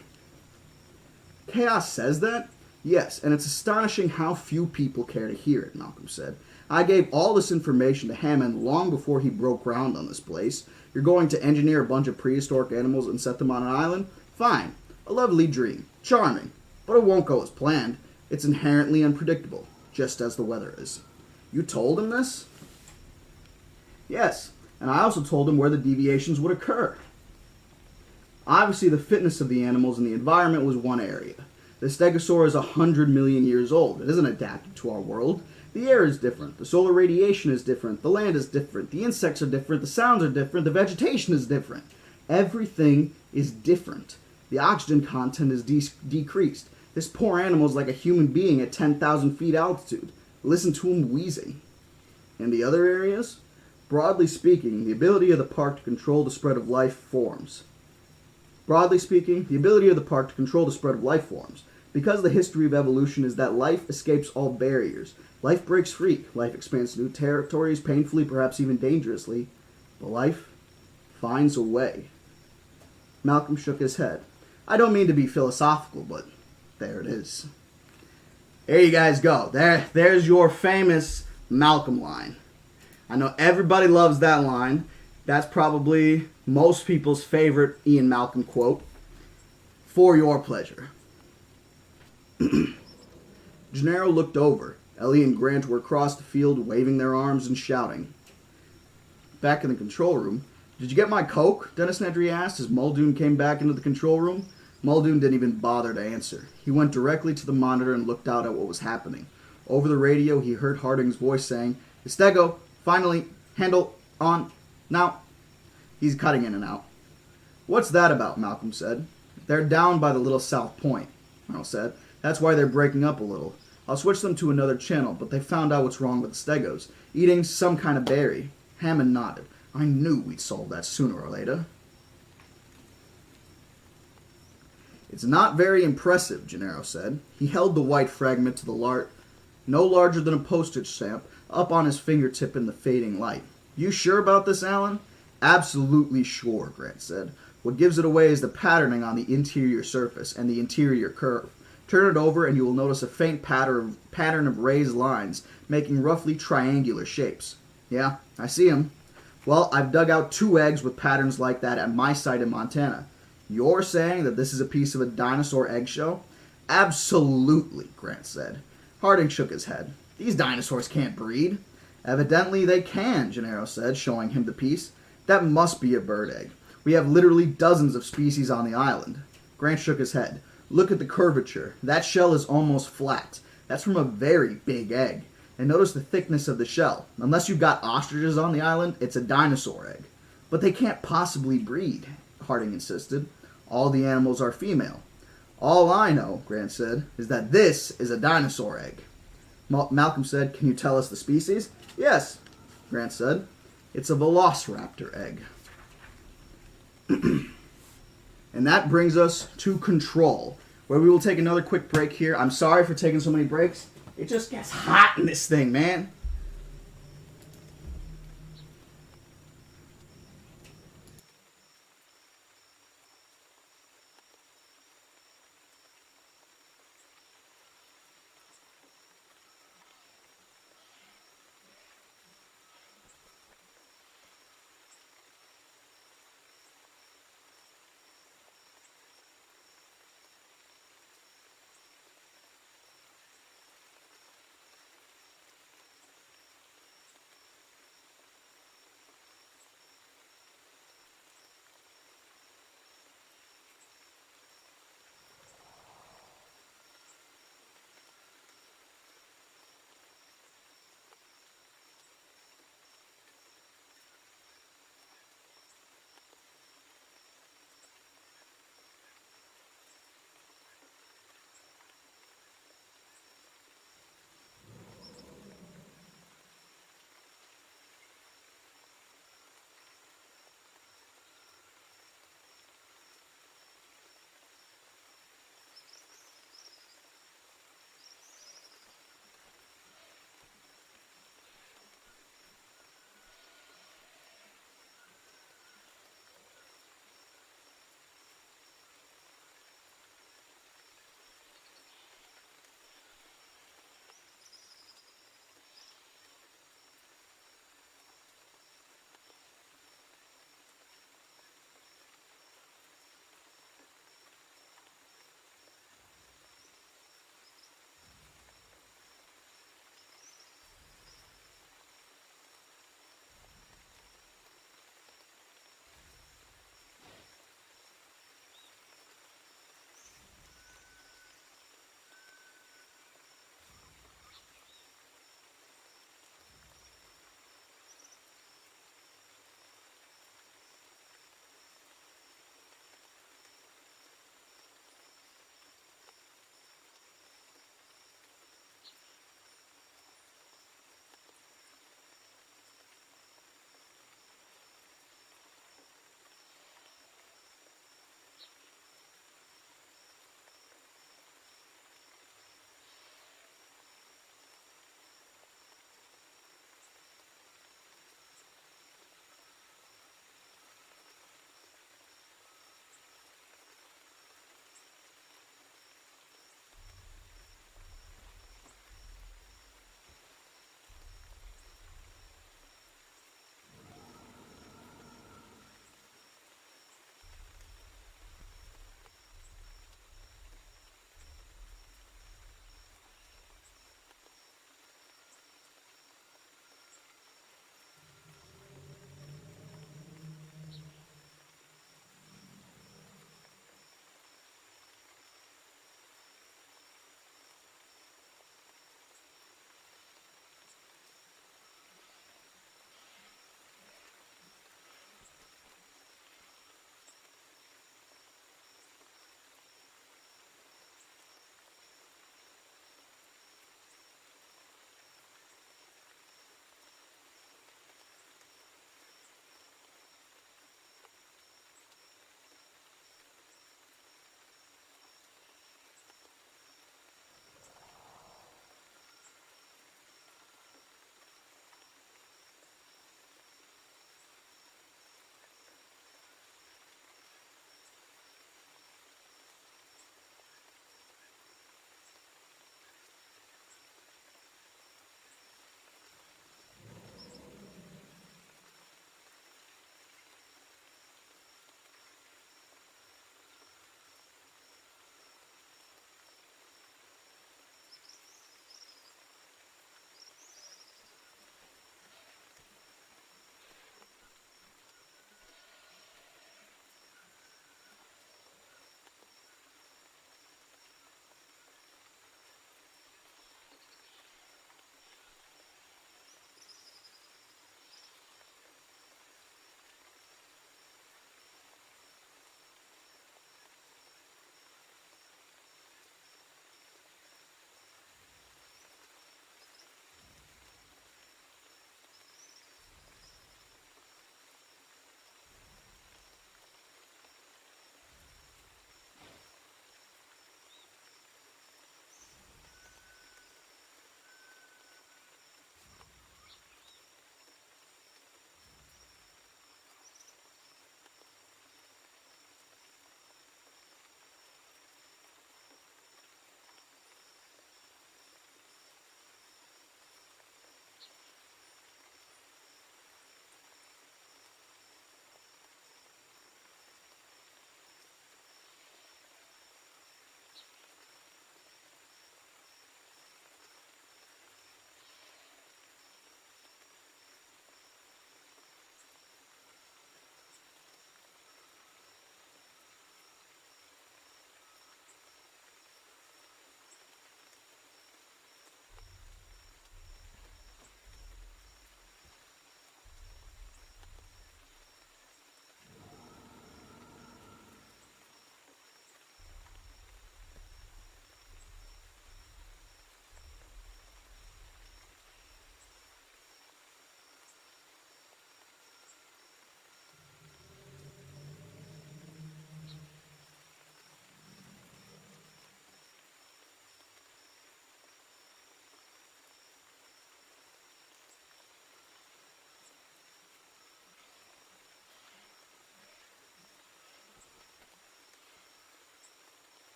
Chaos says that? Yes, and it's astonishing how few people care to hear it, Malcolm said. I gave all this information to Hammond long before he broke ground on this place. You're going to engineer a bunch of prehistoric animals and set them on an island? Fine. A lovely dream. Charming. But it won't go as planned. It's inherently unpredictable, just as the weather is. You told him this? Yes, and I also told him where the deviations would occur. Obviously, the fitness of the animals and the environment was one area. The stegosaur is 100 million years old. It isn't adapted to our world. The air is different. The solar radiation is different. The land is different. The insects are different. The sounds are different. The vegetation is different. Everything is different. The oxygen content is decreased. This poor animal is like a human being at 10,000 feet altitude. Listen to him wheezing. In the other areas? Broadly speaking, the ability of the park to control the spread of life forms. Because the history of evolution is that life escapes all barriers. Life breaks free. Life expands to new territories, painfully, perhaps even dangerously. But life finds a way. Malcolm shook his head. I don't mean to be philosophical, but there it is. There you guys go. There's your famous Malcolm line. I know everybody loves that line. That's probably most people's favorite Ian Malcolm quote. For your pleasure. Gennaro looked over. Ellie and Grant were across the field waving their arms and shouting. Back in the control room, "Did you get my Coke?" Dennis Nedry asked as Muldoon came back into the control room. Muldoon didn't even bother to answer. He went directly to the monitor and looked out at what was happening. Over the radio, he heard Harding's voice saying, "Estego, finally, handle, on, now." He's cutting in and out. "What's that about?" Malcolm said. "They're down by the little south point," Merle said. "That's why they're breaking up a little. I'll switch them to another channel, but they found out what's wrong with the Stegos. Eating some kind of berry." Hammond nodded. "I knew we'd solve that sooner or later." "It's not very impressive," Gennaro said. He held the white fragment to the no larger than a postage stamp, up on his fingertip in the fading light. "You sure about this, Alan?" "Absolutely sure," Grant said. "What gives it away is the patterning on the interior surface and the interior curve. Turn it over and you will notice a faint pattern of raised lines, making roughly triangular shapes." "Yeah, I see 'em." "Well, I've dug out 2 eggs with patterns like that at my site in Montana. You're saying that this is a piece of a dinosaur eggshell?" "Absolutely," Grant said. Harding shook his head. "These dinosaurs can't breed." "Evidently they can," Gennaro said, showing him the piece. "That must be a bird egg. We have literally dozens of species on the island." Grant shook his head. "Look at the curvature. That shell is almost flat. That's from a very big egg. And notice the thickness of the shell. Unless you've got ostriches on the island, it's a dinosaur egg." "But they can't possibly breed," Harding insisted. "All the animals are female." "All I know," Grant said, "is that this is a dinosaur egg." Malcolm said, "Can you tell us the species?" "Yes," Grant said. "It's a velociraptor egg." And that brings us to Control, where we will take another quick break here. I'm sorry for taking so many breaks. It just gets hot in this thing, man.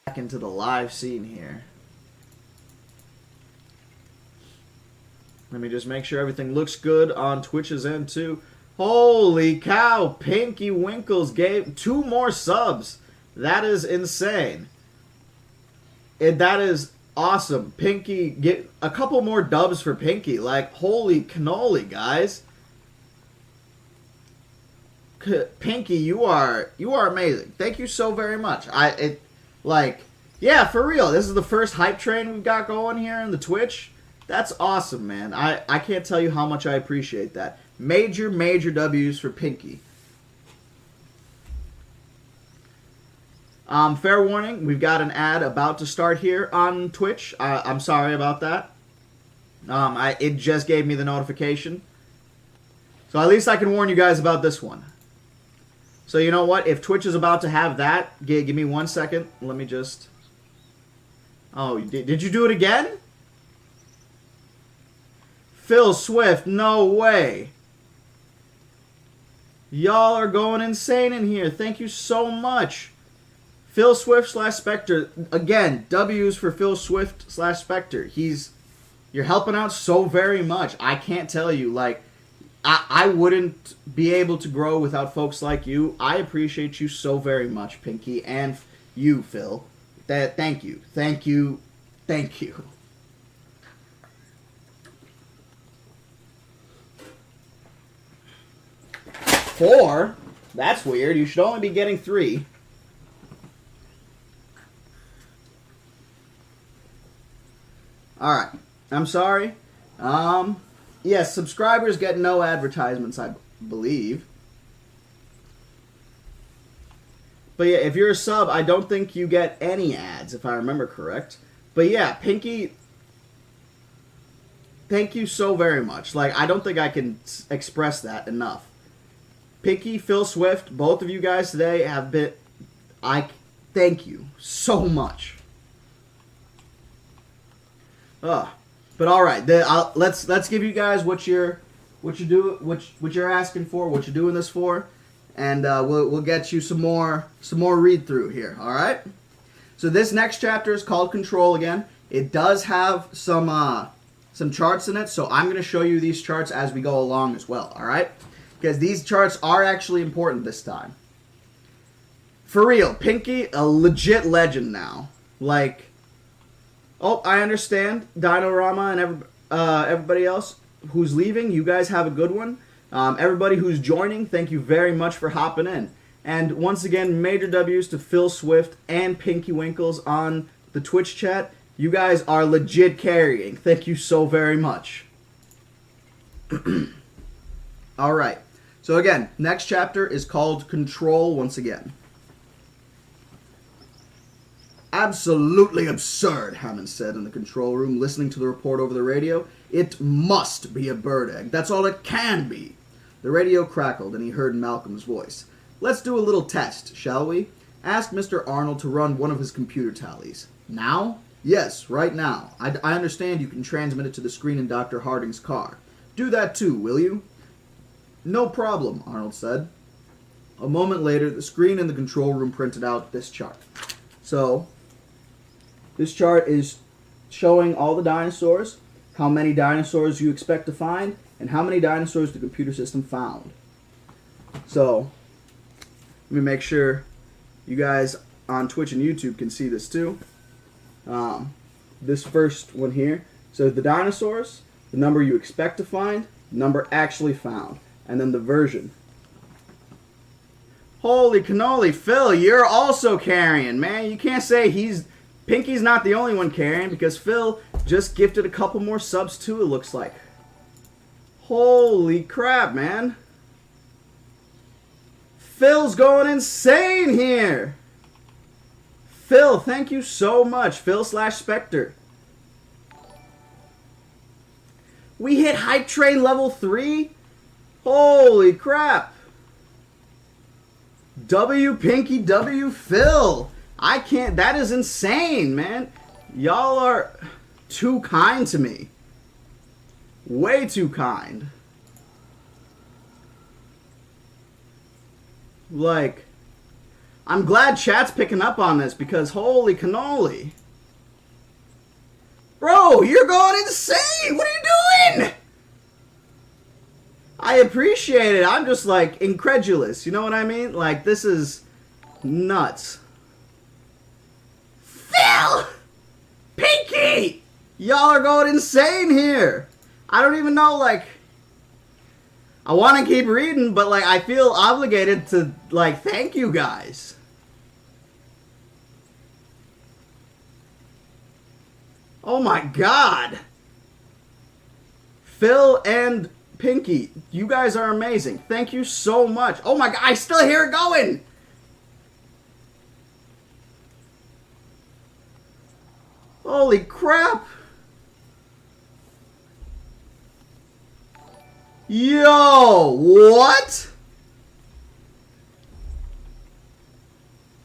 Back into the live scene here. Let me just make sure everything looks good on Twitch's end too. Holy cow, Pinky Winkles gave 2 more subs. That is insane. That is awesome. Pinky, get a couple more dubs for Pinky. Like, holy cannoli, guys. Pinky, you are amazing. Thank you so very much. Yeah, for real. This is the first hype train we've got going here in the Twitch. That's awesome, man. I can't tell you how much I appreciate that. Major W's for Pinky. Fair warning, we've got an ad about to start here on Twitch. I'm sorry about that. It just gave me the notification. So at least I can warn you guys about this one. So you know what? If Twitch is about to have that, give me 1 second. Let me just... Oh, did you do it again? Phil Swift, no way. Y'all are going insane in here. Thank you so much. Phil Swift / Spectre. Again, W's for Phil Swift / Spectre. You're helping out so very much. I can't tell you, like, I wouldn't be able to grow without folks like you. I appreciate you so very much, Pinky, and you, Phil. Thank you. Thank you. Thank you. Four? That's weird. You should only be getting 3. Alright. I'm sorry. Yes, subscribers get no advertisements, I believe. But yeah, if you're a sub, I don't think you get any ads, if I remember correct. But yeah, Pinky, thank you so very much. Like, I don't think I can express that enough. Pinky, Phil Swift, both of you guys today have been... thank you so much. But all right, let's give you guys what you're asking for, what you're doing this for, and we'll get you some more read through here. All right. So this next chapter is called Control again. It does have some charts in it, so I'm going to show you these charts as we go along as well. All right, because these charts are actually important this time. For real, Pinky, a legit legend now. Like. Oh, I understand, Dinorama and everybody else who's leaving. You guys have a good one. Everybody who's joining, thank you very much for hopping in. And once again, major W's to Phil Swift and Pinky Winkles on the Twitch chat. You guys are legit carrying. Thank you so very much. All right. So again, next chapter is called Control once again. Absolutely absurd, Hammond said in the control room, listening to the report over the radio. It must be a bird egg. That's all it can be. The radio crackled, and he heard Malcolm's voice. Let's do a little test, shall we? Asked Mr. Arnold to run one of his computer tallies. Now? Yes, right now. I understand you can transmit it to the screen in Dr. Harding's car. Do that too, will you? No problem, Arnold said. A moment later, the screen in the control room printed out this chart. So... this chart is showing all the dinosaurs, how many dinosaurs you expect to find, and how many dinosaurs the computer system found. So, let me make sure you guys on Twitch and YouTube can see this too. This first one here. So the dinosaurs, the number you expect to find, the number actually found, and then the version. Holy cannoli, Phil, you're also carrying, man. You can't say Pinky's not the only one carrying, because Phil just gifted a couple more subs too, it looks like. Holy crap, man. Phil's going insane here. Phil, thank you so much. Phil / Spectre. We hit Hype Train level 3? Holy crap. W Pinky, W Phil. I can't, that is insane, man. Y'all are too kind to me. Way too kind. Like, I'm glad chat's picking up on this because holy cannoli. Bro, you're going insane! What are you doing? I appreciate it. I'm just like incredulous. You know what I mean? Like, this is nuts. Phil! Pinky! Y'all are going insane here. I don't even know, like, I want to keep reading, but like I feel obligated to like thank you guys. Oh my god. Phil and Pinky, you guys are amazing. Thank you so much. Oh my god, I still hear it going. Holy crap. Yo, what?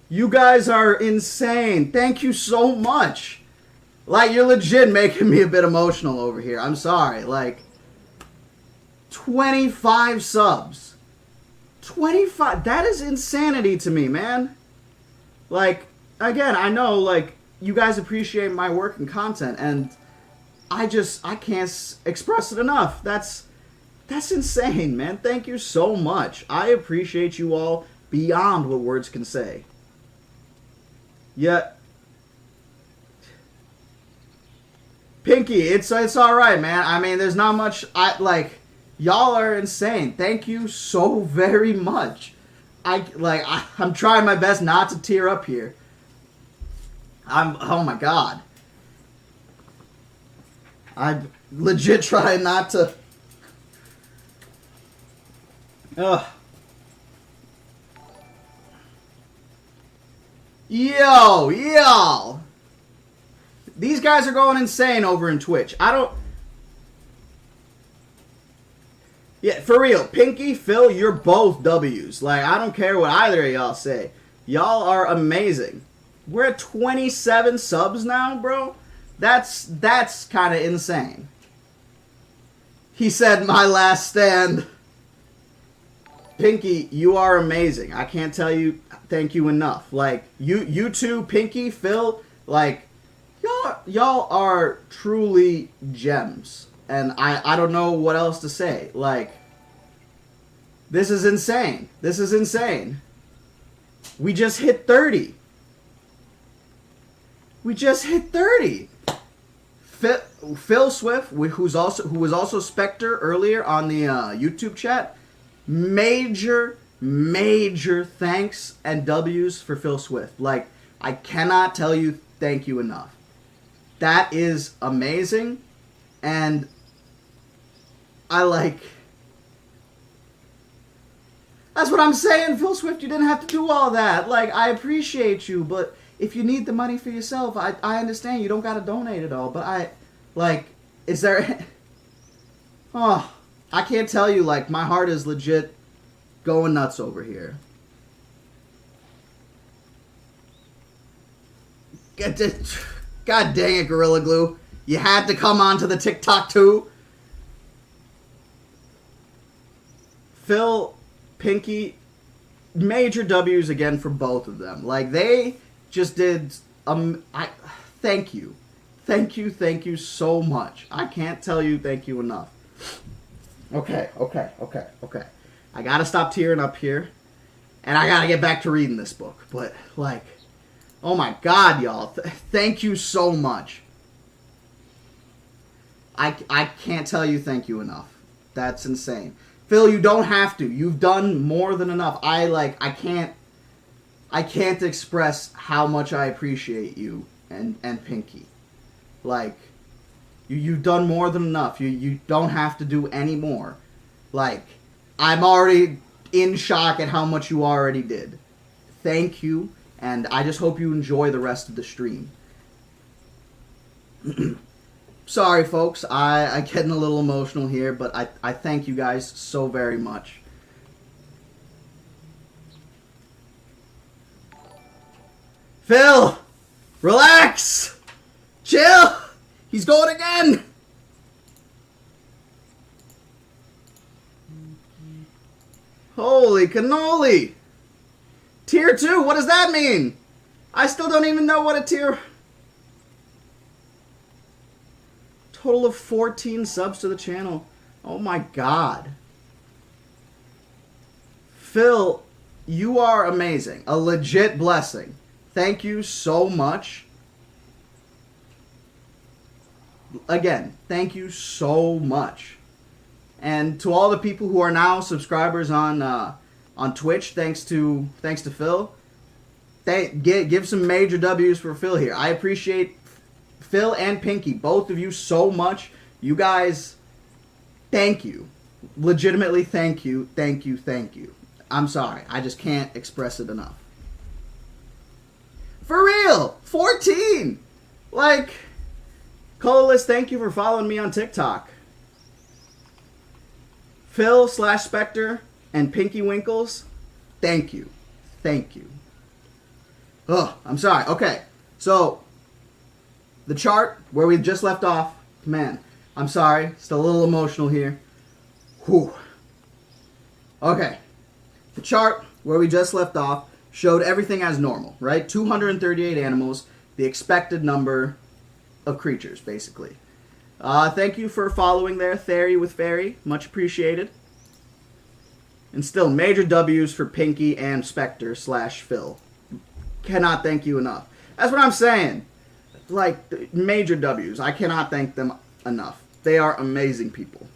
You guys are insane. Thank you so much. Like, you're legit making me a bit emotional over here. I'm sorry. Like, 25 subs. 25. That is insanity to me, man. Like, again, I know, like, you guys appreciate my work and content, and I can't express it enough. That's insane, man. Thank you so much. I appreciate you all beyond what words can say. Yeah. Pinky, it's all right, man. I mean, there's not much. Y'all are insane. Thank you so very much. I'm trying my best not to tear up here. Oh my god. I'm legit trying not to. Ugh. Yo, y'all. These guys are going insane over in Twitch. Yeah, for real. Pinky, Phil, you're both W's. Like, I don't care what either of y'all say. Y'all are amazing. We're at 27 subs now, bro. That's kind of insane. He said, my last stand. Pinky, you are amazing. I can't tell you thank you enough. Like, you two, Pinky, Phil, like, y'all are truly gems. And I don't know what else to say. Like, this is insane. This is insane. We just hit 30. We just hit 30. Phil Swift, who was also Spectre earlier on the YouTube chat, major thanks and W's for Phil Swift. Like, I cannot tell you thank you enough. That is amazing, and that's what I'm saying, Phil Swift. You didn't have to do all that. Like, I appreciate you, but if you need the money for yourself, I understand. You don't gotta donate it all, but is there? Oh, I can't tell you. Like, my heart is legit going nuts over here. God dang it, Gorilla Glue. You had to come onto the TikTok too. Phil, Pinky, major W's again for both of them. Like, they just did, thank you. Thank you so much. I can't tell you thank you enough. Okay. I gotta stop tearing up here, and I gotta get back to reading this book. But, like, oh my god, y'all. Thank you so much. I can't tell you thank you enough. That's insane. Phil, you don't have to. You've done more than enough. I can't express how much I appreciate you and Pinky. Like, you've done more than enough. You don't have to do any more. Like, I'm already in shock at how much you already did. Thank you, and I just hope you enjoy the rest of the stream. Sorry, folks. I'm getting a little emotional here, but I thank you guys so very much. Phil! Relax! Chill! He's going again! Holy cannoli! Tier 2? What does that mean? I still don't even know what a tier... Total of 14 subs to the channel. Oh my god. Phil, you are amazing. A legit blessing. Thank you so much. Again, thank you so much. And to all the people who are now subscribers on Twitch, thanks to Phil, give some major W's for Phil here. I appreciate Phil and Pinky, both of you, so much. You guys, thank you. Legitimately, thank you, thank you, thank you. I'm sorry. I just can't express it enough. For real! 14! Like, Colorless, thank you for following me on TikTok. Phil/Spectre and Pinky Winkles, thank you. Thank you. Oh, I'm sorry. Okay, so the chart where we just left off, man, I'm sorry. Still a little emotional here. Whew. Okay, the chart where we just left off showed everything as normal, right? 238 animals, the expected number of creatures, basically. Thank you for following there, Theory with Fairy. Much appreciated. And still, major W's for Pinky and Spectre/Phil. Cannot thank you enough. That's what I'm saying. Like, major W's. I cannot thank them enough. They are amazing people.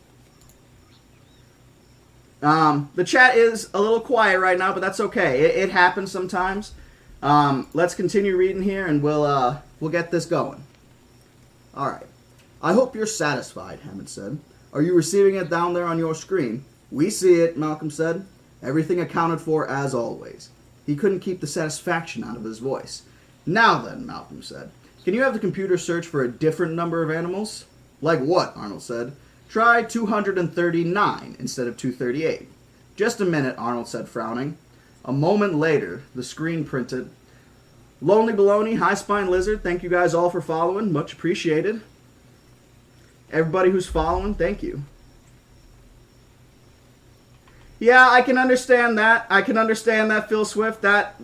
The chat is a little quiet right now, but that's okay. It happens sometimes. Let's continue reading here, and we'll get this going. All right. I hope you're satisfied, Hammond said. Are you receiving it down there on your screen? We see it, Malcolm said. Everything accounted for as always. He couldn't keep the satisfaction out of his voice. Now then, Malcolm said. Can you have the computer search for a different number of animals? Like what? Arnold said. Try 239 instead of 238. Just a minute, Arnold said, frowning. A moment later, the screen printed, Lonely Baloney, High Spine Lizard, thank you guys all for following. Much appreciated. Everybody who's following, thank you. Yeah, I can understand that. I can understand that, Phil Swift. That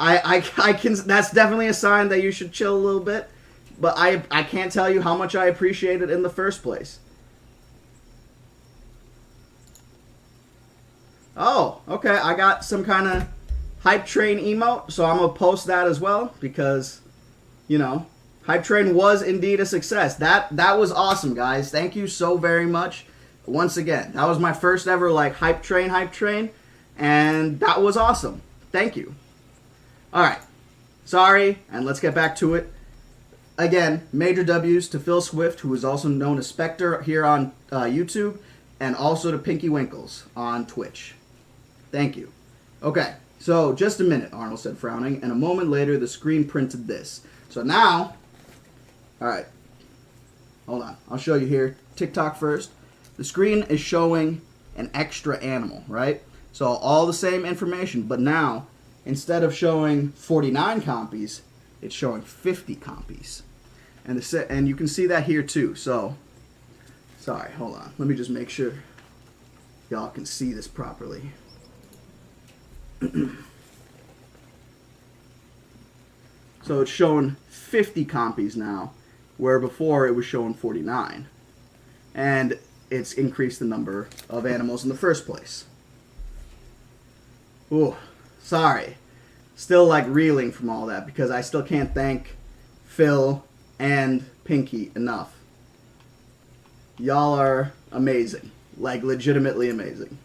I can. That's definitely a sign that you should chill a little bit. But I can't tell you how much I appreciate it in the first place. Oh, okay. I got some kind of hype train emote, so I'm gonna post that as well because, you know, hype train was indeed a success. That was awesome, guys. Thank you so very much. Once again, that was my first ever like hype train, and that was awesome. Thank you. All right, sorry, and let's get back to it. Again, major W's to Phil Swift, who is also known as Spectre here on YouTube, and also to Pinky Winkles on Twitch. Thank you. Okay, so just a minute, Arnold said, frowning, and a moment later the screen printed this. So now, all right, hold on, I'll show you here. TikTok first. The screen is showing an extra animal, right? So all the same information, but now, instead of showing 49 compies, it's showing 50 compies. And you can see that here too. So, sorry, hold on. Let me just make sure y'all can see this properly. So it's showing 50 compies now, where before it was showing 49. And it's increased the number of animals in the first place. Ooh, sorry. Still like reeling from all that because I still can't thank Phil and Pinky enough. Y'all are amazing. Like legitimately amazing.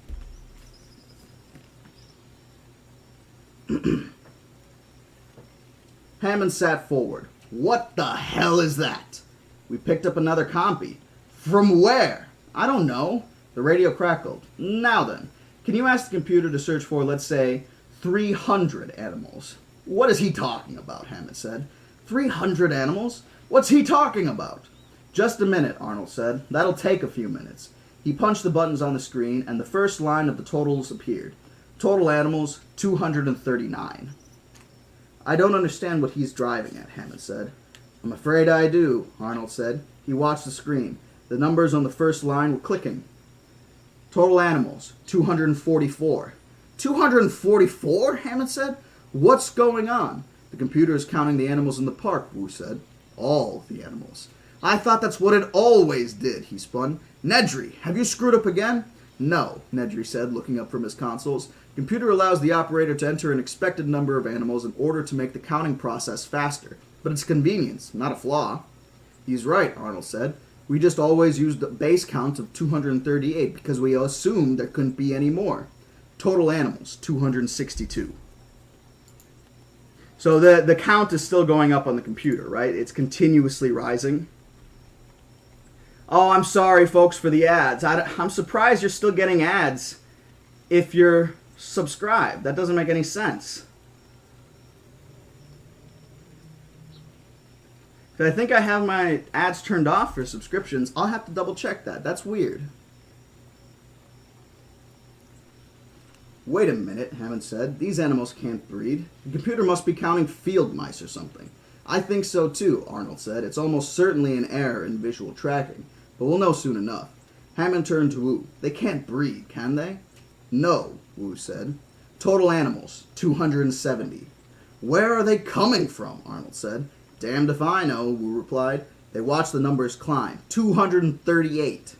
Hammond sat forward. What the hell is that? We picked up another compy. From where? I don't know. The radio crackled. Now then, can you ask the computer to search for, let's say, 300 animals? What is he talking about? Hammond said. 300 animals? What's he talking about? Just a minute, Arnold said. That'll take a few minutes. He punched the buttons on the screen, and the first line of the totals appeared. Total animals, 239. I don't understand what he's driving at, Hammond said. I'm afraid I do, Arnold said. He watched the screen. The numbers on the first line were clicking. Total animals, 244. 244, Hammond said. What's going on? The computer is counting the animals in the park, Wu said. All the animals. I thought that's what it always did, he spun. Nedry, have you screwed up again? No, Nedry said, looking up from his consoles. The computer allows the operator to enter an expected number of animals in order to make the counting process faster. But it's convenience, not a flaw. He's right, Arnold said. We just always used the base count of 238 because we assumed there couldn't be any more. Total animals, 262. So the count is still going up on the computer, right? It's continuously rising. Oh, I'm sorry, folks, for the ads. I'm surprised you're still getting ads if you're subscribed. That doesn't make any sense. I think I have my ads turned off for subscriptions. I'll have to double check that. That's weird. Wait a minute, Hammond said. These animals can't breed. The computer must be counting field mice or something. I think so too, Arnold said. It's almost certainly an error in visual tracking, but we'll know soon enough. Hammond turned to Wu. They can't breed, can they? No, Wu said. Total animals, 270. Where are they coming from? Arnold said. Damned if I know, Wu replied. They watched the numbers climb. 238.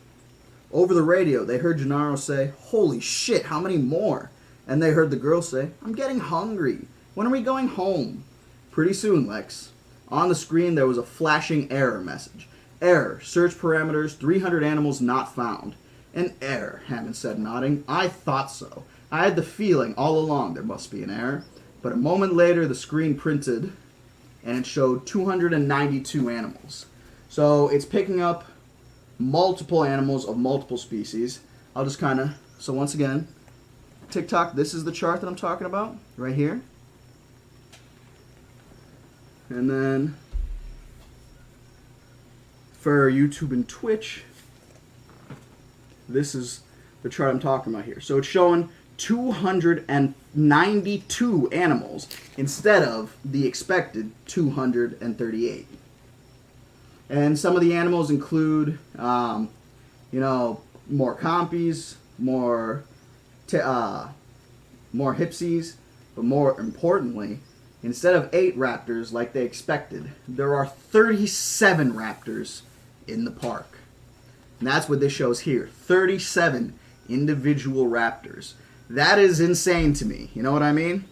Over the radio, they heard Gennaro say, Holy shit, how many more? And they heard the girl say, I'm getting hungry. When are we going home? Pretty soon, Lex. On the screen, there was a flashing error message. Error. Search parameters, 300 animals not found. An error, Hammond said, nodding. I thought so. I had the feeling all along there must be an error. But a moment later, the screen printed, and it showed 292 animals. So it's picking up multiple animals of multiple species. I'll just kind of, so once again, TikTok, this is the chart that I'm talking about, right here. And then for YouTube and Twitch, this is the chart I'm talking about here. So it's showing 292 animals instead of the expected 238. And some of the animals include, more compies, more hipsies, but more importantly, instead of 8 raptors like they expected, there are 37 raptors in the park. And that's what this shows here, 37 individual raptors. That is insane to me, you know what I mean?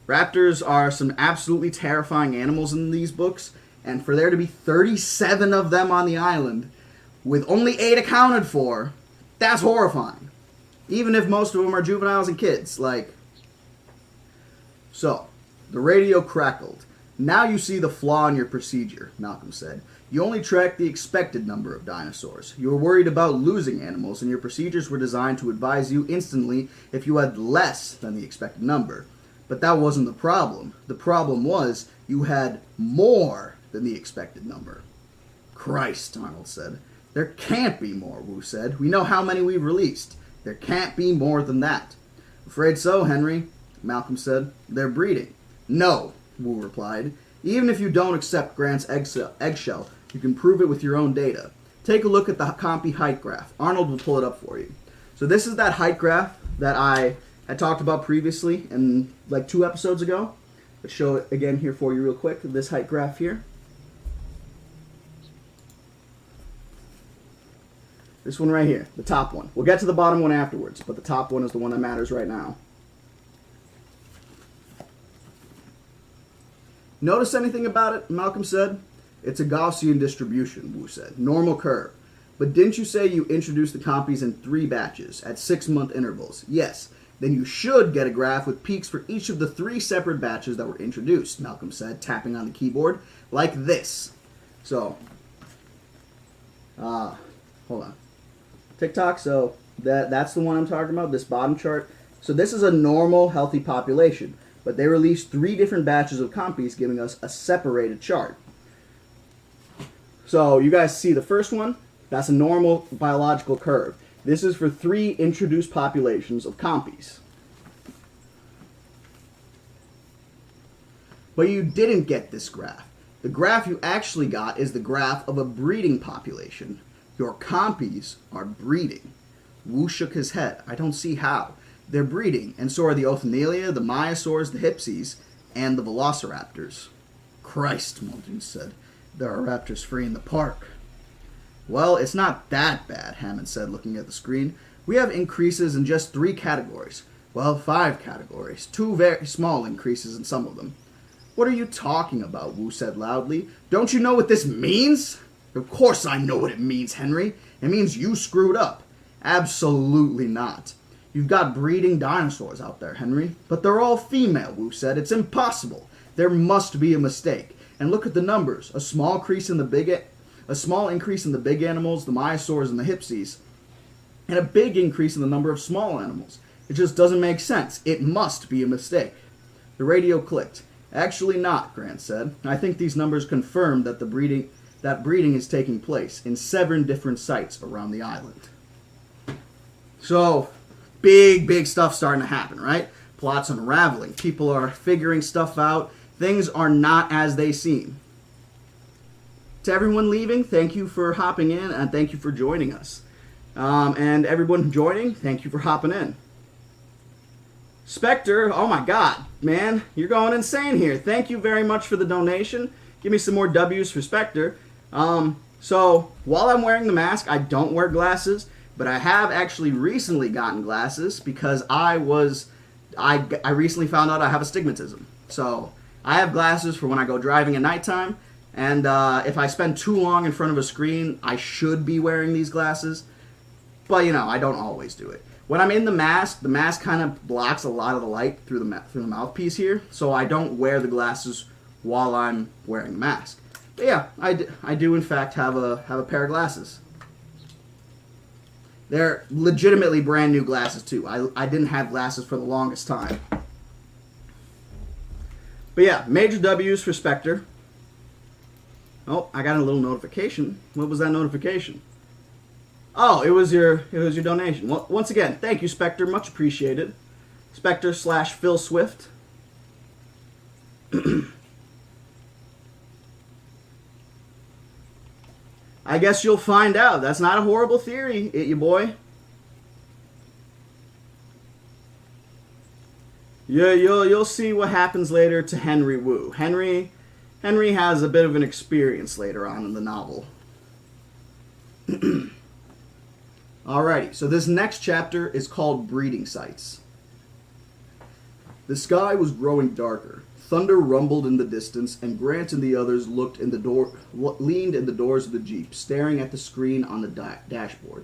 Raptors are some absolutely terrifying animals in these books, and for there to be 37 of them on the island, with only 8 accounted for, that's horrifying. Even if most of them are juveniles and kids, So, the radio crackled. Now you see the flaw in your procedure, Malcolm said. You only tracked the expected number of dinosaurs. You were worried about losing animals, and your procedures were designed to advise you instantly if you had less than the expected number. But that wasn't the problem. The problem was you had more than the expected number. Christ, Arnold said. There can't be more, Wu said. We know how many we've released. There can't be more than that. Afraid so, Henry, Malcolm said. They're breeding. No, Wu replied. Even if you don't accept Grant's eggshell, you can prove it with your own data. Take a look at the compy height graph. Arnold will pull it up for you. So this is that height graph that I had talked about previously in 2 episodes ago. Let's show it again here for you real quick. This height graph here. This one right here, the top one. We'll get to the bottom one afterwards, but the top one is the one that matters right now. Notice anything about it? Malcolm said. It's a Gaussian distribution, Wu said. Normal curve. But didn't you say you introduced the compies in 3 batches at 6-month intervals? Yes. Then you should get a graph with peaks for each of the 3 separate batches that were introduced, Malcolm said, tapping on the keyboard, like this. So, hold on. TikTok, so that's the one I'm talking about, this bottom chart. So this is a normal, healthy population, but they released 3 different batches of compies, giving us a separated chart. So you guys see the first one? That's a normal biological curve. This is for 3 introduced populations of compies. But you didn't get this graph. The graph you actually got is the graph of a breeding population. Your compies are breeding. Wu shook his head. I don't see how. They're breeding, and so are the Othnielia, the Myosaurs, the Hypsies, and the Velociraptors. Christ, Muldoon said. There are raptors free in the park. Well, it's not that bad, Hammond said, looking at the screen. We have increases in just 3 categories. Well, 5 categories. 2 very small increases in some of them. What are you talking about? Wu said loudly. Don't you know what this means? Of course I know what it means, Henry. It means you screwed up. Absolutely not. You've got breeding dinosaurs out there, Henry. But they're all female, Wu said. It's impossible. There must be a mistake. And look at the numbers. A small increase in the big animals, the Myosaurs and the Hypsies, and a big increase in the number of small animals. It just doesn't make sense. It must be a mistake. The radio clicked. Actually not, Grant said. I think these numbers confirm that breeding is taking place in 7 different sites around the island. So, big stuff starting to happen, right? Plots unraveling. People are figuring stuff out. Things are not as they seem. To everyone leaving, thank you for hopping in and thank you for joining us. And everyone joining, thank you for hopping in. Spectre, oh my god, man, you're going insane here. Thank you very much for the donation. Give me some more W's for Spectre. So, while I'm wearing the mask, I don't wear glasses, but I have actually recently gotten glasses because I recently found out I have astigmatism. So, I have glasses for when I go driving at nighttime, and if I spend too long in front of a screen, I should be wearing these glasses. But, I don't always do it. When I'm in the mask kind of blocks a lot of the light through the mouthpiece here, so I don't wear the glasses while I'm wearing the mask. But yeah, I do in fact have a pair of glasses. They're legitimately brand new glasses too. I didn't have glasses for the longest time. But yeah, major W's for Spectre. Oh, I got a little notification. What was that notification? Oh, it was your donation. Well, once again, thank you, Spectre. Much appreciated. Spectre/Phil Swift. I guess you'll find out. That's not a horrible theory, you boy. Yeah, you'll see what happens later to Henry Wu. Henry has a bit of an experience later on in the novel. Alrighty, so this next chapter is called Breeding Sites. The sky was growing darker. Thunder rumbled in the distance, and Grant and the others leaned in the doors of the Jeep, staring at the screen on the dashboard.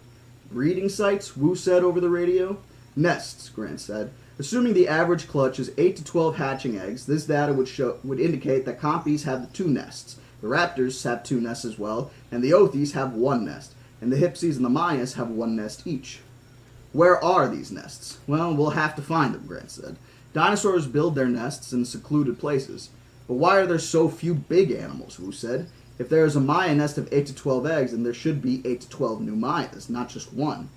Breeding sites? Wu said over the radio. Nests, Grant said. Assuming the average clutch is 8 to 12 hatching eggs, this data would indicate that Compies have the 2 nests. The Raptors have 2 nests as well, and the Othies have 1 nest. And the Hypsies and the Mayas have 1 nest each. Where are these nests? Well, we'll have to find them, Grant said. Dinosaurs build their nests in secluded places. But why are there so few big animals, Wu said. If there is a Maya nest of 8 to 12 eggs, then there should be 8 to 12 new Mayas, not just 1.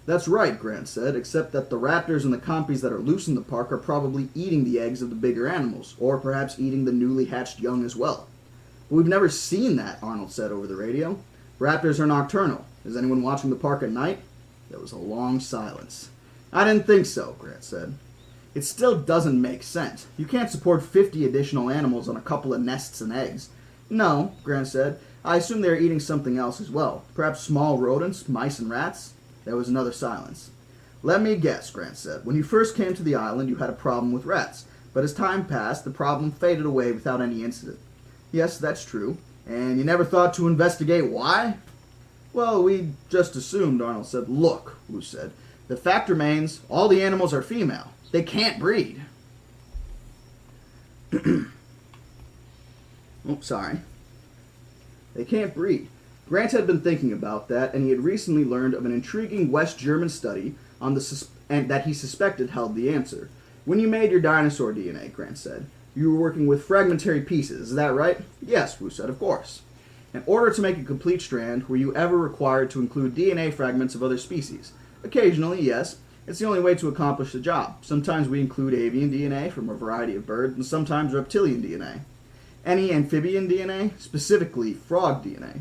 That's right, Grant said, except that the raptors and the Compies that are loose in the park are probably eating the eggs of the bigger animals, or perhaps eating the newly hatched young as well. But we've never seen that, Arnold said over the radio. Raptors are nocturnal. Is anyone watching the park at night? There was a long silence. I didn't think so, Grant said. It still doesn't make sense. You can't support 50 additional animals on a couple of nests and eggs. No, Grant said. I assume they're eating something else as well. Perhaps small rodents, mice and rats? There was another silence. Let me guess, Grant said. When you first came to the island, you had a problem with rats. But as time passed, the problem faded away without any incident. Yes, that's true. And you never thought to investigate why? Well, we just assumed, Arnold said. Look, Wu said. The fact remains, all the animals are female. They can't breed. Oh, sorry. They can't breed. Grant had been thinking about that, and he had recently learned of an intriguing West German study on and that he suspected held the answer. When you made your dinosaur DNA, Grant said, you were working with fragmentary pieces, is that right? Yes, Wu said, of course. In order to make a complete strand, were you ever required to include DNA fragments of other species? Occasionally, yes. It's the only way to accomplish the job. Sometimes we include avian DNA from a variety of birds, and sometimes reptilian DNA. Any amphibian DNA? Specifically, frog DNA.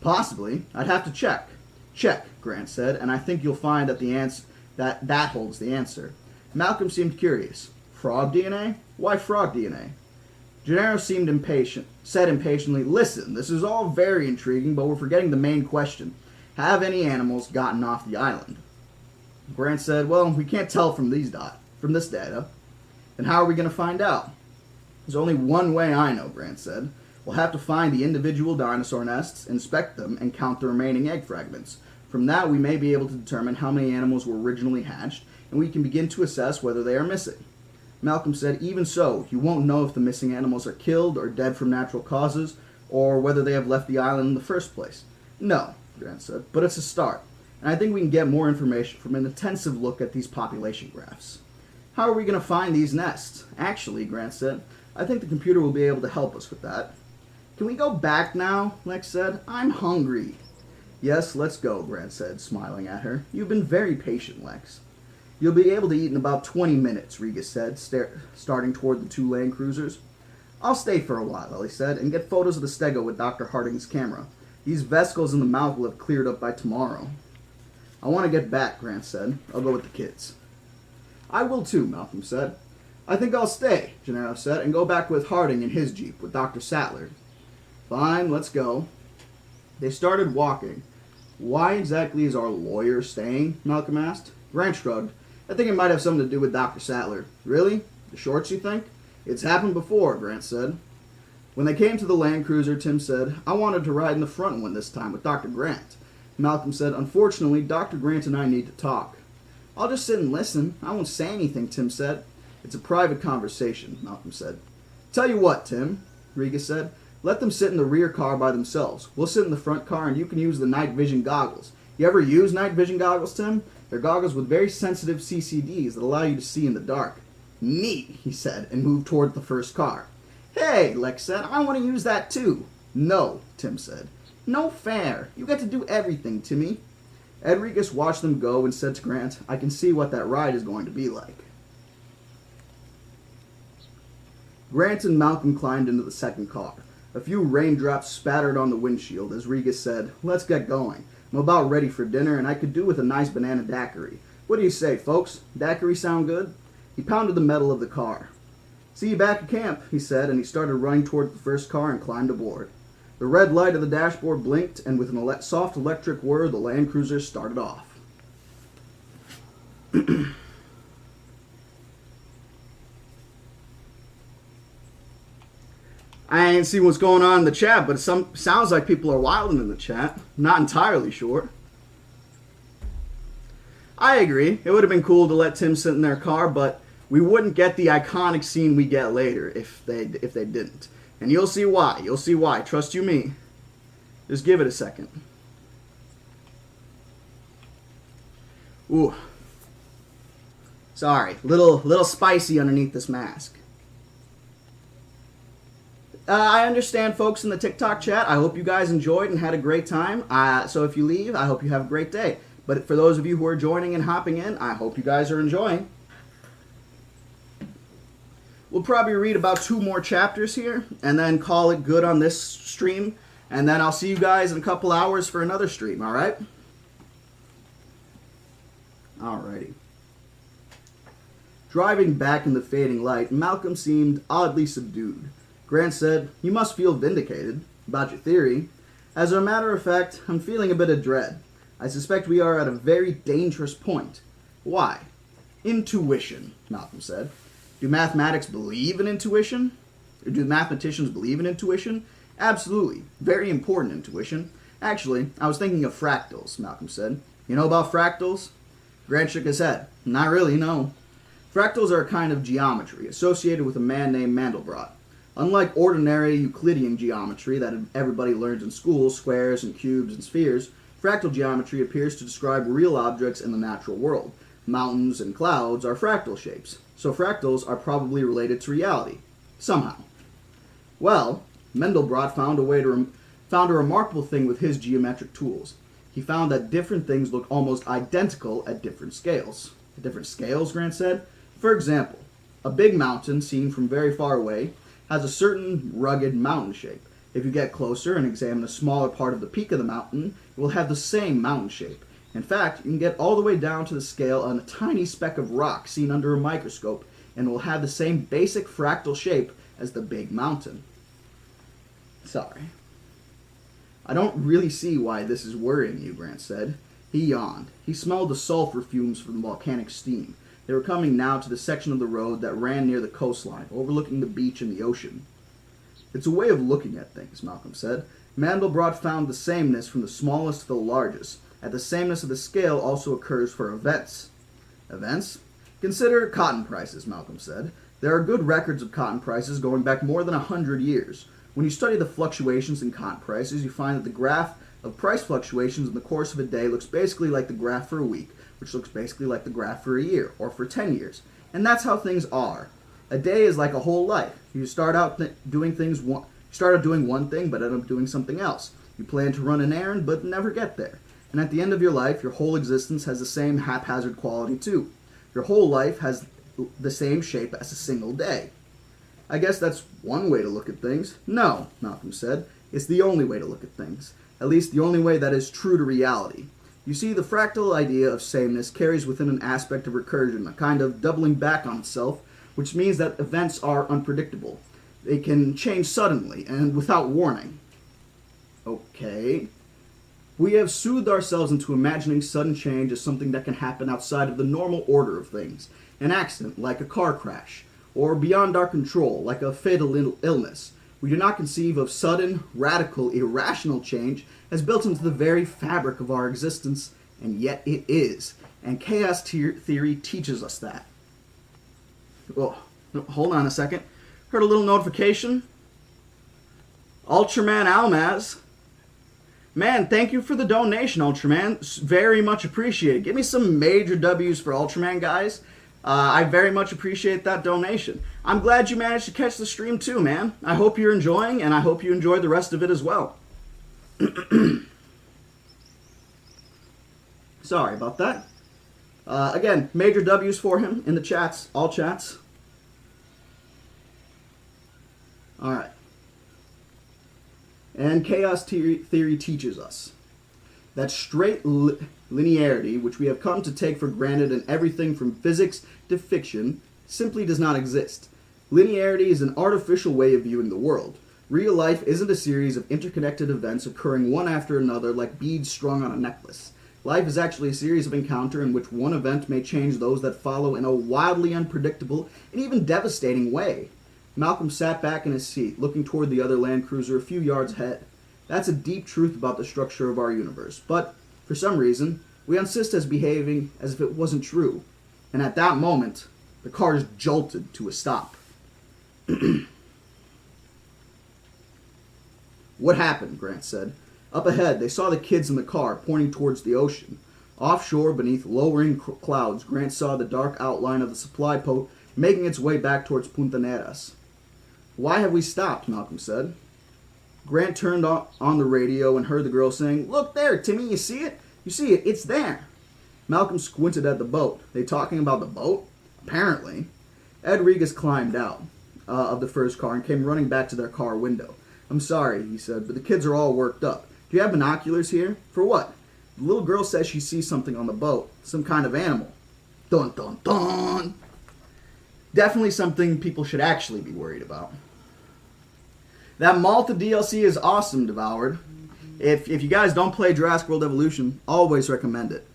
Possibly. I'd have to check. Check, Grant said, and I think you'll find that the That holds the answer. Malcolm seemed curious. Frog DNA? Why frog DNA? Gennaro said impatiently, listen, this is all very intriguing, but we're forgetting the main question. Have any animals gotten off the island? Grant said, well, we can't tell from this data. Then how are we going to find out? There's only one way I know, Grant said. We'll have to find the individual dinosaur nests, inspect them, and count the remaining egg fragments. From that, we may be able to determine how many animals were originally hatched, and we can begin to assess whether they are missing. Malcolm said, even so, you won't know if the missing animals are killed or dead from natural causes, or whether they have left the island in the first place. No, Grant said, but it's a start, and I think we can get more information from an intensive look at these population graphs. How are we going to find these nests? Actually, Grant said, I think the computer will be able to help us with that. Can we go back now? Lex said. I'm hungry. Yes, let's go, Grant said, smiling at her. You've been very patient, Lex. You'll be able to eat in about 20 minutes, Regis said, starting toward the two land cruisers. I'll stay for a while, Ellie said, and get photos of the stego with Dr. Harding's camera. These vesicles in the mouth will have cleared up by tomorrow. I want to get back, Grant said. I'll go with the kids. I will too, Malcolm said. I think I'll stay, Gennaro said, and go back with Harding in his jeep with Dr. Sattler. Fine, let's go. They started walking. Why exactly is our lawyer staying? Malcolm asked. Grant shrugged. I think it might have something to do with Dr. Sattler. Really? The shorts, you think? It's happened before, Grant said. When they came to the Land Cruiser, Tim said, I wanted to ride in the front one this time with Dr. Grant. Malcolm said, unfortunately, Dr. Grant and I need to talk. I'll just sit and listen. I won't say anything, Tim said. It's a private conversation, Malcolm said. Tell you what, Tim, Regis said. Let them sit in the rear car by themselves. We'll sit in the front car and you can use the night vision goggles. You ever use night vision goggles, Tim? They're goggles with very sensitive CCDs that allow you to see in the dark. Neat, he said, and moved toward the first car. Hey, Lex said, I want to use that too. No, Tim said. No fair. You get to do everything, Timmy. Enriquez watched them go and said to Grant, I can see what that ride is going to be like. Grant and Malcolm climbed into the second car. A few raindrops spattered on the windshield as Regis said, let's get going. I'm about ready for dinner and I could do with a nice banana daiquiri. What do you say, folks? Daiquiri sound good? He pounded the metal of the car. See you back at camp, he said, and he started running toward the first car and climbed aboard. The red light of the dashboard blinked, and with a soft electric whir, the Land Cruiser started off. I ain't seen what's going on in the chat, but it sounds like people are wilding in the chat. Not entirely sure. I agree. It would have been cool to let Tim sit in their car, but we wouldn't get the iconic scene we get later if they didn't. And you'll see why. You'll see why. Trust you me. Just give it a second. Ooh. Sorry. Little spicy underneath this mask. I understand, folks in the TikTok chat. I hope you guys enjoyed and had a great time. So if you leave, I hope you have a great day. But for those of you who are joining and hopping in, I hope you guys are enjoying. We'll probably read about 2 more chapters here and then call it good on this stream. And then I'll see you guys in a couple hours for another stream, all right? Alrighty. Driving back in the fading light, Malcolm seemed oddly subdued. Grant said, you must feel vindicated about your theory. As a matter of fact, I'm feeling a bit of dread. I suspect we are at a very dangerous point. Why? Intuition, Malcolm said. Do mathematics believe in intuition? Or do mathematicians believe in intuition? Absolutely. Very important intuition. Actually, I was thinking of fractals, Malcolm said. You know about fractals? Grant shook his head. Not really, no. Fractals are a kind of geometry associated with a man named Mandelbrot. Unlike ordinary Euclidean geometry that everybody learns in school, squares and cubes and spheres, fractal geometry appears to describe real objects in the natural world. Mountains and clouds are fractal shapes, so fractals are probably related to reality. Somehow. Well, Mandelbrot found a remarkable thing with his geometric tools. He found that different things look almost identical at different scales. At different scales, Grant said? For example, a big mountain seen from very far away has a certain rugged mountain shape. If you get closer and examine a smaller part of the peak of the mountain, it will have the same mountain shape. In fact, you can get all the way down to the scale on a tiny speck of rock seen under a microscope, and it will have the same basic fractal shape as the big mountain. Sorry. I don't really see why this is worrying you, Grant said. He yawned. He smelled the sulfur fumes from the volcanic steam. They were coming now to the section of the road that ran near the coastline, overlooking the beach and the ocean. It's a way of looking at things, Malcolm said. Mandelbrot found the sameness from the smallest to the largest. At the sameness of the scale also occurs for events. Events? Consider cotton prices, Malcolm said. There are good records of cotton prices going back more than 100 years. When you study the fluctuations in cotton prices, you find that the graph of price fluctuations in the course of a day looks basically like the graph for a week, which looks basically like the graph for a year, or for 10 years. And that's how things are. A day is like a whole life. You start out doing one thing, but end up doing something else. You plan to run an errand, but never get there. And at the end of your life, your whole existence has the same haphazard quality too. Your whole life has the same shape as a single day. I guess that's one way to look at things. No, Malcolm said. It's the only way to look at things. At least the only way that is true to reality. You see, the fractal idea of sameness carries within an aspect of recursion, a kind of doubling back on itself, which means that events are unpredictable. They can change suddenly and without warning. Okay. We have soothed ourselves into imagining sudden change as something that can happen outside of the normal order of things. An accident, like a car crash, or beyond our control, like a fatal illness. We do not conceive of sudden, radical, irrational change as built into the very fabric of our existence, and yet it is. And chaos theory teaches us that. Oh, hold on a second. Heard a little notification. Ultraman Almaz. Man, thank you for the donation, Ultraman. Very much appreciated. Give me some major W's for Ultraman, guys. I very much appreciate that donation. I'm glad you managed to catch the stream too, man. I hope you're enjoying, and I hope you enjoy the rest of it as well. Sorry about that. Again, major W's for him in the chats, all chats. Alright. And chaos theory teaches us that straight linearity, which we have come to take for granted in everything from physics to fiction, simply does not exist. Linearity is an artificial way of viewing the world. Real life isn't a series of interconnected events occurring one after another like beads strung on a necklace. Life is actually a series of encounters in which one event may change those that follow in a wildly unpredictable and even devastating way. Malcolm sat back in his seat, looking toward the other land cruiser a few yards ahead. That's a deep truth about the structure of our universe, but, for some reason, we insist as behaving as if it wasn't true. And at that moment, the cars jolted to a stop. What happened? Grant said. Up ahead, they saw the kids in the car, pointing towards the ocean. Offshore, beneath lowering clouds, Grant saw the dark outline of the supply boat making its way back towards Punta Neras. Why have we stopped? Malcolm said. Grant turned on the radio and heard the girl saying, "Look there, Timmy, you see it? You see it, it's there." Malcolm squinted at the boat. They talking about the boat? Apparently. Ed Regas climbed out of the first car and came running back to their car window. "I'm sorry," he said, "but the kids are all worked up. Do you have binoculars here? For what?" The little girl says she sees something on the boat. Some kind of animal. Dun dun dun! Definitely something people should actually be worried about. That Malta DLC is awesome, Devoured. If you guys don't play Jurassic World Evolution, always recommend it.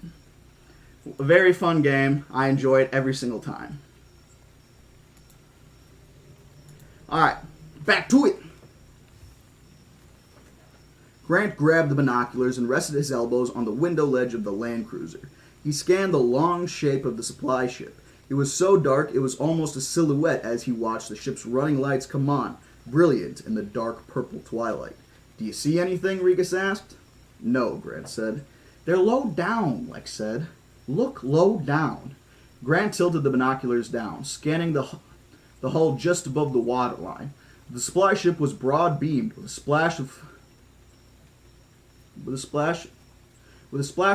A very fun game. I enjoy it every single time. Alright, back to it. Grant grabbed the binoculars and rested his elbows on the window ledge of the Land Cruiser. He scanned the long shape of the supply ship. It was so dark it was almost a silhouette as he watched the ship's running lights come on, brilliant in the dark purple twilight. "Do you see anything?" Regas asked. "No," Grant said. "They're low down," Lex said. "Look low down." Grant tilted the binoculars down, scanning the hull just above the waterline. The supply ship was broad-beamed with a splash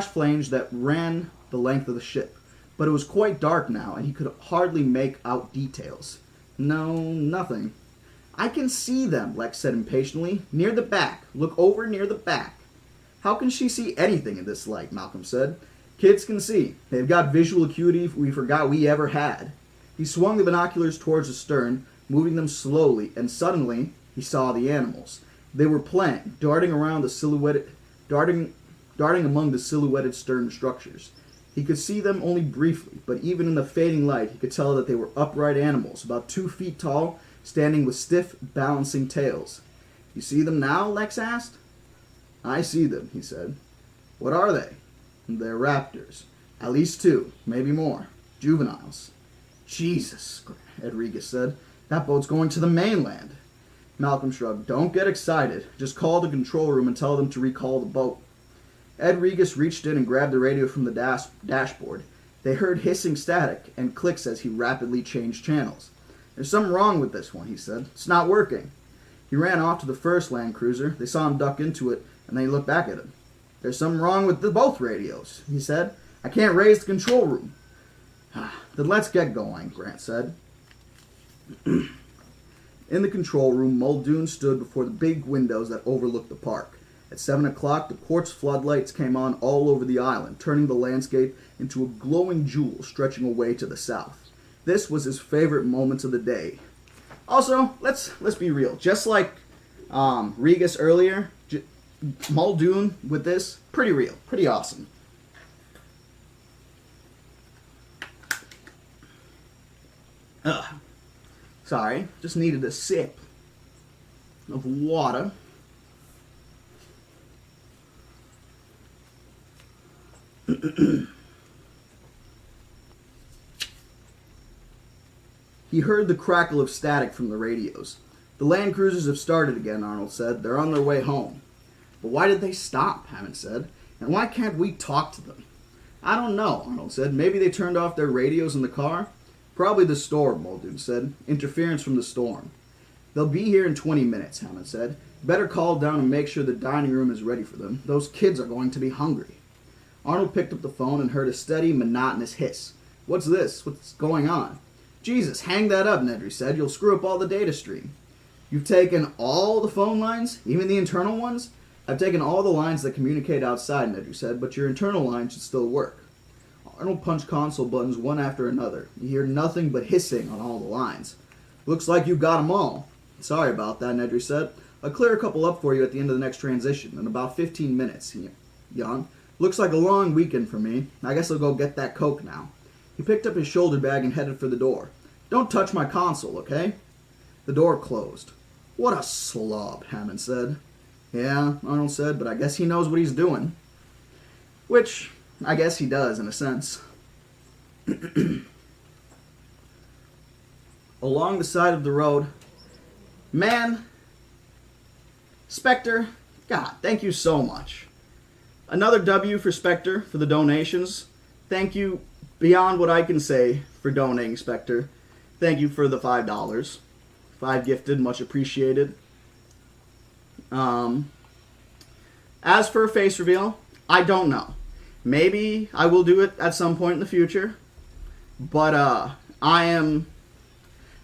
flange that ran the length of the ship. But it was quite dark now, and he could hardly make out details. "No, nothing." "I can see them," Lex said impatiently. "Near the back. Look over near the back." "How can she see anything in this light?" Malcolm said. Kids can see. They've got visual acuity we forgot we ever had. He swung the binoculars towards the stern, moving them slowly, and suddenly he saw the animals. They were playing, darting among the silhouetted stern structures. He could see them only briefly, but even in the fading light, he could tell that they were upright animals, about 2 feet tall, standing with stiff, balancing tails. You see them now? Lex asked. I see them, he said. What are they? They're raptors. At least 2, maybe more. Juveniles. Jesus, Rodriguez said. That boat's going to the mainland. Malcolm shrugged. Don't get excited. Just call the control room and tell them to recall the boat. Ed Regis reached in and grabbed the radio from the dashboard. They heard hissing static and clicks as he rapidly changed channels. There's something wrong with this one, he said. It's not working. He ran off to the first Land Cruiser. They saw him duck into it, and they looked back at him. There's something wrong with both radios, he said. I can't raise the control room. Then let's get going, Grant said. In the control room, Muldoon stood before the big windows that overlooked the park. At 7 o'clock, the quartz floodlights came on all over the island, turning the landscape into a glowing jewel stretching away to the south. This was his favorite moment of the day. Also, let's be real. Just like Regis earlier, Muldoon with this, pretty real, pretty awesome. Sorry, just needed a sip of water. He heard the crackle of static from the radios. The Land Cruisers have started again, Arnold said. They're on their way home. But why did they stop, Hammond said. And why can't we talk to them? I don't know, Arnold said. Maybe they turned off their radios in the car? Probably the storm, Muldoon said. Interference from the storm. They'll be here in 20 minutes, Hammond said. Better call down and make sure the dining room is ready for them. Those kids are going to be hungry. Arnold picked up the phone and heard a steady, monotonous hiss. What's this? What's going on? Jesus, hang that up, Nedry said. You'll screw up all the data stream. You've taken all the phone lines? Even the internal ones? I've taken all the lines that communicate outside, Nedry said, but your internal line should still work. Arnold punched console buttons one after another. You hear nothing but hissing on all the lines. Looks like you've got them all. Sorry about that, Nedry said. I'll clear a couple up for you at the end of the next transition, in about 15 minutes, he yawned. Looks like a long weekend for me. I guess I'll go get that Coke now. He picked up his shoulder bag and headed for the door. Don't touch my console, okay? The door closed. What a slob, Hammond said. Yeah, Arnold said, but I guess he knows what he's doing. Which, I guess he does, in a sense. Along the side of the road, man, Spectre, God, thank you so much. Another W for Spectre for the donations. Thank you beyond what I can say for donating, Spectre. Thank you for the $5. 5 gifted, much appreciated. As for a face reveal, I don't know. Maybe I will do it at some point in the future. But I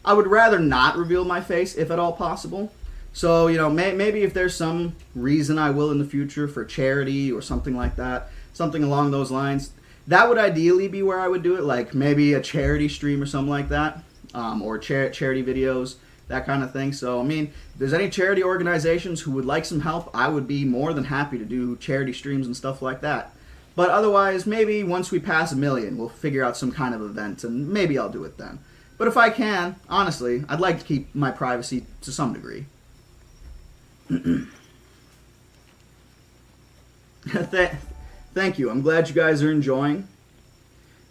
would rather not reveal my face if at all possible. So, maybe if there's some reason I will in the future for charity or something like that, something along those lines, that would ideally be where I would do it, like maybe a charity stream or something like that, or charity videos, that kind of thing. So, if there's any charity organizations who would like some help, I would be more than happy to do charity streams and stuff like that. But otherwise, maybe once we pass 1 million, we'll figure out some kind of event, and maybe I'll do it then. But if I can, honestly, I'd like to keep my privacy to some degree. Thank you. I'm glad you guys are enjoying.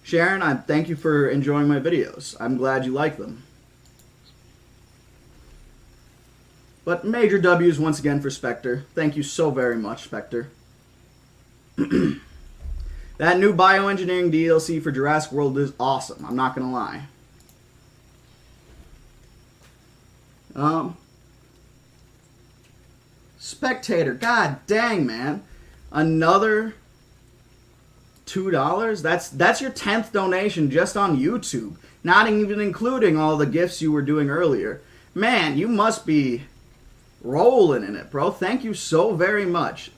Sharon, I thank you for enjoying my videos. I'm glad you like them. But major W's once again for Spectre. Thank you so very much, Spectre. That new bioengineering DLC for Jurassic World is awesome. I'm not going to lie. Spectator, god dang, man. Another $2? That's your 10th donation just on YouTube. Not even including all the gifts you were doing earlier. Man, you must be rolling in it, bro. Thank you so very much.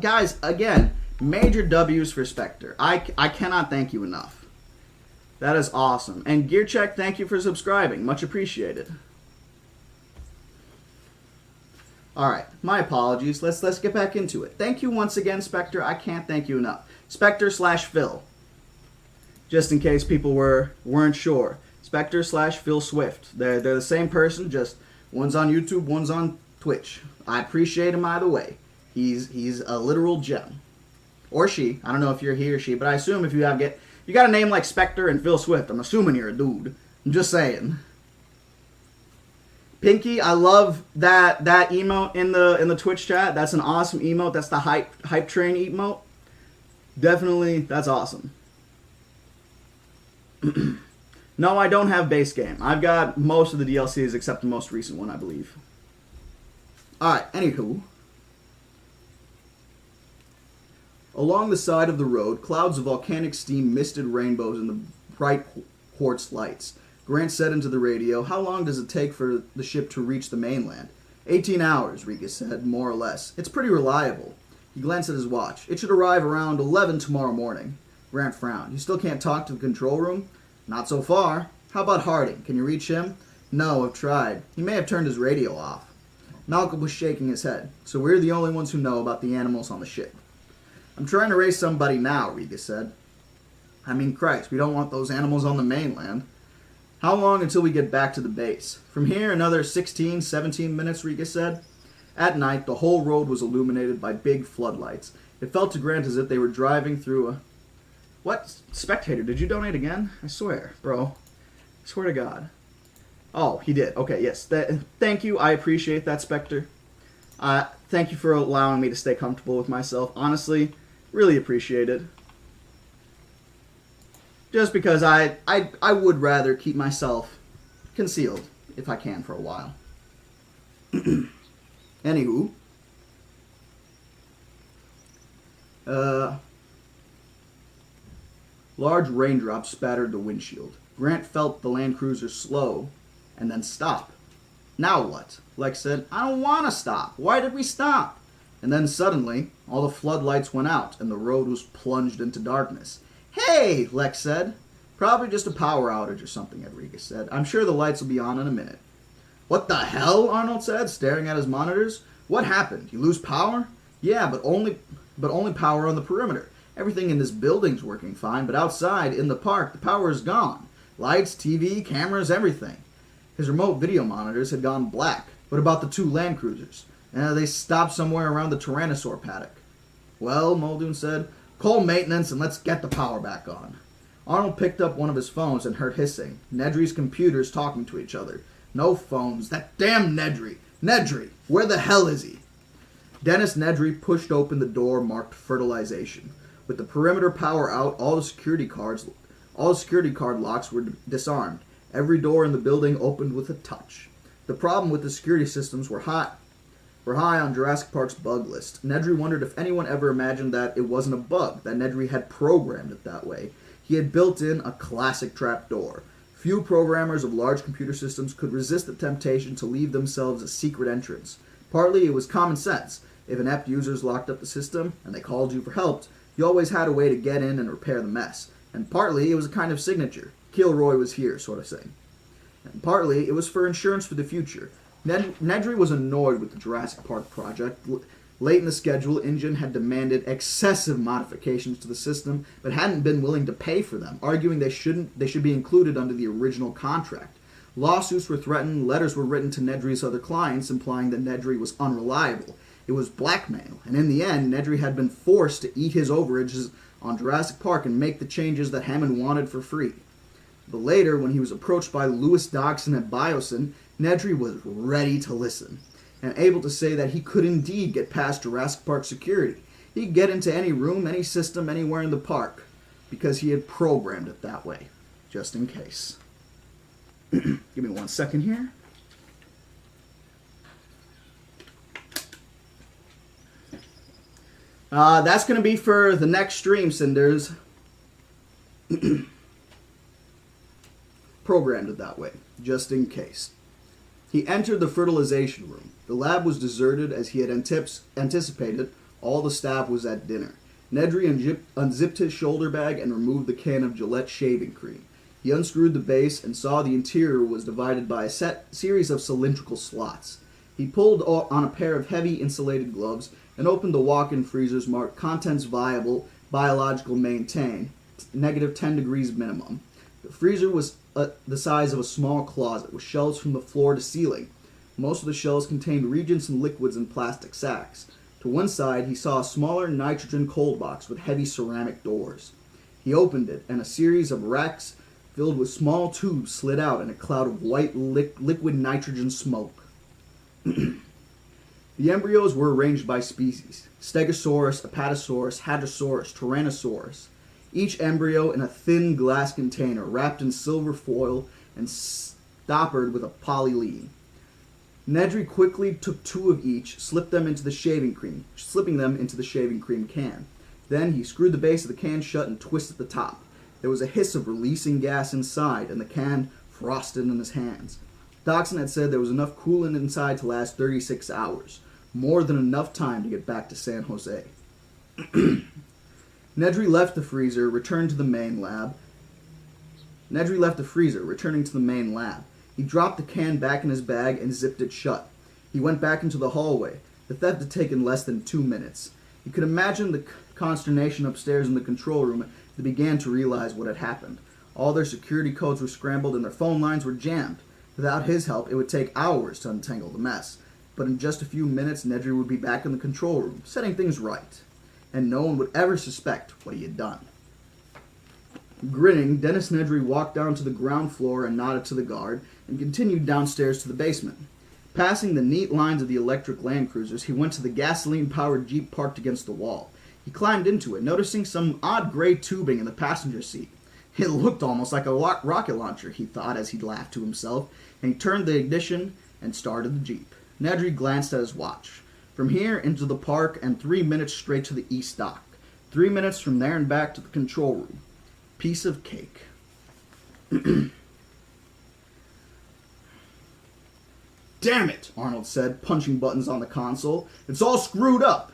Guys, again, Major W's for Spectre. I cannot thank you enough. That is awesome. And Gear Check, thank you for subscribing. Much appreciated. Alright, my apologies. Let's get back into it. Thank you once again, Spectre. I can't thank you enough. Spectre/Phil. Just in case people weren't sure. Spectre/Phil Swift. They're the same person, just one's on YouTube, one's on Twitch. I appreciate him either way. He's a literal gem. Or she. I don't know if you're he or she, but I assume if you got a name like Spectre and Phil Swift, I'm assuming you're a dude. I'm just saying. Pinky, I love that emote in the Twitch chat. That's an awesome emote. That's the hype train emote. Definitely, that's awesome. No, I don't have base game. I've got most of the DLCs except the most recent one, I believe. Alright, anywho. Along the side of the road, clouds of volcanic steam misted rainbows in the bright quartz lights. Grant said into the radio, "How long does it take for the ship to reach the mainland?" 18 hours, Riga said, more or less. "It's pretty reliable." He glanced at his watch. "It should arrive around 11 tomorrow morning." Grant frowned. "You still can't talk to the control room?" "Not so far." "How about Harding? Can you reach him?" "No, I've tried. He may have turned his radio off." Malcolm was shaking his head. "So we're the only ones who know about the animals on the ship." "I'm trying to raise somebody now," Riga said. "I mean, Christ, we don't want those animals on the mainland." "How long until we get back to the base?" "From here, another 16, 17 minutes, Riga said. At night, the whole road was illuminated by big floodlights. It felt to Grant as if they were driving through a... What? Spectator, did you donate again? I swear, bro. I swear to God. Oh, he did. Okay, yes. Thank you. I appreciate that, Spectre. Thank you for allowing me to stay comfortable with myself. Honestly, really appreciate it. Just because I would rather keep myself concealed, if I can, for a while. Anywho. Large raindrops spattered the windshield. Grant felt the Land Cruiser slow and then stop. "Now what?" Lex said. "I don't want to stop. Why did we stop?" And then suddenly, all the floodlights went out and the road was plunged into darkness. "Hey," Lex said. "Probably just a power outage or something," Enriquez said. "I'm sure the lights will be on in a minute." "What the hell?" Arnold said, staring at his monitors. "What happened? You lose power?" "Yeah, but only power on the perimeter. Everything in this building's working fine, but outside, in the park, the power is gone. Lights, TV, cameras, everything." His remote video monitors had gone black. "What about the two Land Cruisers?" They stopped somewhere around the Tyrannosaur paddock." "Well," Muldoon said, "call maintenance and let's get the power back on." Arnold picked up one of his phones and heard hissing. Nedry's computers talking to each other. "No phones. That damn Nedry. Nedry, where the hell is he?" Dennis Nedry pushed open the door marked fertilization. With the perimeter power out, all the security card locks were disarmed. Every door in the building opened with a touch. The problem with the security systems were high on Jurassic Park's bug list. Nedry wondered if anyone ever imagined that it wasn't a bug, that Nedry had programmed it that way. He had built in a classic trapdoor. Few programmers of large computer systems could resist the temptation to leave themselves a secret entrance. Partly it was common sense. If inept users locked up the system and they called you for help, you always had a way to get in and repair the mess. And partly it was a kind of signature. Kilroy was here, sort of thing. And partly it was for insurance for the future. Nedry was annoyed with the Jurassic Park project. Late in the schedule, InGen had demanded excessive modifications to the system, but hadn't been willing to pay for them, arguing they should be included under the original contract. Lawsuits were threatened, letters were written to Nedry's other clients, implying that Nedry was unreliable. It was blackmail, and in the end, Nedry had been forced to eat his overages on Jurassic Park and make the changes that Hammond wanted for free. But later, when he was approached by Lewis Dodgson at Biosyn, Nedry was ready to listen, and able to say that he could indeed get past Jurassic Park security. He could get into any room, any system, anywhere in the park, because he had programmed it that way, just in case. Give me 1 second here. That's going to be for the next stream, Cinders. Programmed it that way, just in case. He entered the fertilization room. The lab was deserted as he had anticipated. All the staff was at dinner. Nedry unzipped his shoulder bag and removed the can of Gillette shaving cream. He unscrewed the base and saw the interior was divided by a series of cylindrical slots. He pulled on a pair of heavy insulated gloves and opened the walk-in freezers marked contents viable, biological maintain, negative 10 degrees minimum. The freezer was the size of a small closet with shelves from the floor to ceiling. Most of the shelves contained reagents and liquids in plastic sacks. To one side, he saw a smaller nitrogen cold box with heavy ceramic doors. He opened it, and a series of racks filled with small tubes slid out in a cloud of white liquid nitrogen smoke. The embryos were arranged by species: Stegosaurus, Apatosaurus, Hadrosaurus, Tyrannosaurus. Each embryo in a thin glass container wrapped in silver foil and stoppered with a polyline. Nedry quickly took 2 of each, slipping them into the shaving cream can. Then he screwed the base of the can shut and twisted the top. There was a hiss of releasing gas inside, and the can frosted in his hands. Dachshund had said there was enough coolant inside to last 36 hours, more than enough time to get back to San Jose. Nedry left the freezer, returning to the main lab. He dropped the can back in his bag and zipped it shut. He went back into the hallway. The theft had taken less than 2 minutes. He could imagine the consternation upstairs in the control room as they began to realize what had happened. All their security codes were scrambled and their phone lines were jammed. Without his help, it would take hours to untangle the mess. But in just a few minutes, Nedry would be back in the control room, setting things right. And no one would ever suspect what he had done. Grinning, Dennis Nedry walked down to the ground floor and nodded to the guard, and continued downstairs to the basement. Passing the neat lines of the electric Land Cruisers, he went to the gasoline-powered Jeep parked against the wall. He climbed into it, noticing some odd gray tubing in the passenger seat. It looked almost like a rocket launcher, he thought as he laughed to himself, and he turned the ignition and started the Jeep. Nedry glanced at his watch. From here into the park and 3 minutes straight to the east dock. 3 minutes from there and back to the control room. Piece of cake. Damn it, Arnold said, punching buttons on the console. It's all screwed up.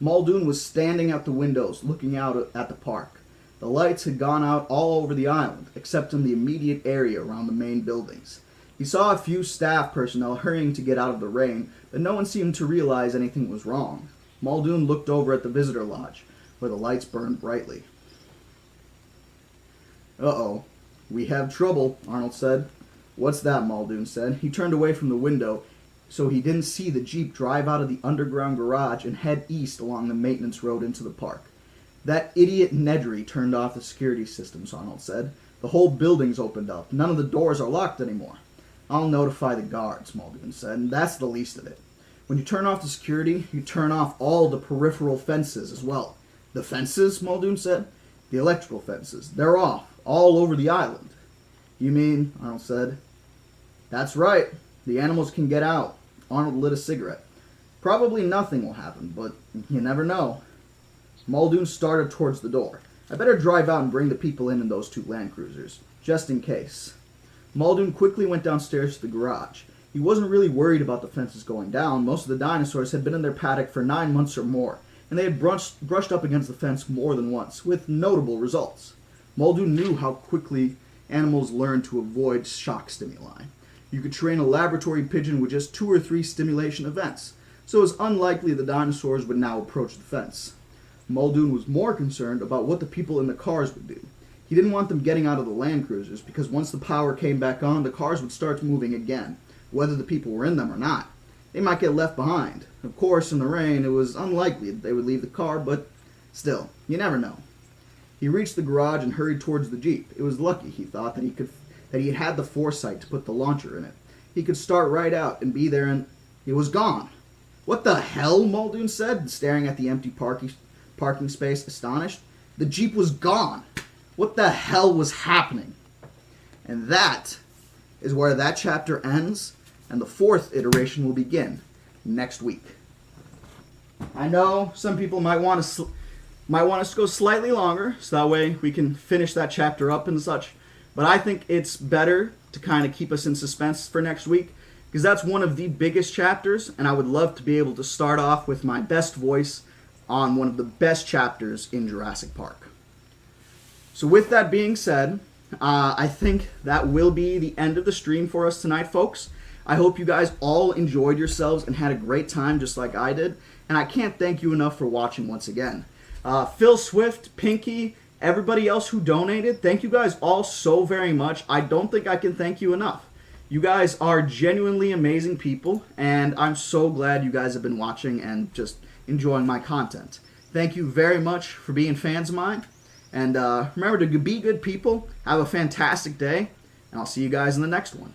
Muldoon was standing at the windows, looking out at the park. The lights had gone out all over the island, except in the immediate area around the main buildings. He saw a few staff personnel hurrying to get out of the rain, but no one seemed to realize anything was wrong. Muldoon looked over at the visitor lodge, where the lights burned brightly. Uh-oh. We have trouble, Arnold said. What's that? Muldoon said. He turned away from the window so he didn't see the Jeep drive out of the underground garage and head east along the maintenance road into the park. That idiot Nedry turned off the security systems, Arnold said. The whole building's opened up. None of the doors are locked anymore. I'll notify the guards, Muldoon said, and that's the least of it. When you turn off the security, you turn off all the peripheral fences as well. The fences? Muldoon said. The electrical fences. They're off, all over the island. You mean, Arnold said. That's right. The animals can get out. Arnold lit a cigarette. Probably nothing will happen, but you never know. Muldoon started towards the door. I better drive out and bring the people in those 2 Land Cruisers, just in case. Muldoon quickly went downstairs to the garage. He wasn't really worried about the fences going down. Most of the dinosaurs had been in their paddock for 9 months or more, and they had brushed up against the fence more than once, with notable results. Muldoon knew how quickly animals learn to avoid shock stimuli. You could train a laboratory pigeon with just 2 or 3 stimulation events, so it was unlikely the dinosaurs would now approach the fence. Muldoon was more concerned about what the people in the cars would do. He didn't want them getting out of the Land Cruisers, because once the power came back on, the cars would start moving again, whether the people were in them or not. They might get left behind. Of course, in the rain, it was unlikely that they would leave the car, but still, you never know. He reached the garage and hurried towards the Jeep. It was lucky, he thought, that he had the foresight to put the launcher in it. He could start right out and be there, and it was gone. What the hell? Muldoon said, staring at the empty parking space, astonished. The Jeep was gone. What the hell was happening? And that is where that chapter ends, and the 4th iteration will begin next week. I know some people might want us to go slightly longer, so that way we can finish that chapter up and such. But I think it's better to kind of keep us in suspense for next week, because that's one of the biggest chapters, and I would love to be able to start off with my best voice on one of the best chapters in Jurassic Park. So with that being said, I think that will be the end of the stream for us tonight, folks. I hope you guys all enjoyed yourselves and had a great time just like I did. And I can't thank you enough for watching once again. Phil Swift, Pinky, everybody else who donated, thank you guys all so very much. I don't think I can thank you enough. You guys are genuinely amazing people, and I'm so glad you guys have been watching and just enjoying my content. Thank you very much for being fans of mine. And remember to be good people, have a fantastic day, and I'll see you guys in the next one.